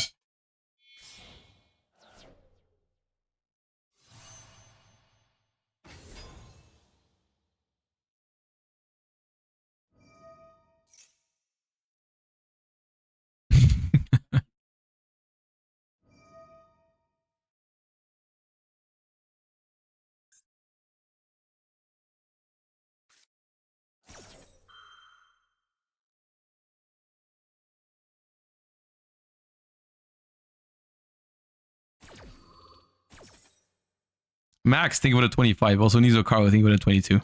Speaker 1: Max, think about a 25. Also, Nizo Carlo, think about a 22.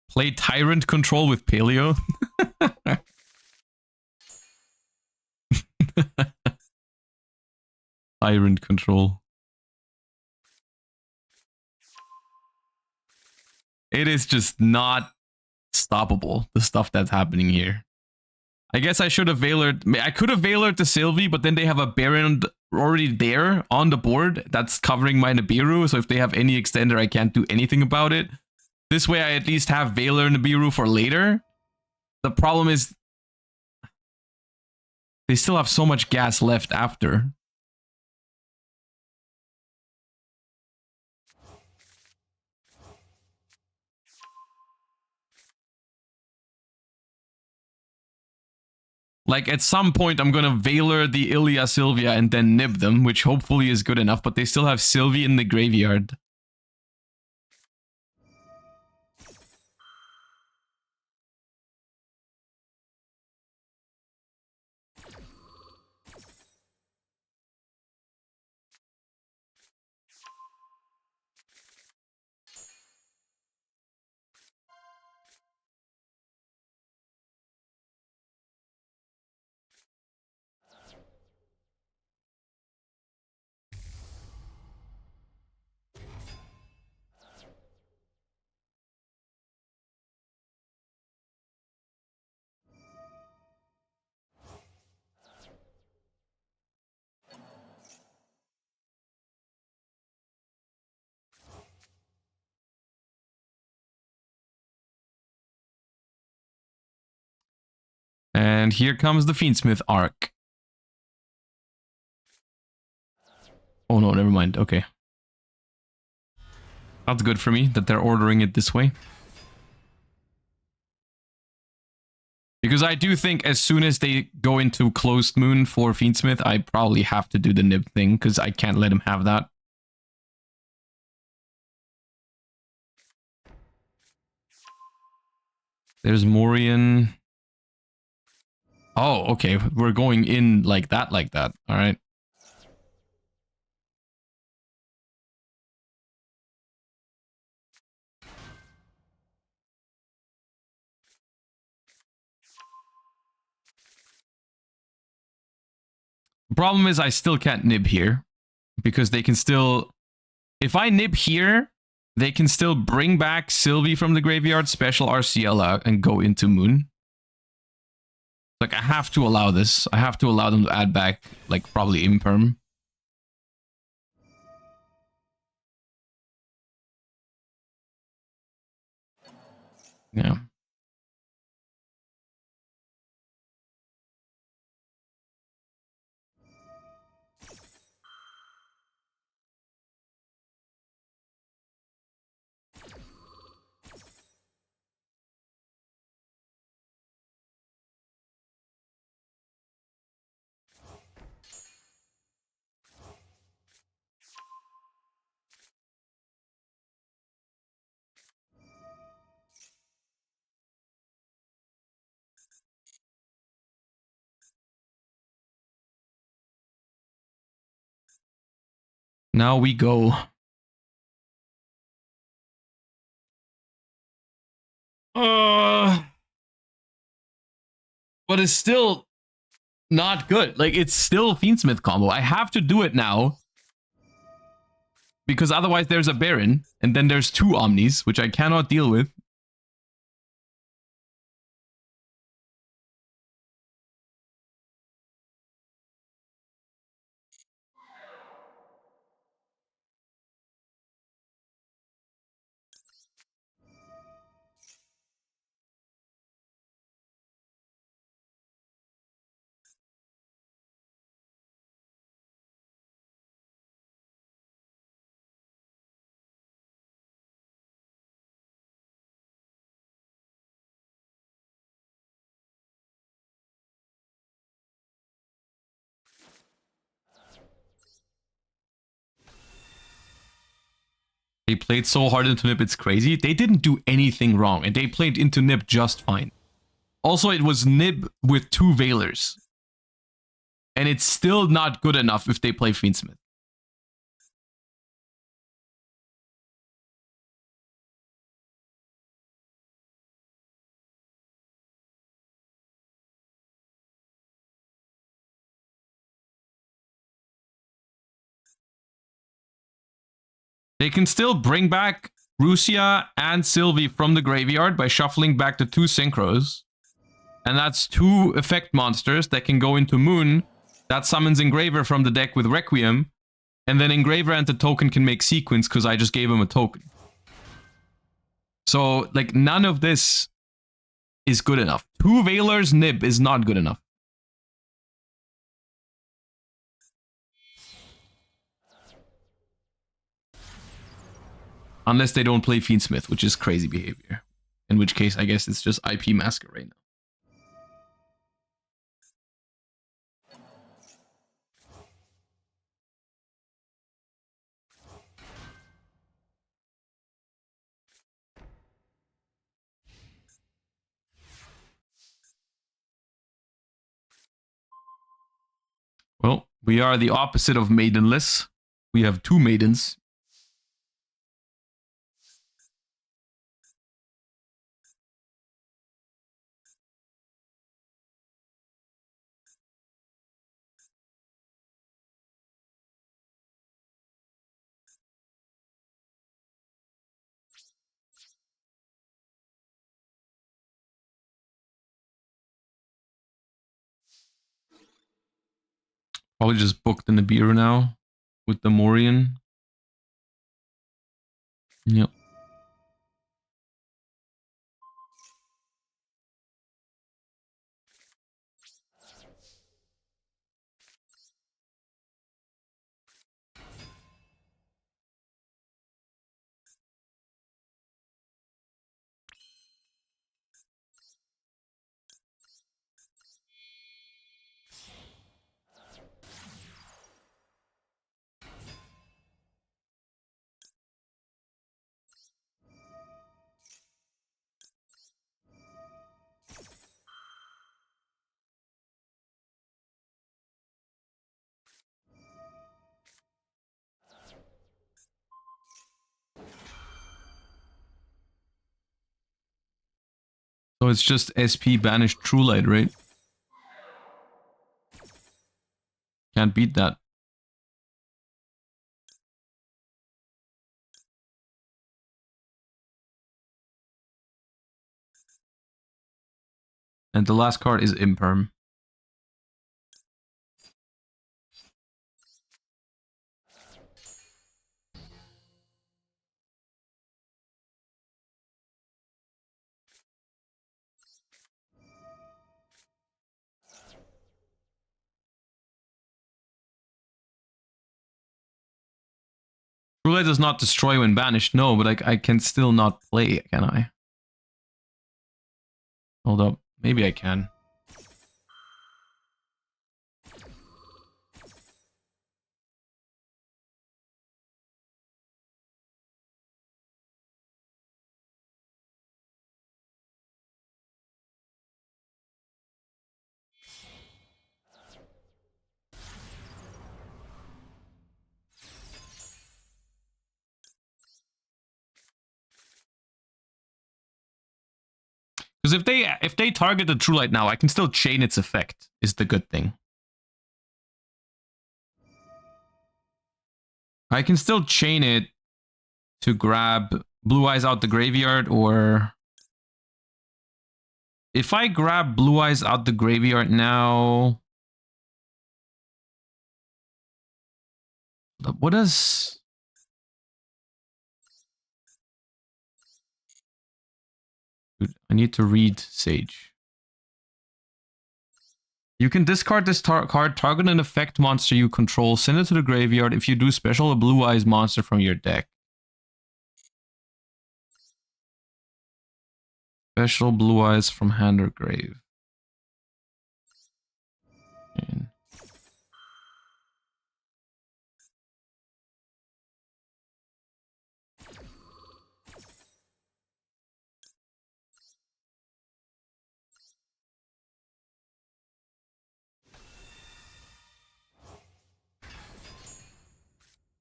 Speaker 1: Play Tyrant Control with Paleo. Tyrant Control. It is just not stoppable, the stuff that's happening here. I guess I should have Veilered. I could have Veilered to Sylvie, but then they have a Baron already there on the board that's covering my Nibiru. So if they have any extender, I can't do anything about it. This way, I at least have Veiler Nibiru for later. The problem is they still have so much gas left after. Like, at some point, I'm gonna Veiler the Ilia Sylvia and then nib them, which hopefully is good enough, but they still have Sylvie in the graveyard. And here comes the Fiendsmith arc. Oh no, never mind. Okay. That's good for me that they're ordering it this way. Because I do think as soon as they go into closed moon for Fiendsmith, I probably have to do the nib thing because I can't let him have that. There's Morian. Oh, okay. We're going in like that. All right. The problem is I still can't nib here because they can still... If I nib here, they can still bring back Sylvie from the graveyard, special Arciela, and go into Moon. Like, I have to allow this. I have to allow them to add back, like, probably Imperm. Yeah. Now we go. But it's still not good. Like, it's still Fiendsmith combo. I have to do it now. Because otherwise there's a Baron, and then there's two Omnis, which I cannot deal with. They played so hard into Nib, it's crazy. They didn't do anything wrong, and they played into Nib just fine. Also, it was Nib with two Veilers. And it's still not good enough if they play Fiendsmith. They can still bring back Rusia and Sylvie from the graveyard by shuffling back the two Synchros. And that's two effect monsters that can go into Moon That summons Engraver from the deck with Requiem, and then Engraver and the token can make sequence because I just gave him a token. So, like, none of this is good enough. 2 Veilers Nib is not good enough. Unless they don't play Fiendsmith, which is crazy behavior. In which case, I guess it's just IP Masker right now. Well, we are the opposite of maidenless. We have 2 maidens. Probably just booked in the beer now with the Morian. Yep. So it's just SP banished True Light, right? Can't beat that. And the last card is Imperm. True Light does not destroy when banished, no, but I can still not play, can I? Hold up, maybe I can. Because if they target the True Light now, I can still chain its effect, is the good thing. I can still chain it to grab Blue Eyes out the graveyard, or if I grab Blue Eyes out the graveyard now, what does... Dude, I need to read Sage. You can discard this card, target an effect monster you control, send it to the graveyard. If you do, special a Blue Eyes monster from your deck. Special Blue Eyes from hand or grave. And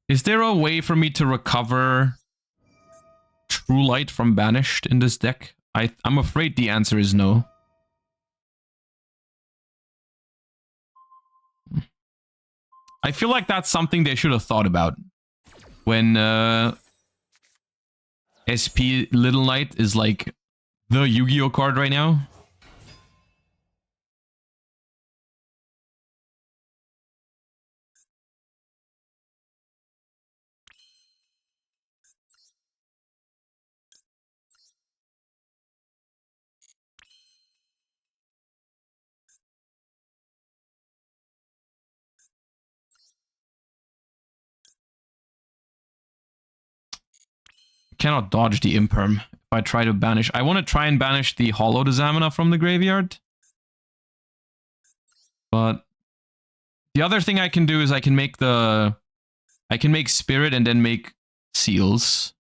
Speaker 1: is there a way for me to recover True Light from Banished in this deck? I'm afraid the answer is no. I feel like that's something they should have thought about when SP Little Knight is like the Yu-Gi-Oh card right now. cannot dodge the imperm if I try to banish. I want to try and banish the Hollow Examina from the graveyard. But the other thing I can do is I can make Spirit and then make Seals.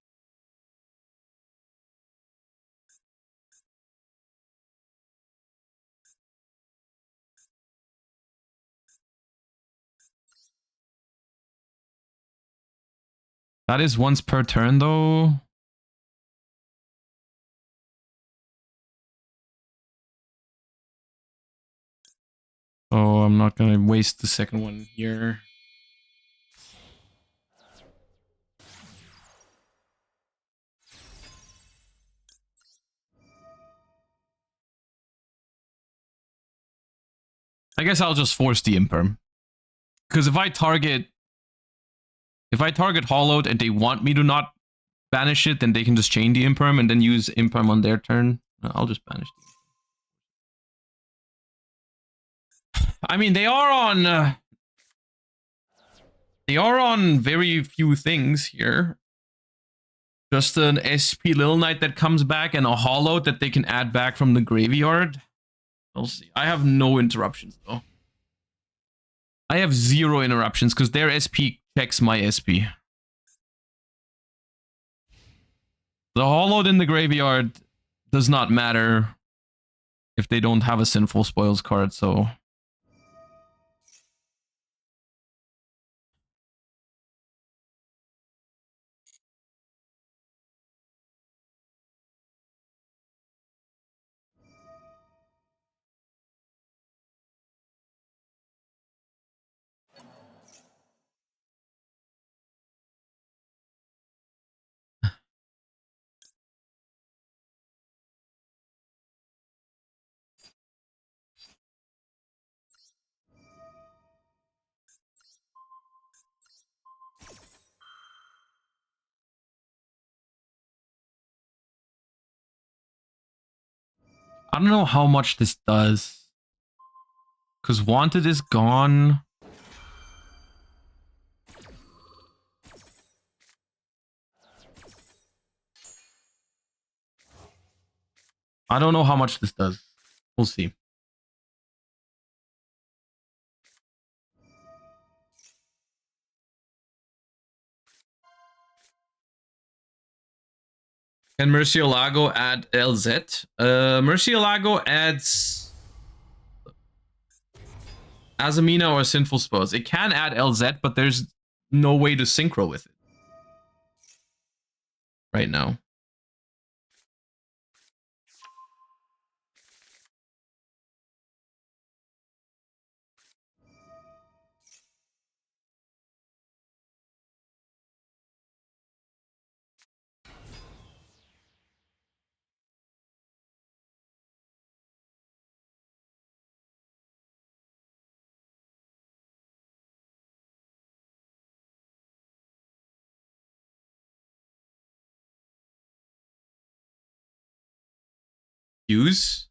Speaker 1: That is once per turn, though. Oh, I'm not going to waste the second one here. I guess I'll just force the imperm. Because if I target Hollowed and they want me to not banish it, then they can just chain the imperm and then use imperm on their turn. I'll just banish it. I mean, they are on very few things here. Just an SP Little Knight that comes back and a Hollowed that they can add back from the graveyard. We'll see. I have no interruptions though. I have 0 interruptions because their SP checks my SP. The Hollowed in the graveyard does not matter if they don't have a Sinful Spoils card, so... I don't know how much this does. Because Wanted is gone. I don't know how much this does. We'll see. Can Murcielago add LZ? Murcielago adds Azamina or Sinful Spoils. It can add LZ, but there's no way to synchro with it right now. Use?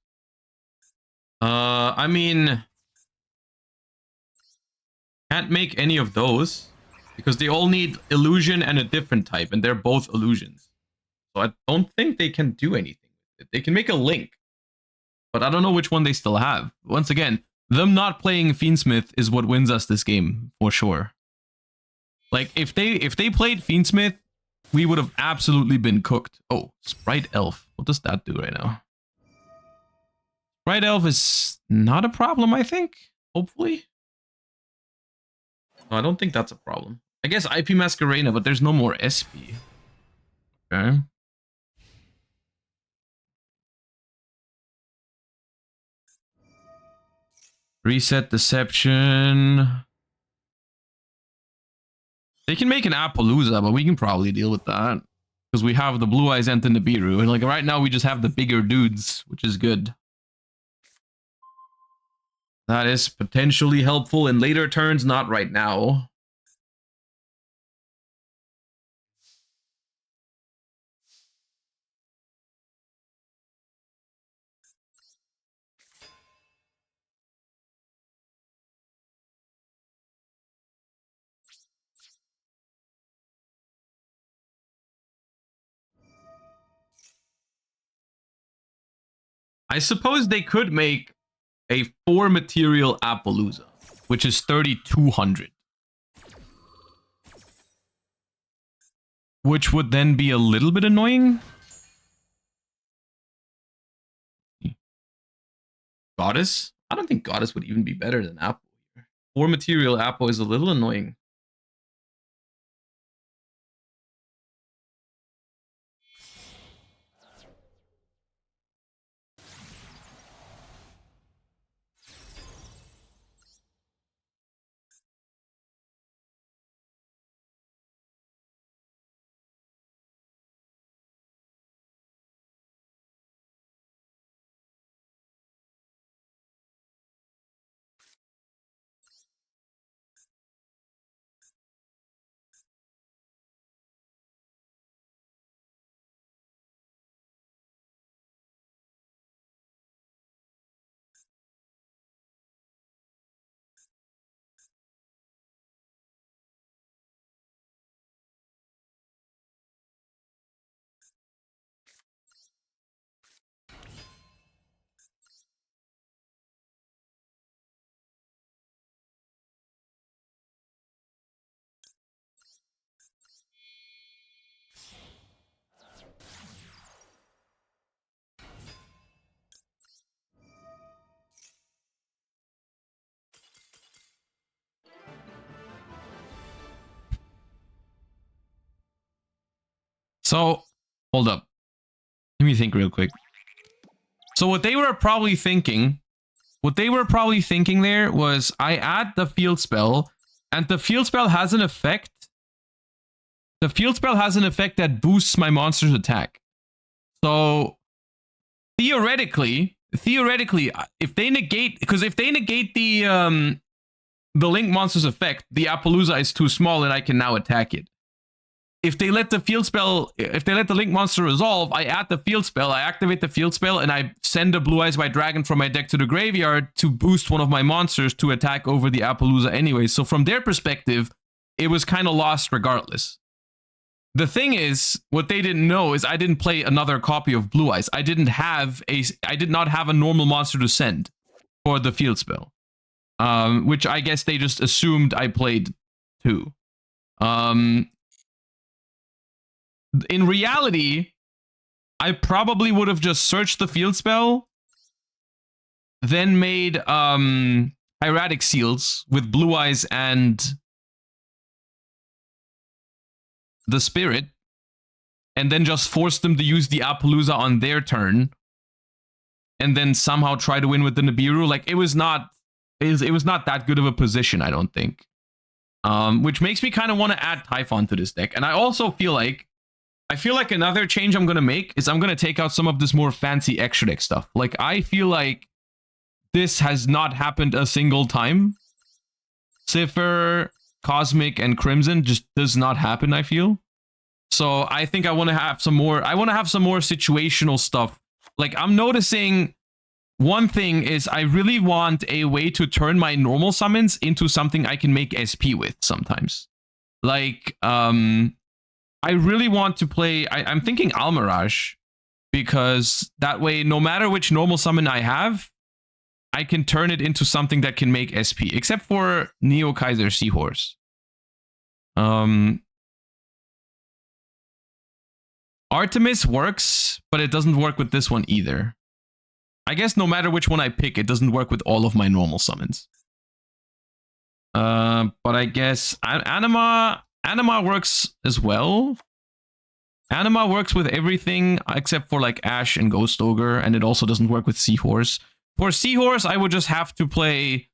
Speaker 1: I mean... Can't make any of those. Because they all need illusion and a different type, and they're both illusions. So I don't think they can do anything with it. They can make a link. But I don't know which one they still have. Once again, them not playing Fiendsmith is what wins us this game, for sure. Like, if they played Fiendsmith, we would have absolutely been cooked. Oh, Sprite Elf. What does that do right now? Sprite Elf is not a problem, I think. Hopefully. No, I don't think that's a problem. I guess IP Masquerena, but there's no more SP. Okay. Reset Deception. They can make an Appaloosa, but we can probably deal with that. Because we have the Blue Eyes Ent and the Nibiru. And like right now we just have the bigger dudes, which is good. That is potentially helpful in later turns, not right now. I suppose they could make a 4 material Appaloosa, which is 3,200. Which would then be a little bit annoying. Goddess? I don't think Goddess would even be better than Apple. 4 material Apple is a little annoying. So, hold up. Let me think real quick. So what they were probably thinking there was I add the field spell, and the field spell has an effect. The field spell has an effect that boosts my monster's attack. So theoretically, if they negate, because if they negate the link monster's effect, the Appaloosa is too small and I can now attack it. If they let the field spell, if they let the link monster resolve, I add the field spell, I activate the field spell, and I send a Blue Eyes White Dragon from my deck to the graveyard to boost one of my monsters to attack over the Appaloosa anyway. So from their perspective, it was kind of lost regardless. The thing is, what they didn't know is I didn't play another copy of Blue Eyes. I did not have a normal monster to send for the field spell, which I guess they just assumed I played too. In reality, I probably would have just searched the field spell, then made hieratic seals with Blue Eyes and the Spirit, and then just forced them to use the Appaloosa on their turn, and then somehow try to win with the Nibiru. Like, it was not that good of a position, I don't think. Which makes me kind of want to add Typhon to this deck. And I also feel like another change I'm going to make is I'm going to take out some of this more fancy extra deck stuff. Like, I feel like this has not happened a single time. Cipher, Cosmic, and Crimson just does not happen, I feel. So I think I want to have some more, situational stuff. Like, I'm noticing one thing is I really want a way to turn my normal summons into something I can make SP with sometimes. Like, I really want to play, I'm thinking Almirage, because that way, no matter which normal summon I have, I can turn it into something that can make SP, except for Neo Kaiser Seahorse. Artemis works, but it doesn't work with this one either. I guess no matter which one I pick, it doesn't work with all of my normal summons. But I guess Anima works as well. Anima works with everything except for like Ash and Ghost Ogre, and it also doesn't work with Seahorse. For Seahorse, I would just have to play...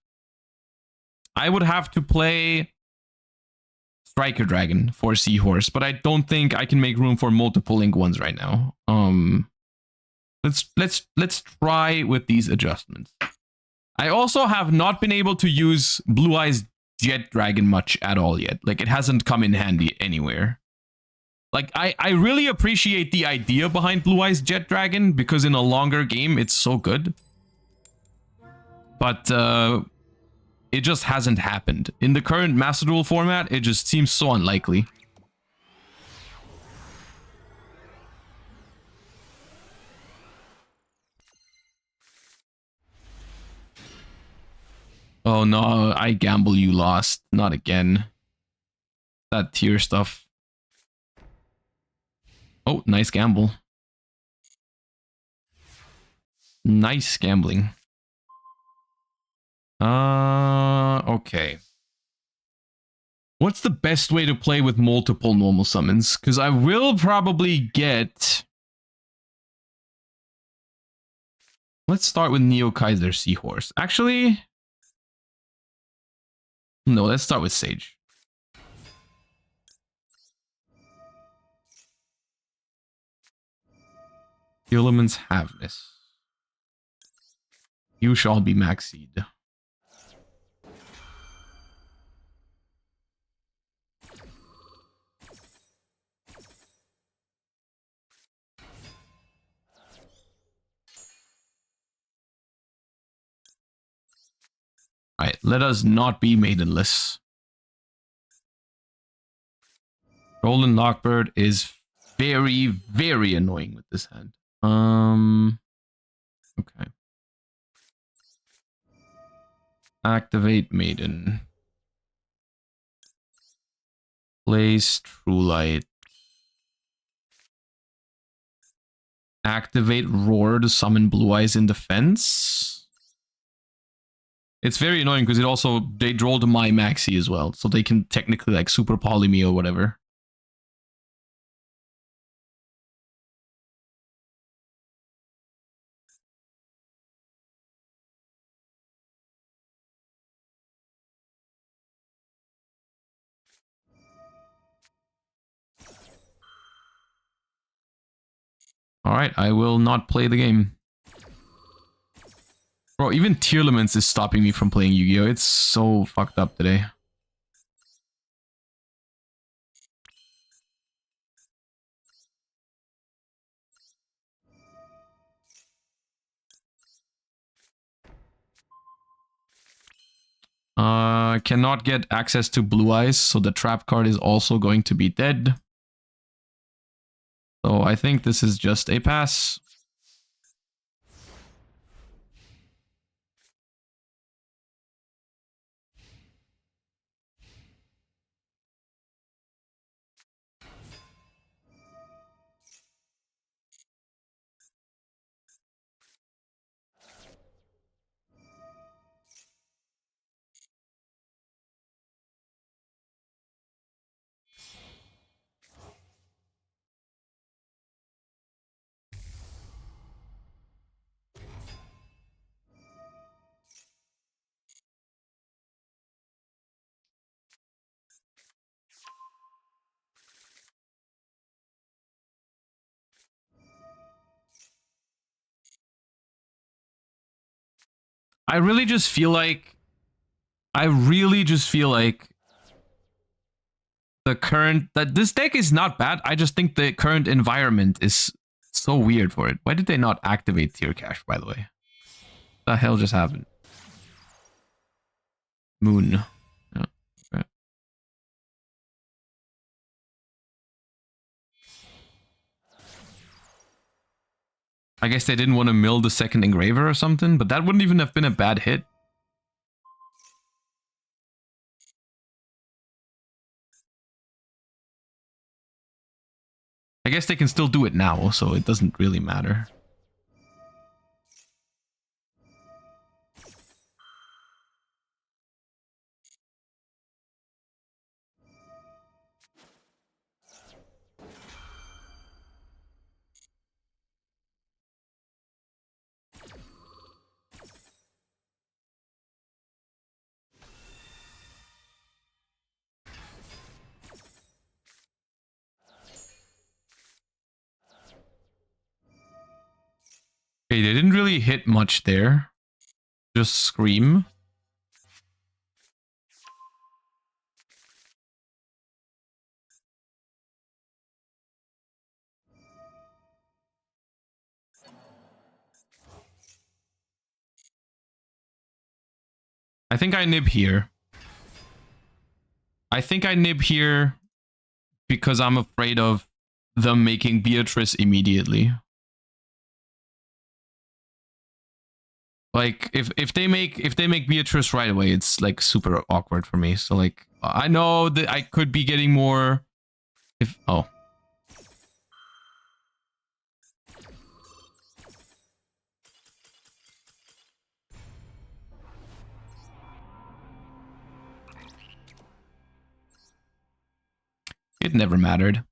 Speaker 1: I would have to play Striker Dragon for Seahorse, but I don't think I can make room for multiple Link ones right now. Let's try with these adjustments. I also have not been able to use Blue Eyes Jet Dragon much at all yet. Like, it hasn't come in handy anywhere. Like, I really appreciate the idea behind Blue Eyes Jet Dragon, because in a longer game, it's so good. But, it just hasn't happened. In the current Master Duel format, it just seems so unlikely. Oh no, I gamble you lost. Not again. That tier stuff. Oh, nice gamble. Nice gambling. Okay. What's the best way to play with multiple normal summons? Because I will probably get... Let's start with Neo Kaiser Seahorse. Actually... No, let's start with Sage. Elements have this. You shall be maxied. Alright, let us not be maidenless. Roland Lockbird is very, very annoying with this hand. Okay. Activate Maiden. Place True Light. Activate Roar to summon Blue Eyes in defense. It's very annoying because they draw to my Maxi as well, so they can technically like super poly me or whatever. Alright, I will not play the game. Bro, even Tearlaments is stopping me from playing Yu-Gi-Oh! It's so fucked up today. Cannot get access to Blue Eyes, so the trap card is also going to be dead. So I think this is just a pass. I really just feel like that this deck is not bad. I just think the current environment is so weird for it. Why did they not activate Tier Cash, by the way? What the hell just happened? Moon. Yeah, okay. I guess they didn't want to mill the second engraver or something, but that wouldn't even have been a bad hit. I guess they can still do it now, so it doesn't really matter. Okay, they didn't really hit much there. Just Scream. I think I nib here. I think I nib here because I'm afraid of them making Beatrice immediately. Like if they make Beatrice right away, it's like super awkward for me. So like I know that I could be getting more if it never mattered.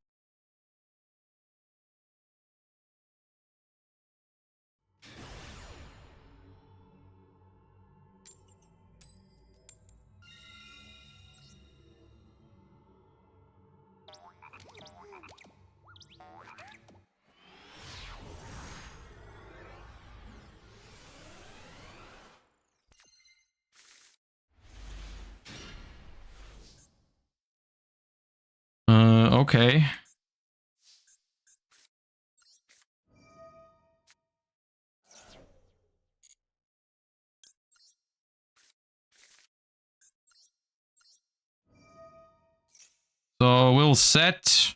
Speaker 1: Okay. So we'll set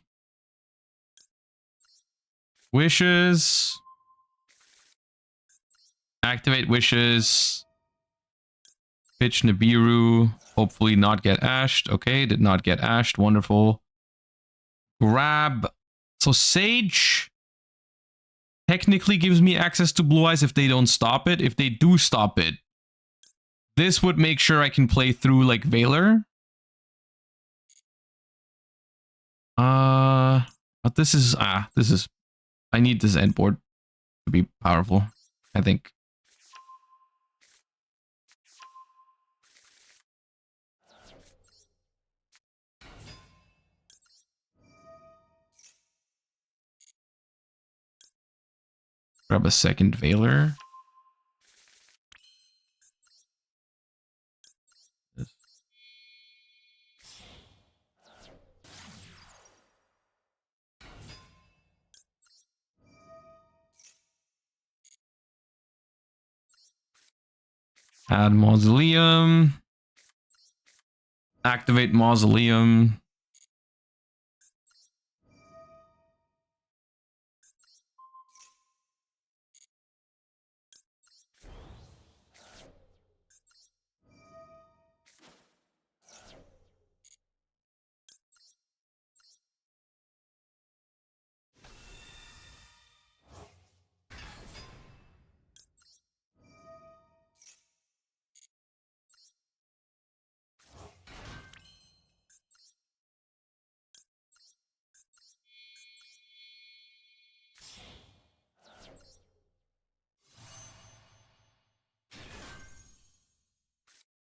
Speaker 1: wishes, activate wishes, pitch Nibiru, hopefully not get ashed. Okay, did not get ashed. Wonderful. Grab. So Sage technically gives me access to Blue Eyes if they don't stop it. If they do stop it, this would make sure I can play through like Valor. But this is I need this end board to be powerful, I think. Grab a second Valor. Add Mausoleum. Activate Mausoleum.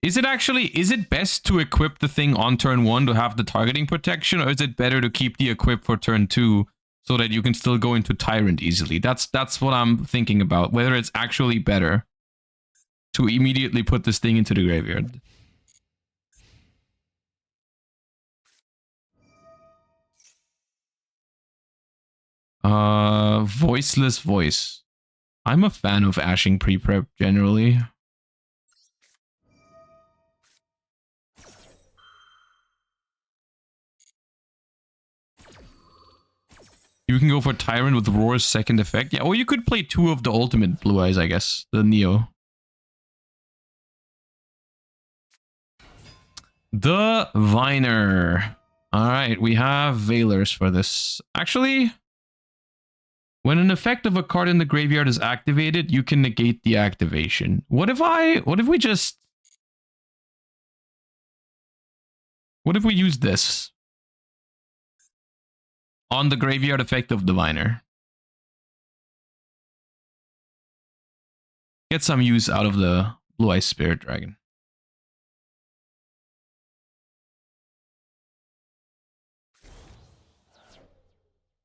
Speaker 1: Is it best to equip the thing on turn 1 to have the targeting protection, or is it better to keep the equip for turn 2 so that you can still go into Tyrant easily? That's what I'm thinking about, whether it's actually better to immediately put this thing into the graveyard. Voiceless Voice. I'm a fan of ashing pre-prep generally. You can go for Tyrant with Roar's second effect. Yeah, or you could play 2 of the ultimate Blue Eyes, I guess. The Neo. The Viner. Alright, we have Valors for this. Actually, when an effect of a card in the graveyard is activated, you can negate the activation. What if we use this on the graveyard effect of Diviner? Get some use out of the Blue Eyes Spirit Dragon.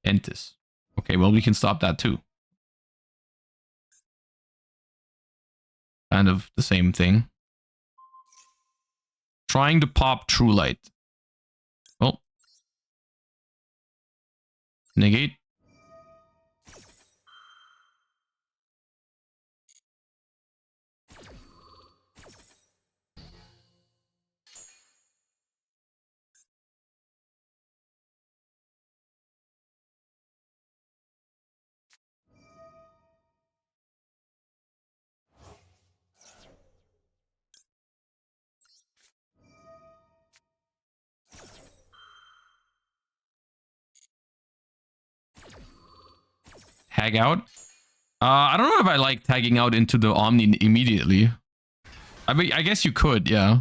Speaker 1: Entis. Okay, well, we can stop that too. Kind of the same thing. Trying to pop True Light. Well. Negate. tag out. I don't know if I like tagging out into the Omni immediately. I mean, I guess you could, yeah.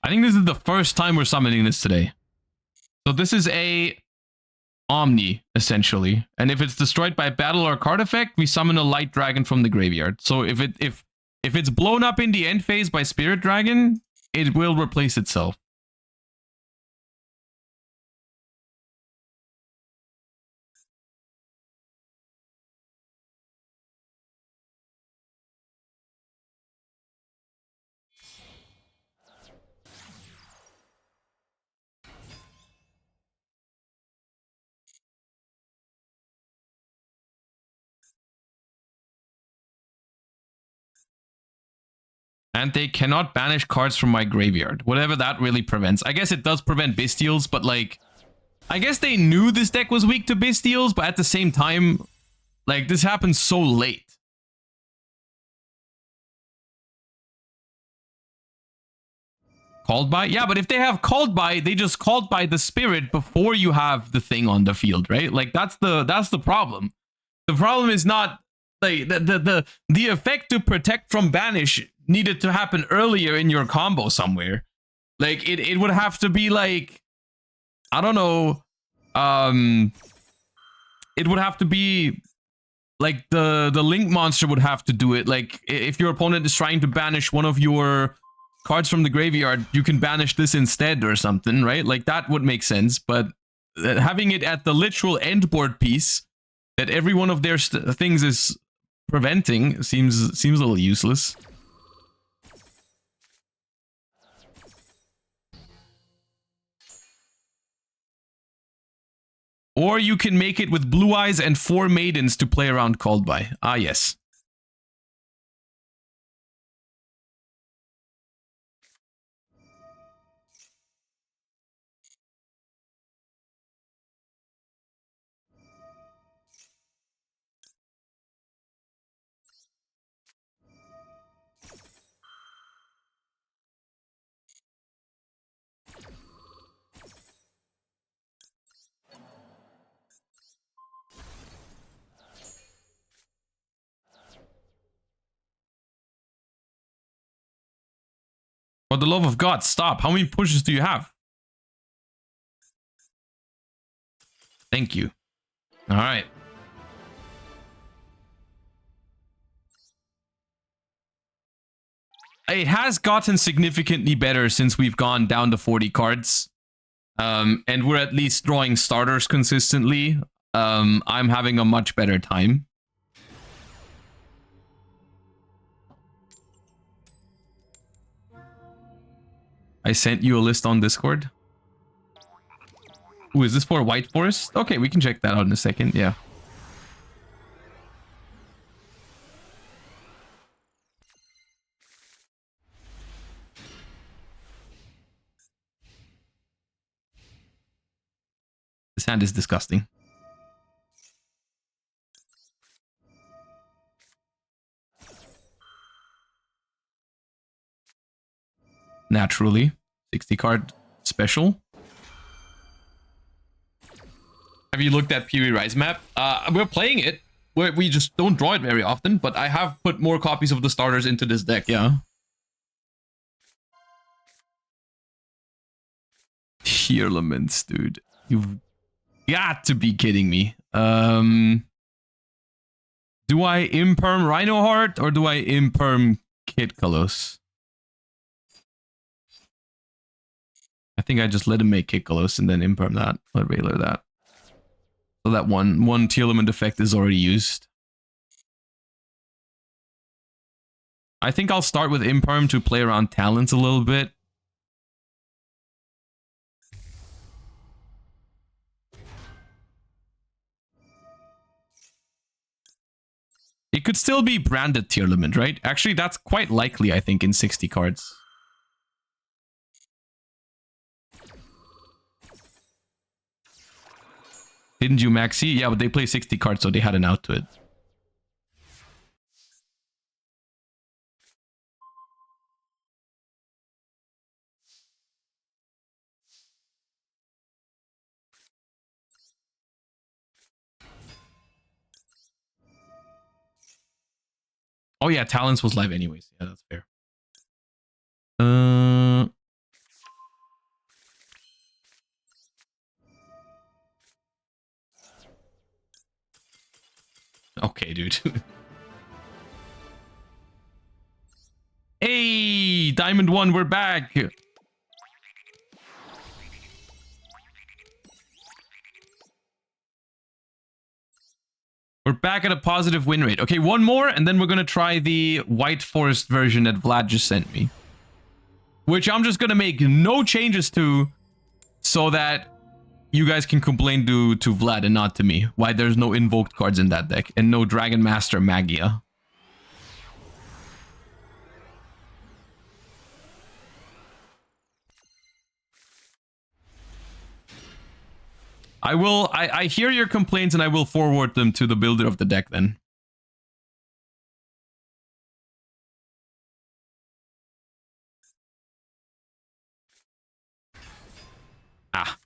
Speaker 1: I think this is the first time we're summoning this today. So this is a Omni, essentially. And if it's destroyed by battle or card effect, we summon a light dragon from the graveyard. So if it's blown up in the end phase by Spirit Dragon, it will replace itself. And they cannot banish cards from my graveyard. Whatever that really prevents. I guess it does prevent Bestials, but like... I guess they knew this deck was weak to Bestials, but at the same time... Like, this happens so late. Called by? Yeah, but if they have called by, they just called by the spirit before you have the thing on the field, right? Like, that's the problem. The problem is not... Like, the effect to protect from banish needed to happen earlier in your combo somewhere. Like, it would have to be like, I don't know, it would have to be like the link monster would have to do it. Like, if your opponent is trying to banish one of your cards from the graveyard, you can banish this instead or something, right? Like, that would make sense. But having it at the literal end board piece that every one of their things is preventing seems a little useless. Or you can make it with Blue Eyes and 4 Maidens to play around Called By. Ah, yes. For the love of God, stop. How many pushes do you have? Thank you. All right. It has gotten significantly better since we've gone down to 40 cards. And we're at least drawing starters consistently. I'm having a much better time. I sent you a list on Discord. Ooh, is this for White Forest? Okay, we can check that out in a second. Yeah. This hand is disgusting. Naturally. 60 card special. Have you looked at Piri Rise map? We're playing it. We just don't draw it very often, but I have put more copies of the starters into this deck, yeah. Tearlaments, dude. You've got to be kidding me. Do I imperm Rhino Heart or do I imperm Kid Kalos? I think I just let him make Kid Kalos and then imperm that. Let Railer that. So that one Tearlament effect is already used. I think I'll start with imperm to play around talents a little bit. It could still be branded tier limit, right? Actually, that's quite likely, I think, in 60 cards. Didn't you, Maxi? Yeah, but they play 60 cards, so they had an out to it. Oh yeah, Talents was live anyways. Yeah, that's fair. Okay, dude. Hey, Diamond 1, we're back. We're back at a positive win rate. Okay, one more, and then we're going to try the White Forest version that Vlad just sent me. Which I'm just going to make no changes to so that you guys can complain to Vlad and not to me. Why there's no invoked cards in that deck and no Dragon Master Magia. I hear your complaints and I will forward them to the builder of the deck then. Ah.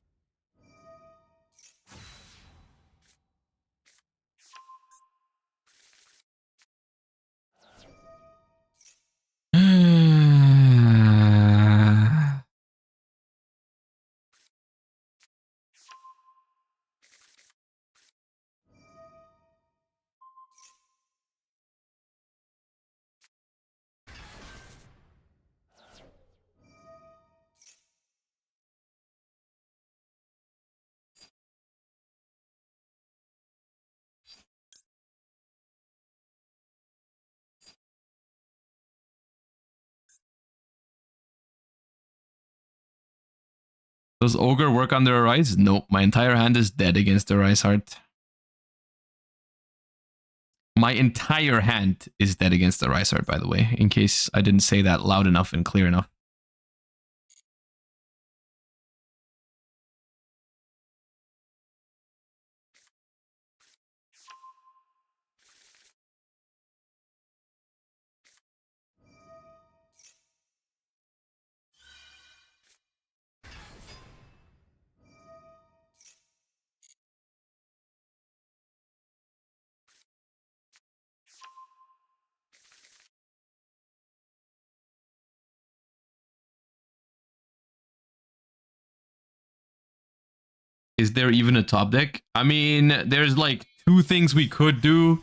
Speaker 1: Does Ogre work on the Arise? Nope, my entire hand is dead against the Arise Heart. My entire hand is dead against the Arise Heart, by the way, in case I didn't say that loud enough and clear enough. Is there even a top deck? I mean, there's like two things we could do.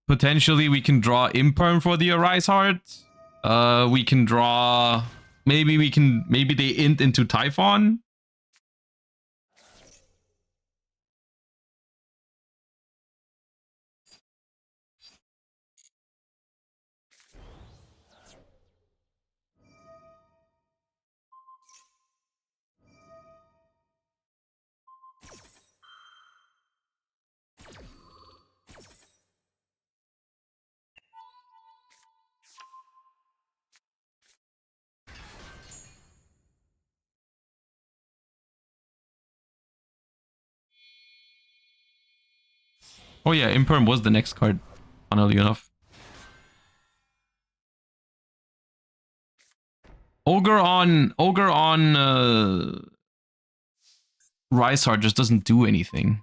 Speaker 1: Potentially, we can draw Imperm for the Arise Heart. We can draw... Maybe they int into Typhon. Oh yeah, Imperm was the next card, funnily enough. Ogre on Rise Heart just doesn't do anything.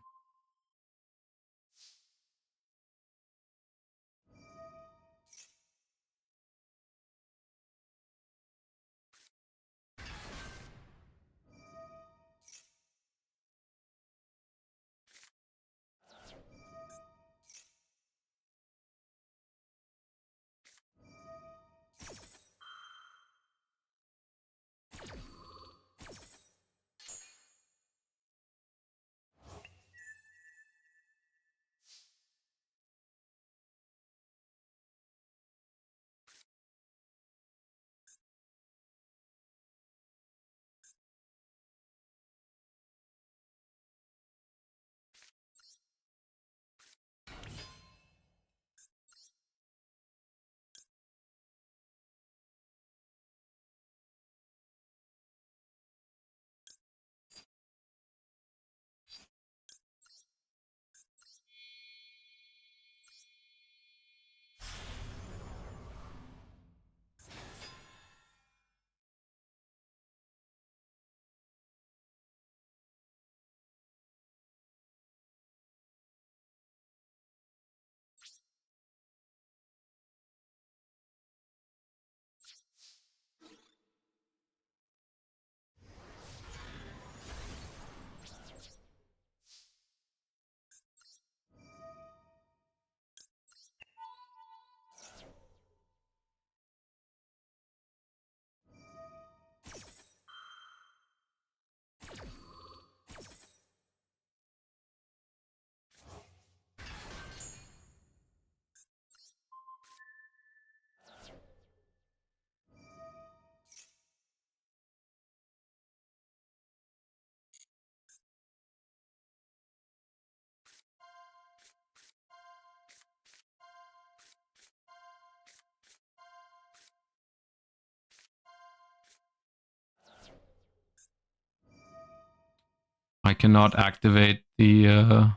Speaker 1: cannot activate the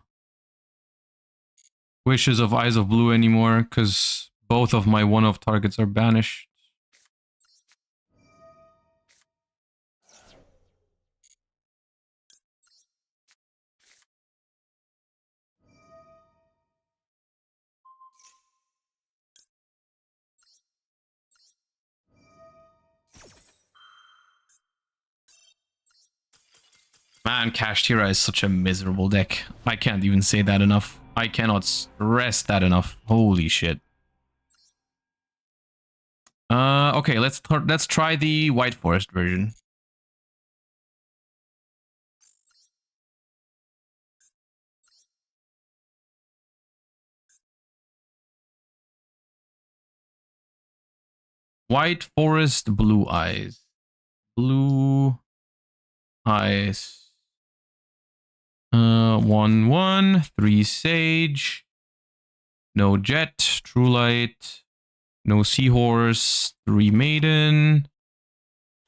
Speaker 1: Wishes of Eyes of Blue anymore because both of my one-off targets are banished. Man, Kashtira is such a miserable deck. I can't even say that enough. I cannot stress that enough. Holy shit. Okay, let's try the White Forest version. White Forest, Blue Eyes. Blue Eyes. 1/1, 3 Sage. No Jet, True Light. No Seahorse, 3 Maiden.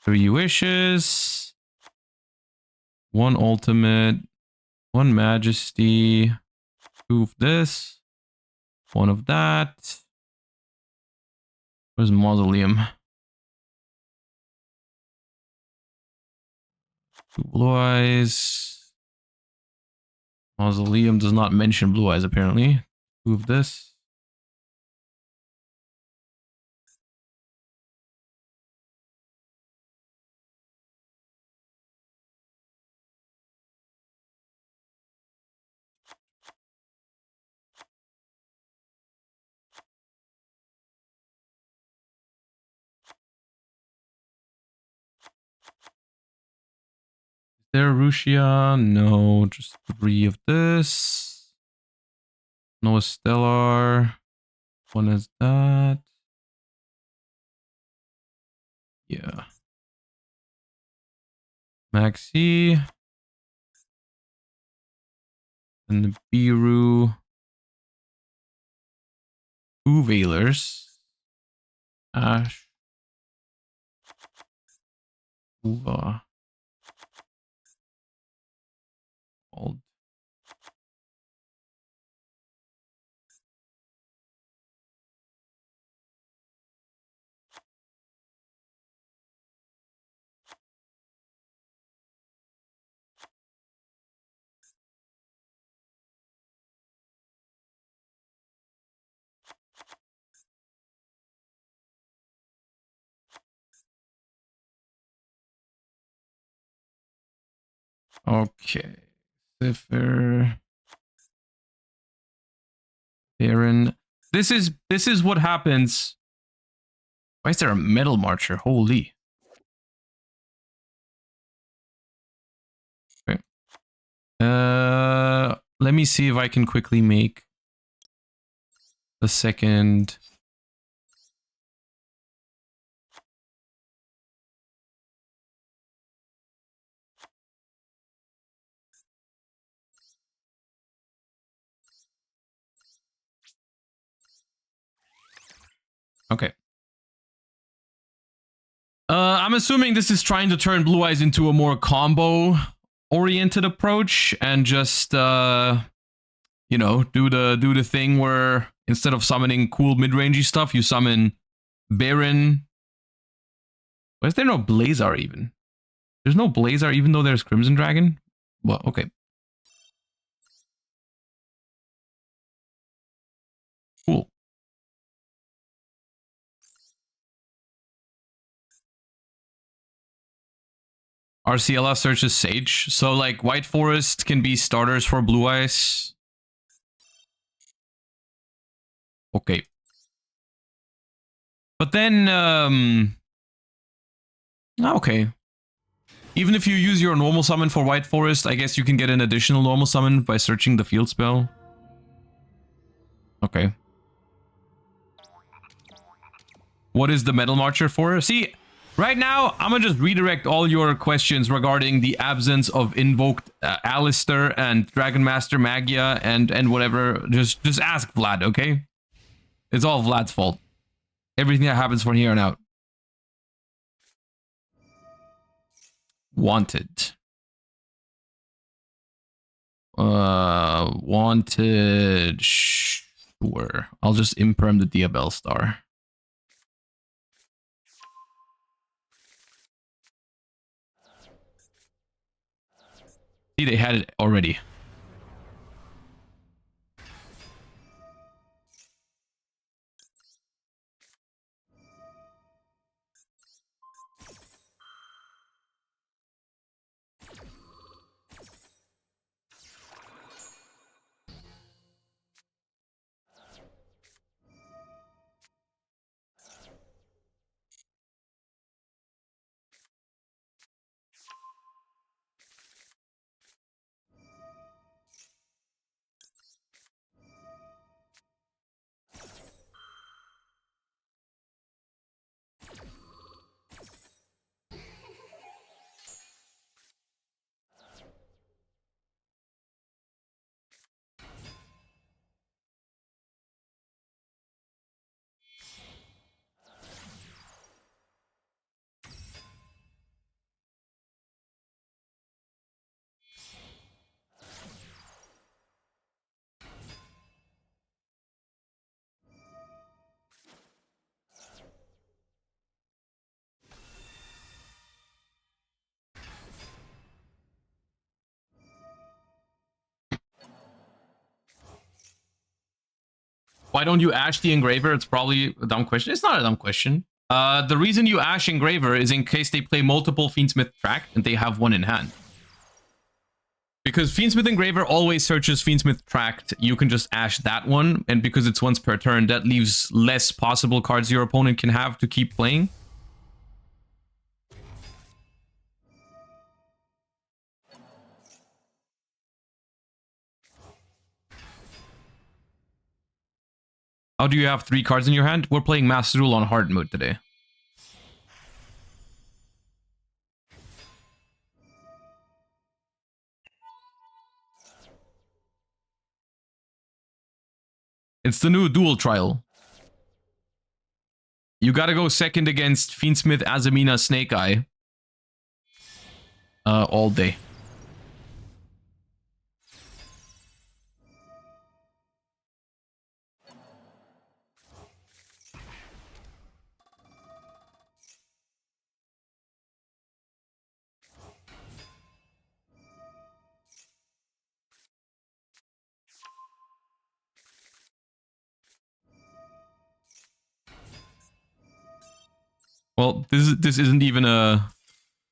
Speaker 1: 3 Wishes. 1 Ultimate. 1 Majesty. 2 of this. 1 of that. Where's Mausoleum? 2 Blue Eyes. Mausoleum does not mention Blue Eyes, apparently. 2 of this. Is there Rushia? No, just 3 of this. No Stellar. 1 is that. Yeah. Maxi. And the Biru. 2 Veilers. Ash. Uva. Old. Okay. Zephyr. Baron. This is what happens. Why is there a metal marcher? Holy. Okay. Let me see if I can quickly make the second. Okay. I'm assuming this is trying to turn Blue Eyes into a more combo-oriented approach and just, you know, do the thing where instead of summoning cool mid-rangey stuff, you summon Baron. Why is there no Blazar even? There's no Blazar even though there's Crimson Dragon? Well, okay. Cool. RCLA searches Sage. So, like, White Forest can be starters for Blue Eyes. Okay. But then, okay. Even if you use your normal summon for White Forest, I guess you can get an additional normal summon by searching the field spell. Okay. What is the Metal Marcher for? See, right now, I'm gonna just redirect all your questions regarding the absence of invoked Alistair and Dragon Master Magia and whatever. Just ask Vlad, okay? It's all Vlad's fault. Everything that happens from here on out. Wanted. Wanted. Sure. I'll just imperm the Diabell star. See, they had it already. Why don't you Ash the Engraver? It's probably a dumb question. It's not a dumb question. The reason you Ash Engraver is in case they play multiple Fiendsmith Tract and they have one in hand. Because Fiendsmith Engraver always searches Fiendsmith Tract, you can just Ash that one, and because it's once per turn, that leaves less possible cards your opponent can have to keep playing. How do you have 3 cards in your hand? We're playing Master Duel on hard mode today. It's the new Duel trial. You gotta go second against Fiendsmith, Azamina, Snake Eye. All day. Well, this isn't even a...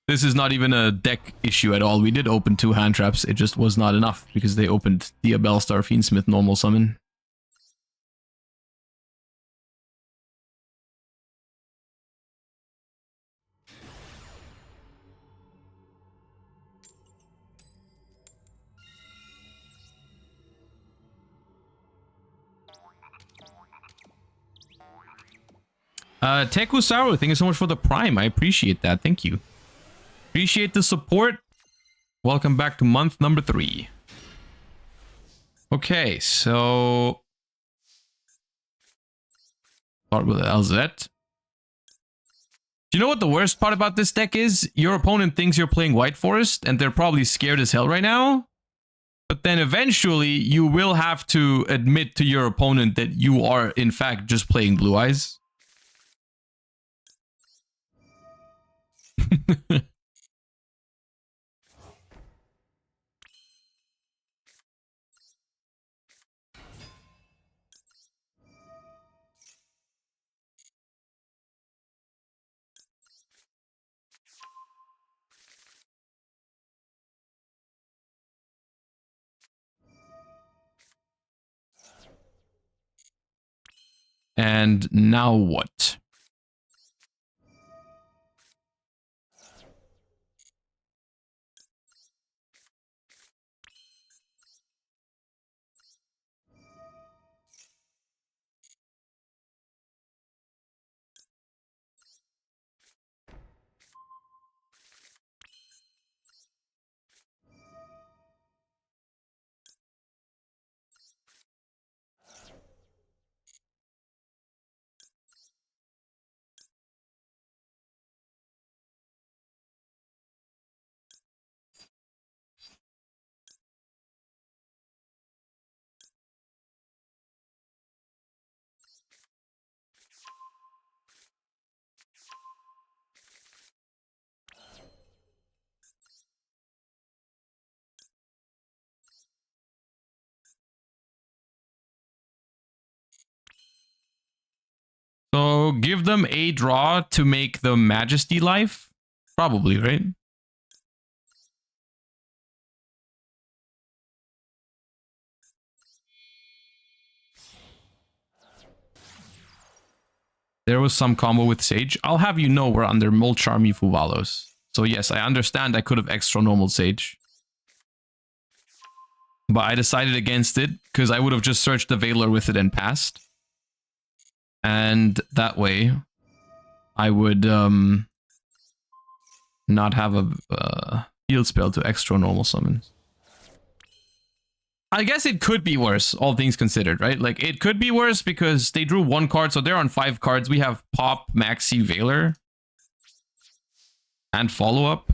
Speaker 1: This is not even a deck issue at all. We did open 2 hand traps. It just was not enough because they opened Diabell Star Fiendsmith normal summon. Tekusaru, thank you so much for the Prime. I appreciate that. Thank you. Appreciate the support. Welcome back to month number 3. Okay, so... Start with LZ. Do you know what the worst part about this deck is? Your opponent thinks you're playing White Forest, and they're probably scared as hell right now. But then eventually, you will have to admit to your opponent that you are, in fact, just playing Blue Eyes. And now what? So give them a draw to make the Majesty life? Probably, right? There was some combo with Sage. I'll have you know we're under Molcharmi Fuvalos. So yes, I understand I could have extra normal Sage. But I decided against it because I would have just searched the Veiler with it and passed. And that way, I would not have a field spell to extra normal summons. I guess it could be worse, all things considered, right? Like, it could be worse because they drew 1 card, so they're on 5 cards. We have Pop, Maxi, Veiler. And follow-up.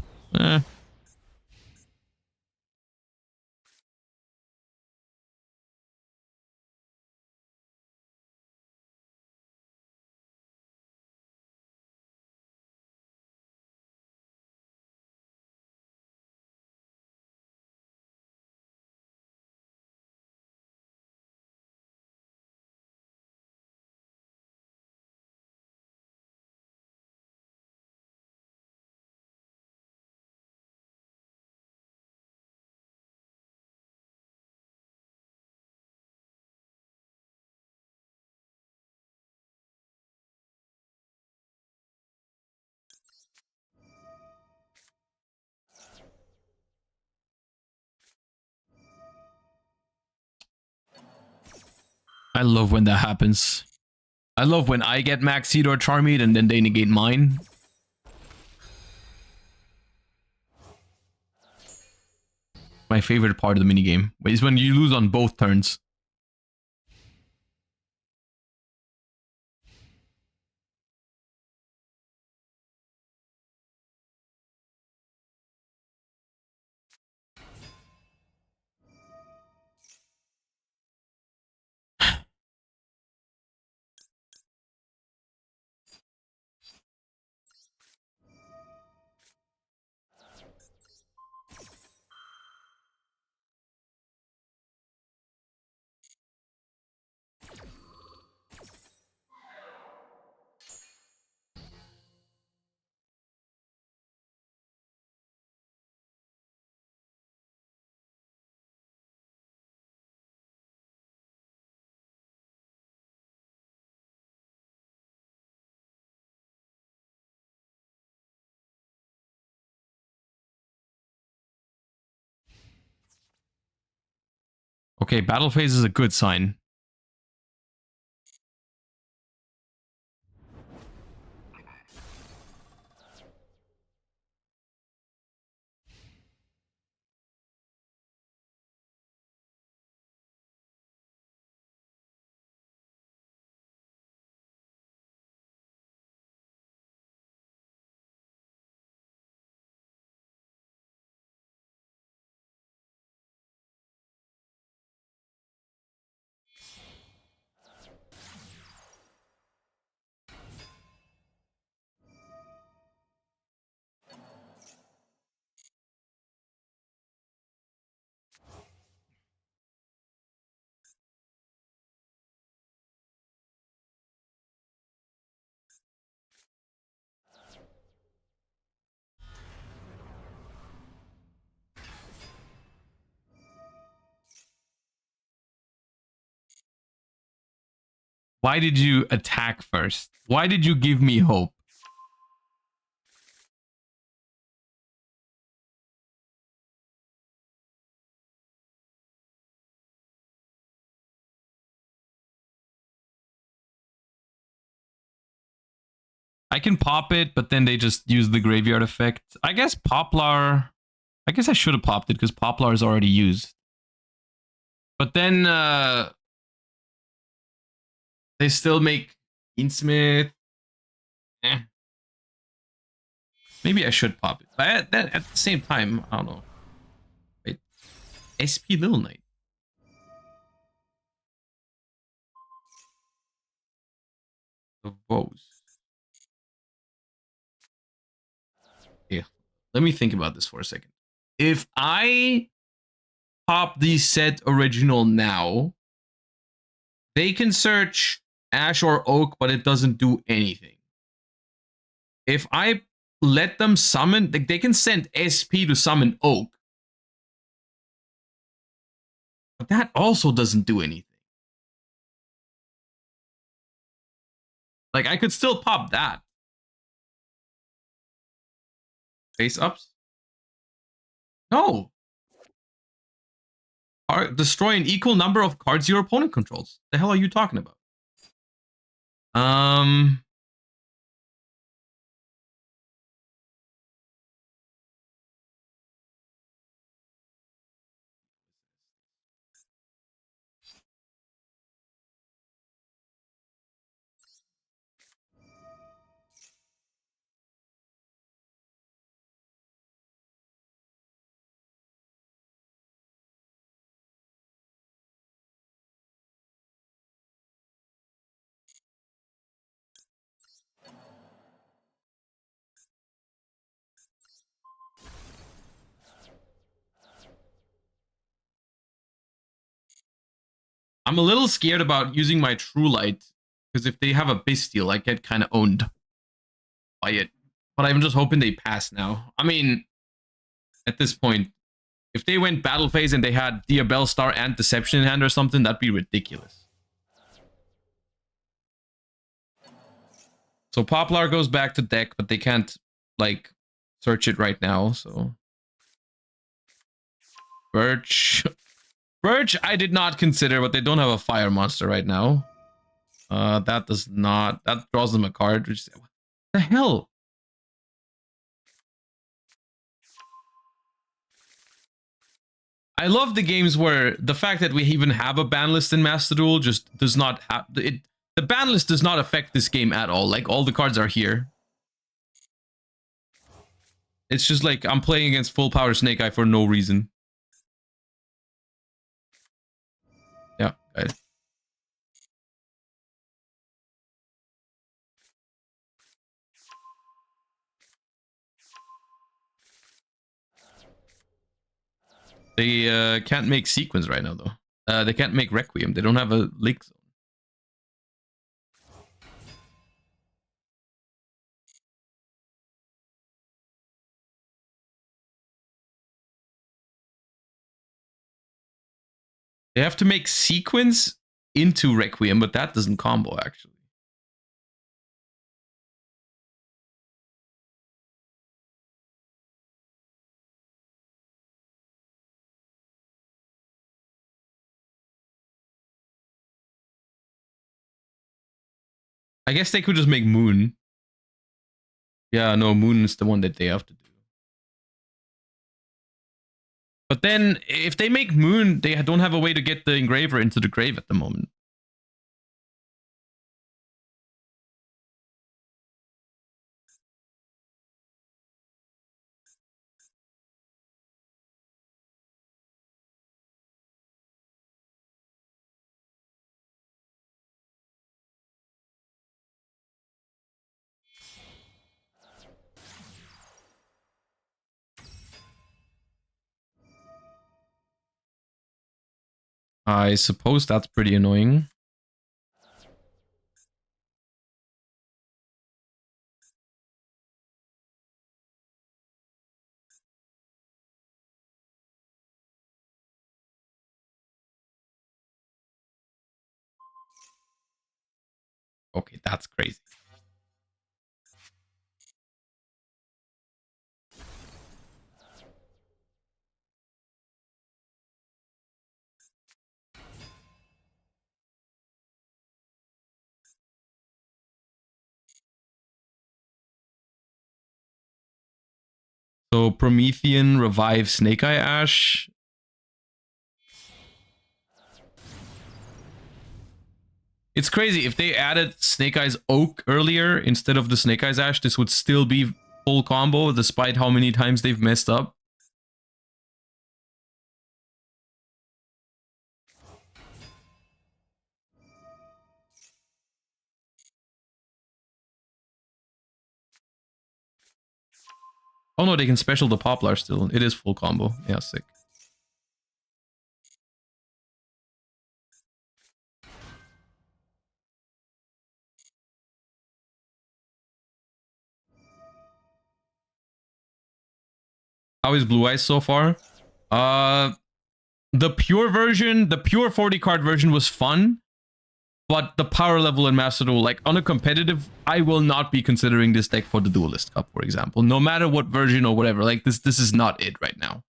Speaker 1: I love when that happens. I love when I get Maxied or Charmied and then they negate mine. My favorite part of the minigame is when you lose on both turns. Okay, battle phase is a good sign. Why did you attack first? Why did you give me hope? I can pop it, but then they just use the graveyard effect. I guess Poplar... I guess I should have popped it because Poplar is already used. But then they still make Schmidt. Maybe I should pop it. But at the same time, I don't know. Wait. SP Little Knight. The VODs. Yeah. Let me think about this for a second. If I pop the set original now, they can search Ash or Oak, but it doesn't do anything. If I let them summon, they can send SP to summon Oak. But that also doesn't do anything. Like, I could still pop that. Face ups? No. Destroy an equal number of cards your opponent controls. The hell are you talking about? I'm a little scared about using my True Light, because if they have a Bestial, I get kind of owned by it. But I'm just hoping they pass now. I mean, at this point, if they went Battle Phase and they had Diabell Star and Deception in hand or something, that'd be ridiculous. So Poplar goes back to deck, but they can't, like, search it right now, so... Birch... Birch, I did not consider, but they don't have a fire monster right now. That does not... That draws them a card, which... What the hell? I love the games where the fact that we even have a ban list in Master Duel just does not have... The ban list does not affect this game at all. Like, all the cards are here. It's just like I'm playing against full power Snake Eye for no reason. Yeah, got it. They can't make Sequence right now, though. They can't make Requiem. They don't have a Link Zone. They have to make Sequence into Requiem, but that doesn't combo, actually. I guess they could just make Moon. Yeah, no, Moon is the one that they have to do. But then, if they make Moon, they don't have a way to get the Engraver into the grave at the moment. I suppose that's pretty annoying. Okay, that's crazy. So Promethean revive Snake Eye Ash. It's crazy. If they added Snake Eyes Oak earlier instead of the Snake Eyes Ash, this would still be full combo despite how many times they've messed up. Oh no, they can special the Poplar still. It is full combo. Yeah, sick. How is Blue Eyes so far? The pure version, the pure 40 card version was fun, but the power level in Master Duel, like on a competitive, I will not be considering this deck for the Duelist Cup, for example. No matter what version or whatever, like this is not it right now.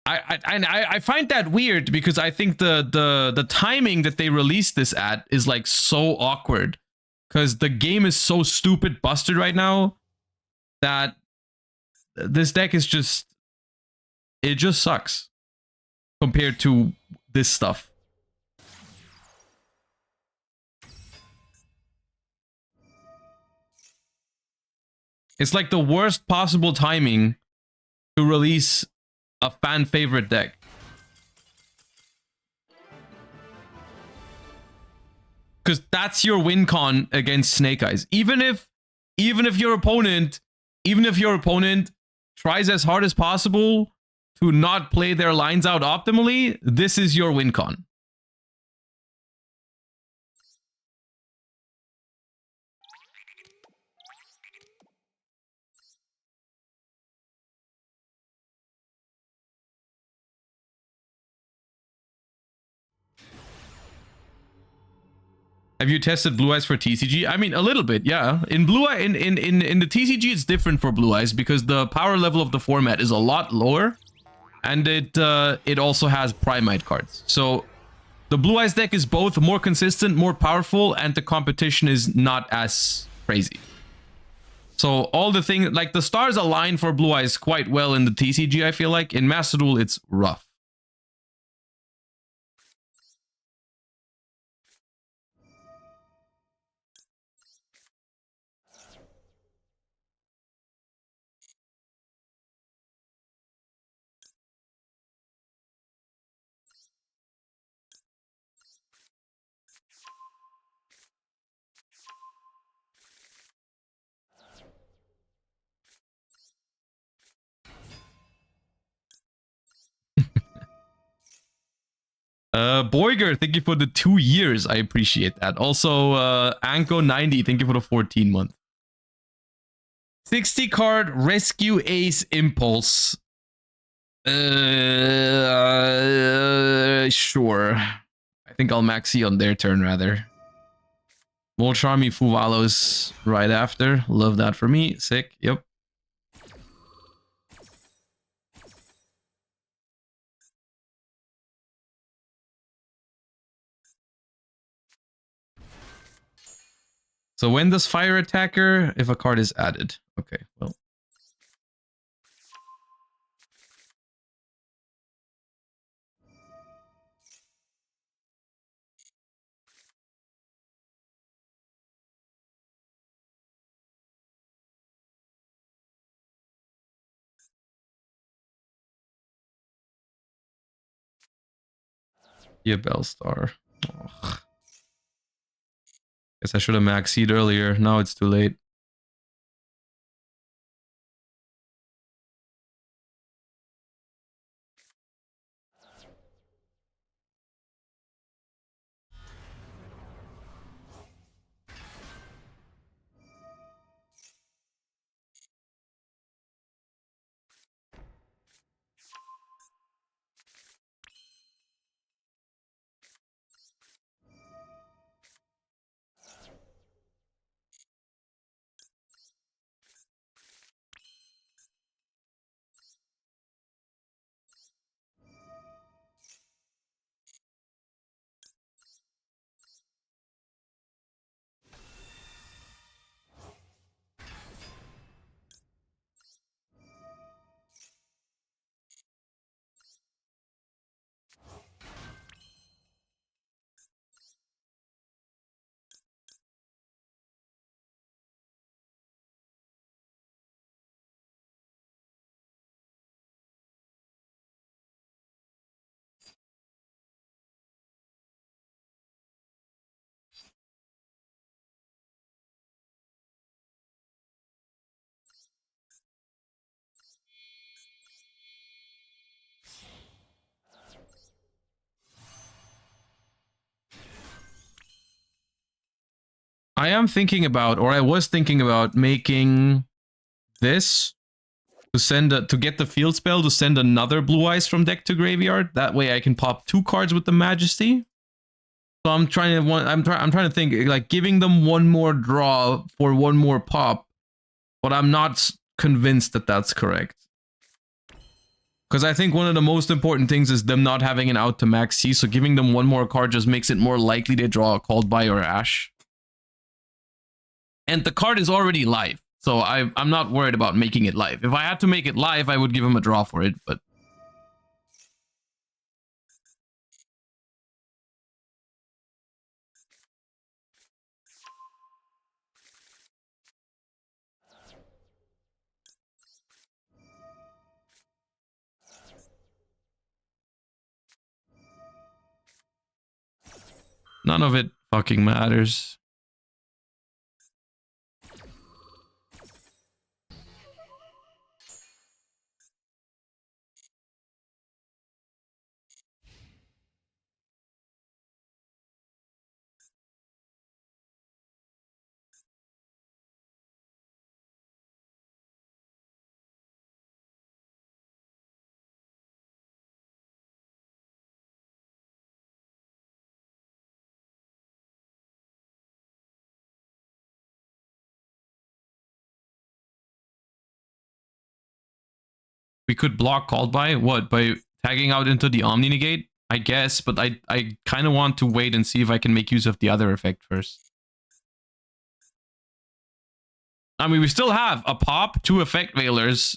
Speaker 1: I find that weird because I think the timing that they released this at is like so awkward because the game is so stupid busted right now that this deck is just, it just sucks compared to this stuff. It's like the worst possible timing to release a fan favorite deck. Because that's your win con against Snake Eyes. Even if your opponent tries as hard as possible to not play their lines out optimally, this is your win con. Have you tested Blue Eyes for TCG? I mean, a little bit, yeah. In Blue Eye, in the TCG, it's different for Blue Eyes because the power level of the format is a lot lower, and it also has Primite cards. So the Blue Eyes deck is both more consistent, more powerful, and the competition is not as crazy. So all the things, like the stars align for Blue Eyes quite well in the TCG, I feel like. In Master Duel, it's rough. Boiger, thank you for the 2 years. I appreciate that. Also, Anko90, thank you for the 14 month. 60 card Rescue Ace Impulse. Sure. I think I'll maxi on their turn rather. Volcharmy Fuvalos right after. Love that for me. Sick. Yep. So when does Fire Attacker? If a card is added. Okay, well. Yeah, Bellstar. Ugh. Guess I should have maxied earlier. Now it's too late. I am thinking about, or I was thinking about making this. to get the field spell to send another Blue Eyes from deck to graveyard. That way I can pop 2 cards with the Majesty. So I'm trying to think like giving them 1 more draw for 1 more pop, but I'm not convinced that that's correct. Because I think one of the most important things is them not having an out to max C, so giving them 1 more card just makes it more likely they draw a Called By or Ash. And the card is already live, so I'm not worried about making it live. If I had to make it live, I would give him a draw for it, but... none of it fucking matters. We could block Called By? What? By tagging out into the Omni Negate? I guess, but I kind of want to wait and see if I can make use of the other effect first. I mean, we still have a pop, 2 effect veilers,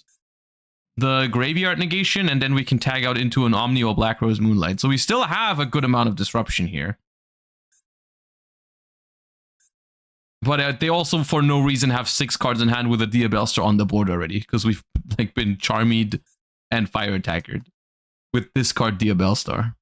Speaker 1: the graveyard negation, and then we can tag out into an Omni or Black Rose Moonlight. So we still have a good amount of disruption here. But they also, for no reason, have 6 cards in hand with a Diabellstar on the board already, because we've like been Charmied and Fire Attackered with this card Diabellstar.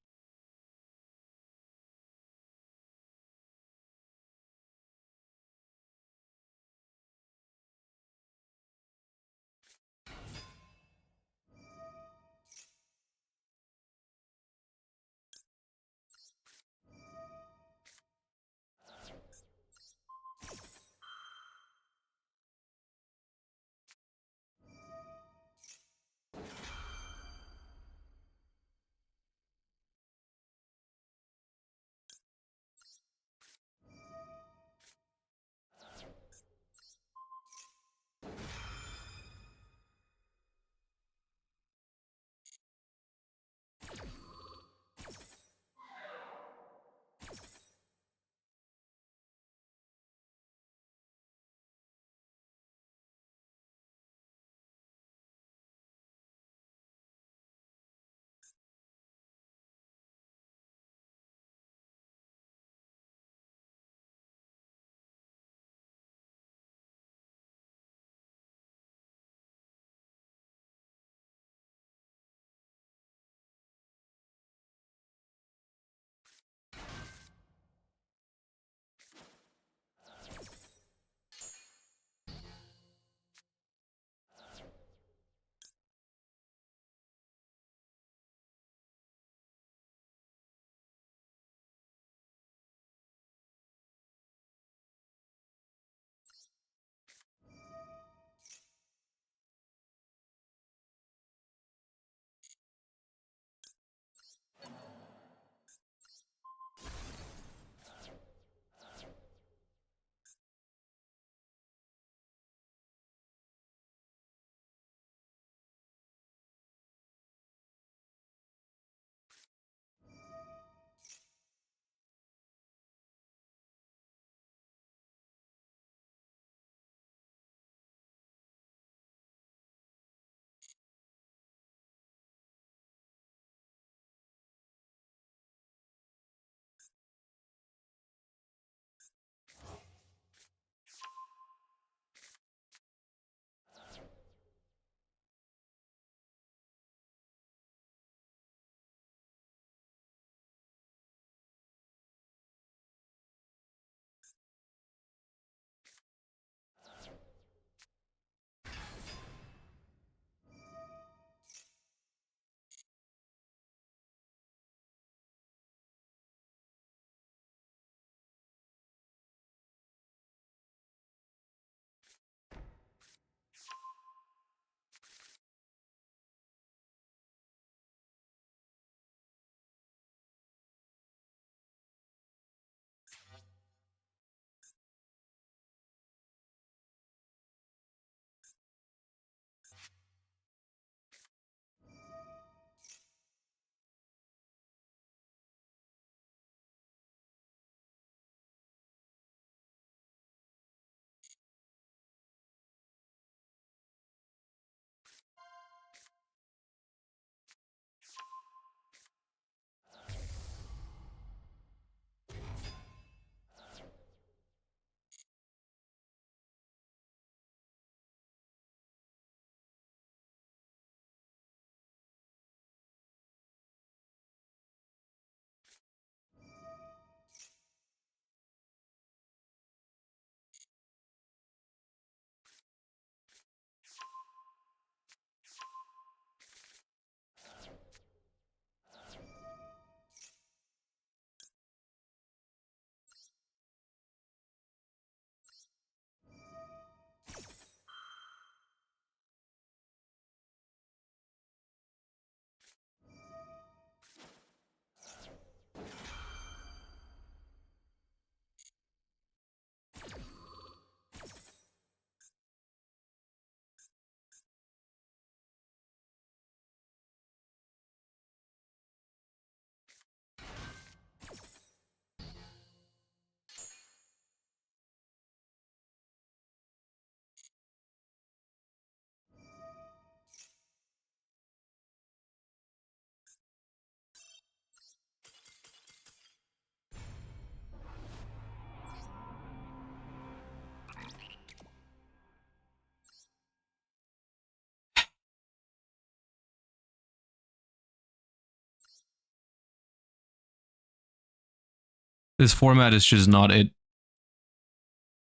Speaker 1: This format is just not it.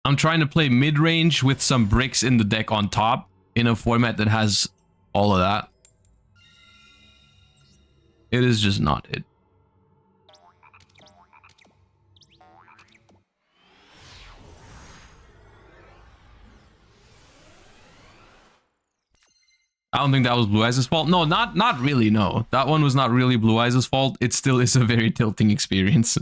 Speaker 1: I'm trying to play mid-range with some bricks in the deck on top in a format that has all of that. It is just not it. I don't think that was Blue Eyes' fault. No, not really, no. That one was not really Blue Eyes' fault. It still is a very tilting experience.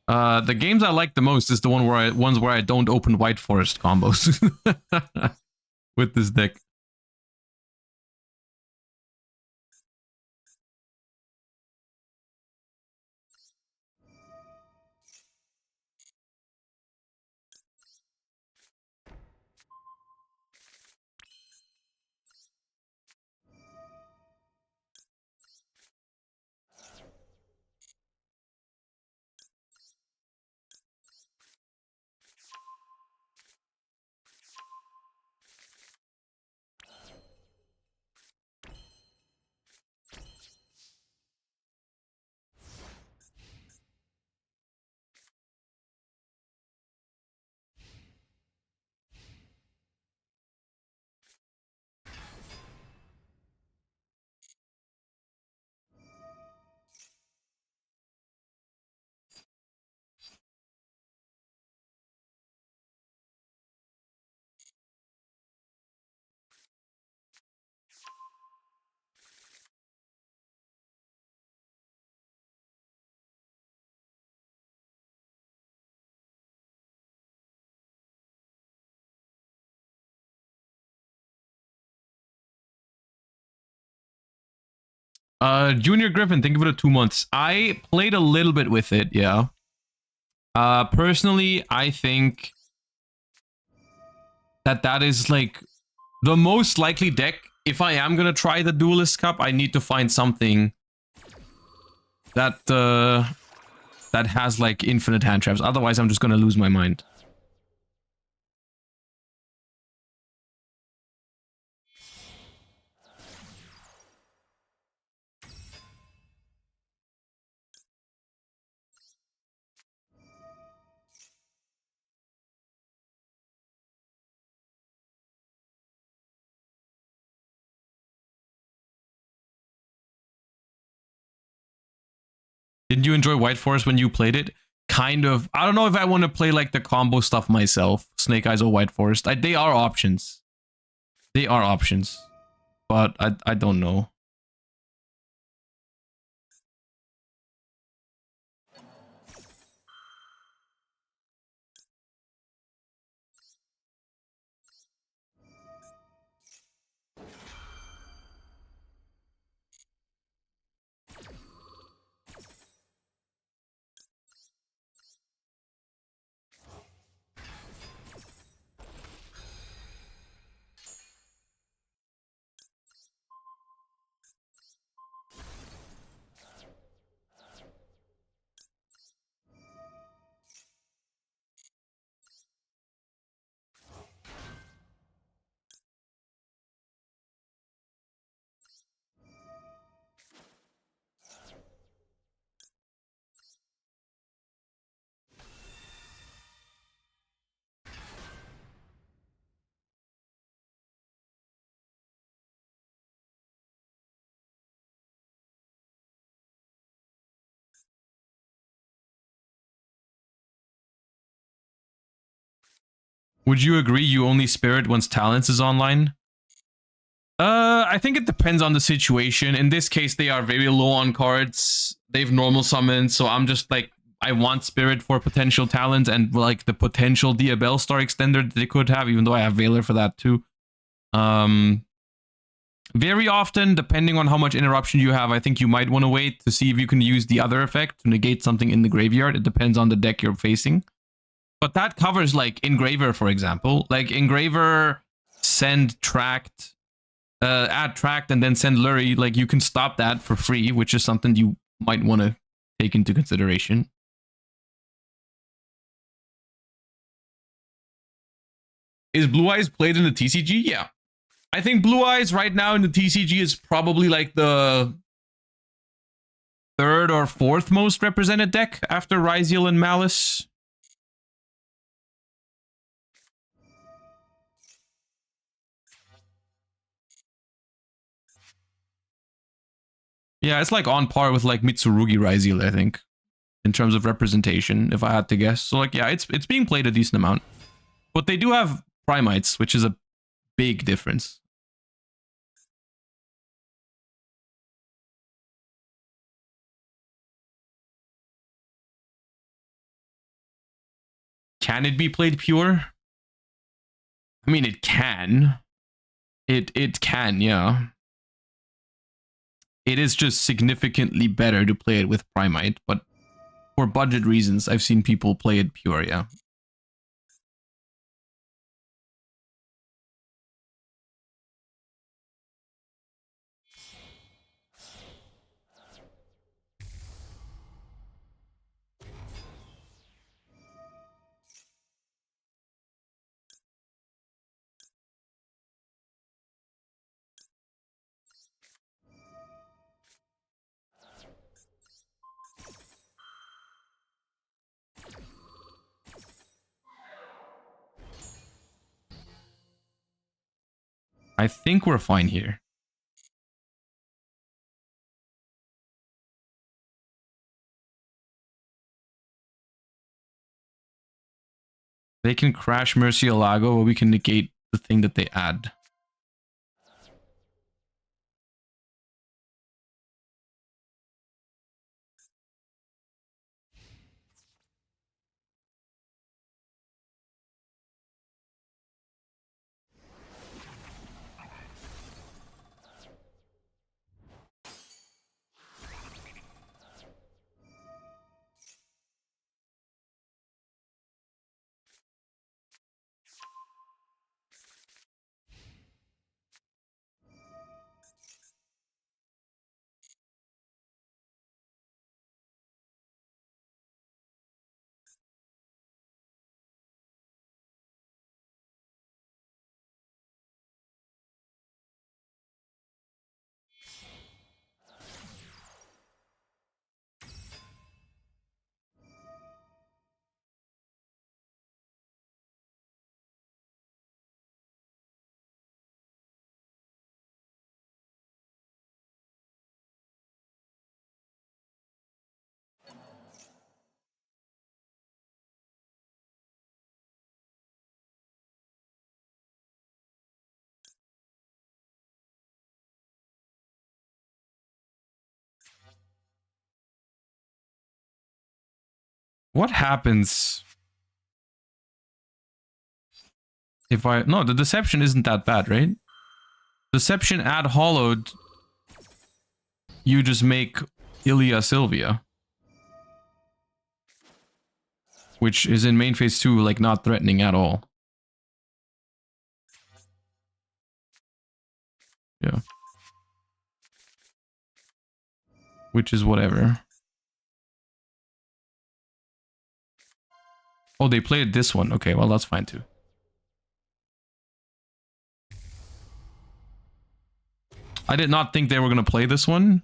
Speaker 1: The games I like the most is the ones where I don't open White Forest combos with this deck. Junior Griffin, think of it at 2 months. I played a little bit with it, yeah. Personally, I think that is like the most likely deck. If I am gonna try the Duelist Cup, I need to find something that that has like infinite hand traps. Otherwise, I'm just gonna lose my mind. Didn't you enjoy White Forest when you played it? Kind of. I don't know if I want to play like the combo stuff myself. Snake Eyes or White Forest. They are options. They are options. But I don't know. Would you agree you only spirit once Talents is online? I think it depends on the situation. In this case, they are very low on cards. They've normal summons, so I'm just like, I want Spirit for potential talent and like the potential Diabell Star extender that they could have, even though I have Veiler for that too. Very often, depending on how much interruption you have, I think you might want to wait to see if you can use the other effect to negate something in the graveyard. It depends on the deck you're facing. But that covers like Engraver, for example. Like Engraver, send Tract, add Tract and then send Lurie. Like you can stop that for free, which is something you might want to take into consideration. Is Blue Eyes played in the TCG? Yeah. I think Blue Eyes right now in the TCG is probably like the third or fourth most represented deck after Ryziel and Malice. Yeah, it's like on par with like Mitsurugi Ryziel, I think, in terms of representation, if I had to guess. So like, yeah, it's being played a decent amount. But they do have Primites, which is a big difference. Can it be played pure? I mean, it can. It can, yeah. It is just significantly better to play it with Primite, but for budget reasons, I've seen people play it pure, yeah. I think we're fine here. They can crash Murcielago, or we can negate the thing that they add. What happens if I... No, the Deception isn't that bad, right? Deception add Hollowed, you just make Ilia Sylvia. Which is in main phase 2, like not threatening at all. Yeah. Which is whatever. Oh, they played this one. Okay, well, that's fine too. I did not think they were going to play this one.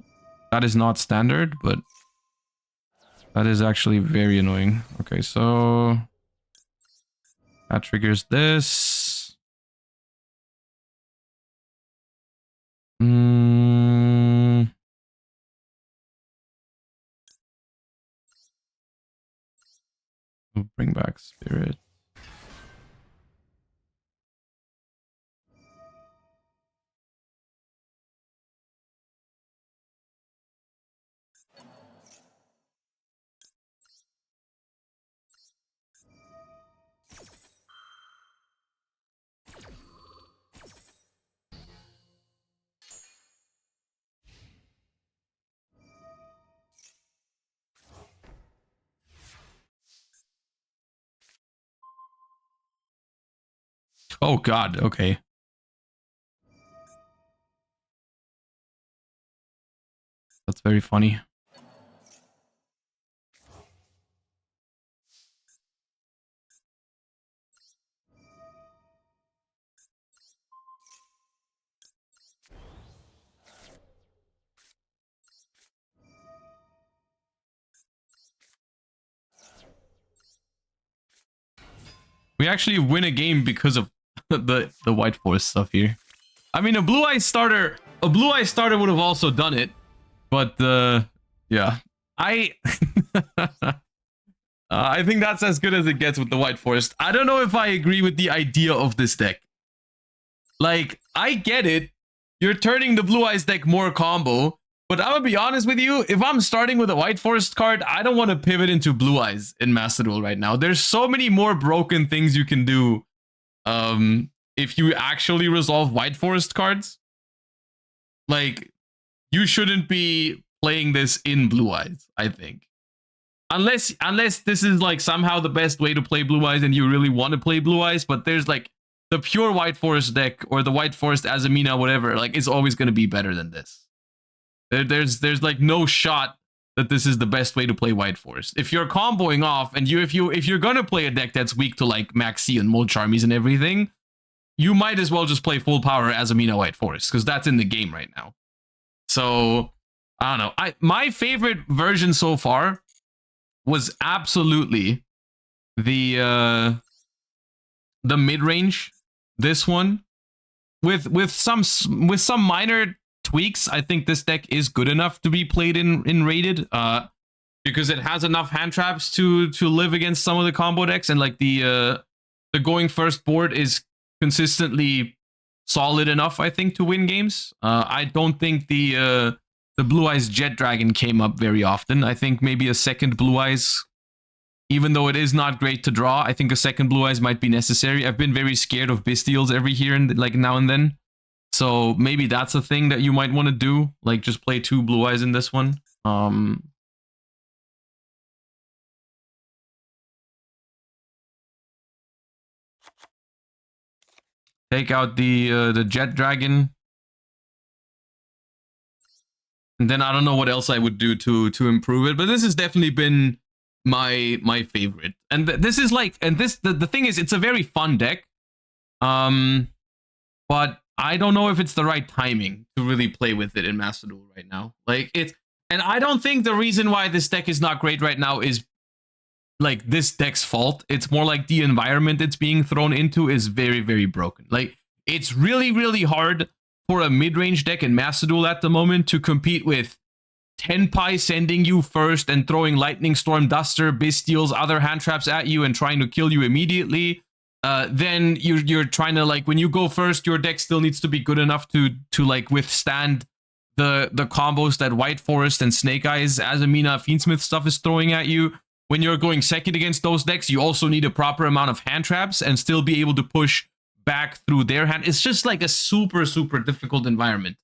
Speaker 1: That is not standard, but that is actually very annoying. Okay, so that triggers this. We'll bring back Spirit. Oh god, okay. That's very funny. We actually win a game because of the white forest stuff here. I mean, a blue eye starter would have also done it, but yeah, I I think that's as good as it gets with the white forest. I don't know if I agree with the idea of this deck. Like, I get it. You're turning the blue eyes deck more combo, but I'm gonna be honest with you, if I'm starting with a white forest card, I don't want to pivot into blue eyes in Master Duel right now. There's so many more broken things you can do if you actually resolve white forest cards. Like, you shouldn't be playing this in blue eyes, I think. Unless this is like somehow the best way to play blue eyes and you really want to play blue eyes, but there's like the pure white forest deck or the white forest Azamina, whatever, like it's always going to be better than this. There's like no shot that this is the best way to play white forest. If you're comboing off and if you're gonna play a deck that's weak to like Maxi and Mold Charmies and everything, you might as well just play full power Azamina white forest because that's in the game right now. So I don't know. My favorite version so far was absolutely the mid-range. This one with some minor tweaks. I think this deck is good enough to be played in rated because it has enough hand traps to live against some of the combo decks, and like the going first board is consistently solid enough, I think, to win games. I don't think the Blue Eyes Jet Dragon came up very often. I think maybe a second Blue Eyes, even though it is not great to draw, I think a second Blue Eyes might be necessary. I've been very scared of Bystials every here and like now and then. So maybe that's a thing that you might want to do. Like just play 2 Blue Eyes in this one. Take out the Jet Dragon. And then I don't know what else I would do to improve it, but this has definitely been my favorite. And this is like, and this the thing is, it's a very fun deck. But I don't know if it's the right timing to really play with it in Master Duel right now. Like it's, and I don't think the reason why this deck is not great right now is like this deck's fault. It's more like the environment it's being thrown into is very, very broken. Like it's really, really hard for a mid-range deck in Master Duel at the moment to compete with Tenpai sending you first and throwing Lightning Storm, Duster, Bystials, other hand traps at you and trying to kill you immediately. Then you're trying to, like, when you go first, your deck still needs to be good enough to like withstand the combos that White Forest and Snake Eyes, Azamina, Fiendsmith stuff is throwing at you. When you're going second against those decks, you also need a proper amount of hand traps and still be able to push back through their hand. It's just like a super, super difficult environment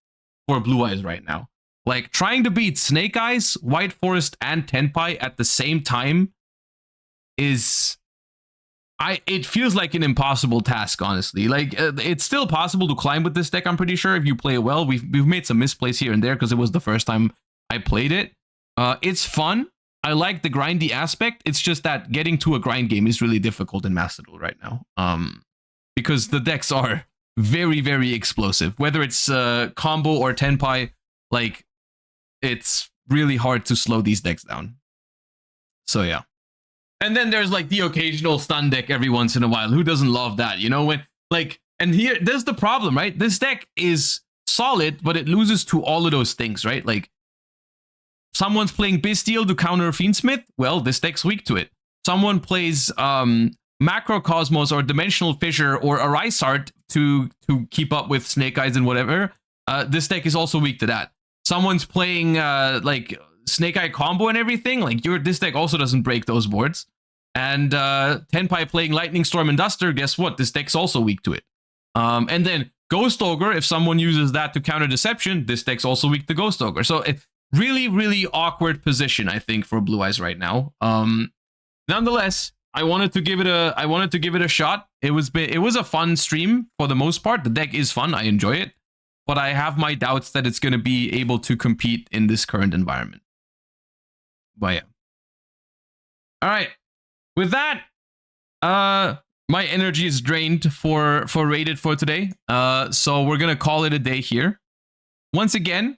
Speaker 1: for Blue Eyes right now. Like trying to beat Snake Eyes, White Forest, and Tenpai at the same time is... it feels like an impossible task, honestly. Like, it's still possible to climb with this deck, I'm pretty sure, if you play it well. We've made some misplays here and there because it was the first time I played it. It's fun. I like the grindy aspect. It's just that getting to a grind game is really difficult in Master Duel right now. Because the decks are very, very explosive. Whether it's combo or Tenpai, like, it's really hard to slow these decks down. So, yeah. And then there's like the occasional stun deck every once in a while. Who doesn't love that? You know, when like, and here, there's the problem, right? This deck is solid, but it loses to all of those things, right? Like, someone's playing Bystial to counter Fiendsmith. Well, this deck's weak to it. Someone plays Macrocosmos or Dimensional Fissure or Arisart to keep up with Snake Eyes and whatever. This deck is also weak to that. Someone's playing like Snake Eye combo and everything, like this deck also doesn't break those boards. And Tenpai playing Lightning Storm and Duster, guess what? This deck's also weak to it. And then Ghost Ogre, if someone uses that to counter Deception, this deck's also weak to Ghost Ogre. So it really, really awkward position, I think, for Blue Eyes right now. Nonetheless, I wanted to give it a shot. It was a fun stream for the most part. The deck is fun. I enjoy it, but I have my doubts that it's going to be able to compete in this current environment. But yeah. All right. With that, my energy is drained for Rated for today. So we're gonna call it a day here. Once again,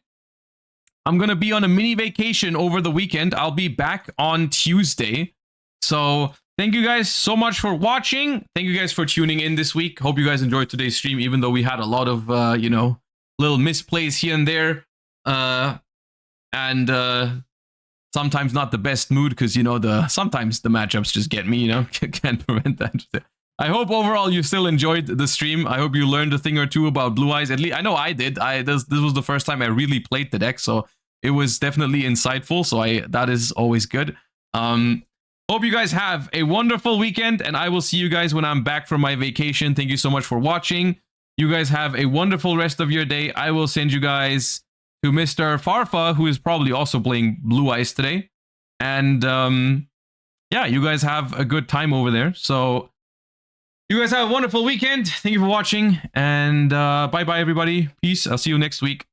Speaker 1: I'm gonna be on a mini vacation over the weekend. I'll be back on Tuesday. So thank you guys so much for watching. Thank you guys for tuning in this week. Hope you guys enjoyed today's stream, even though we had a lot of little misplays here and there. Sometimes not the best mood because sometimes the matchups just get me, can't prevent that. I hope overall you still enjoyed the stream. I hope you learned a thing or two about Blue Eyes. At least I know I did. This was the first time I really played the deck, so it was definitely insightful. So that is always good. Hope you guys have a wonderful weekend, and I will see you guys when I'm back from my vacation. Thank you so much for watching. You guys have a wonderful rest of your day. I will send you guys to Mr. Farfa, who is probably also playing Blue Eyes today. And yeah, you guys have a good time over there. So you guys have a wonderful weekend. Thank you for watching. And bye-bye, everybody. Peace. I'll see you next week.